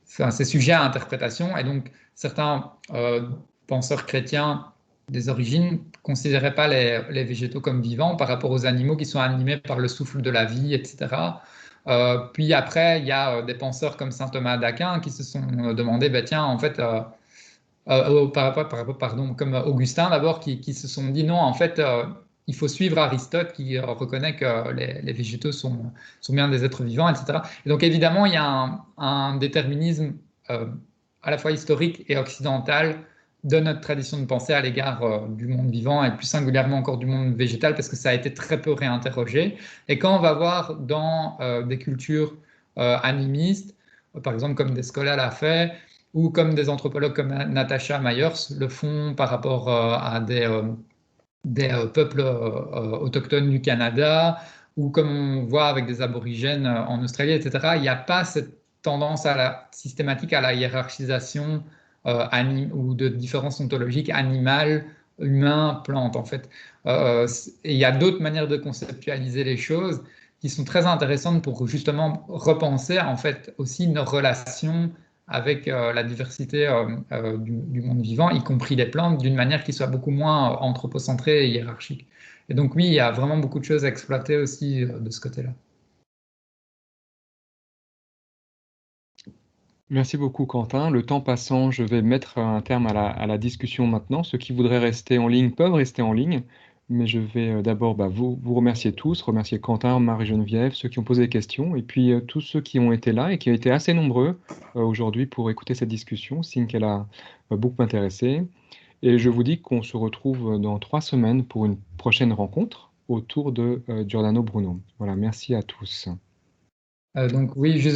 C'est sujet à interprétation, et donc certains penseurs chrétiens des origines considéraient pas les végétaux comme vivants par rapport aux animaux qui sont animés par le souffle de la vie, etc. Puis après, il y a des penseurs comme saint Thomas d'Aquin qui se sont demandé, ben tiens, en fait, pardon, comme Augustin d'abord, qui se sont dit non, en fait, il faut suivre Aristote qui reconnaît que les végétaux sont bien des êtres vivants, etc. Et donc évidemment, il y a un déterminisme à la fois historique et occidental de notre tradition de pensée à l'égard du monde vivant et plus singulièrement encore du monde végétal parce que ça a été très peu réinterrogé. Et quand on va voir dans des cultures animistes, par exemple comme Descola l'a fait, ou comme des anthropologues comme Natasha Myers le font par rapport à des peuples autochtones du Canada, ou comme on voit avec des aborigènes en Australie, etc., il n'y a pas cette tendance systématique à la hiérarchisation ou de différences ontologiques animales, humains, plantes, en fait. Et il y a d'autres manières de conceptualiser les choses qui sont très intéressantes pour justement repenser, en fait, aussi nos relations avec la diversité du monde vivant, y compris les plantes, d'une manière qui soit beaucoup moins anthropocentrée et hiérarchique. Et donc oui, il y a vraiment beaucoup de choses à exploiter aussi de ce côté-là. Merci beaucoup, Quentin. Le temps passant, je vais mettre un terme à la discussion maintenant. Ceux qui voudraient rester en ligne peuvent rester en ligne, mais je vais d'abord vous remercier tous, remercier Quentin, Marie-Geneviève, ceux qui ont posé des questions, et puis tous ceux qui ont été là et qui ont été assez nombreux aujourd'hui pour écouter cette discussion, signe qu'elle a beaucoup intéressé. Et je vous dis qu'on se retrouve dans 3 semaines pour une prochaine rencontre autour de Giordano Bruno. Voilà, merci à tous. Donc oui, juste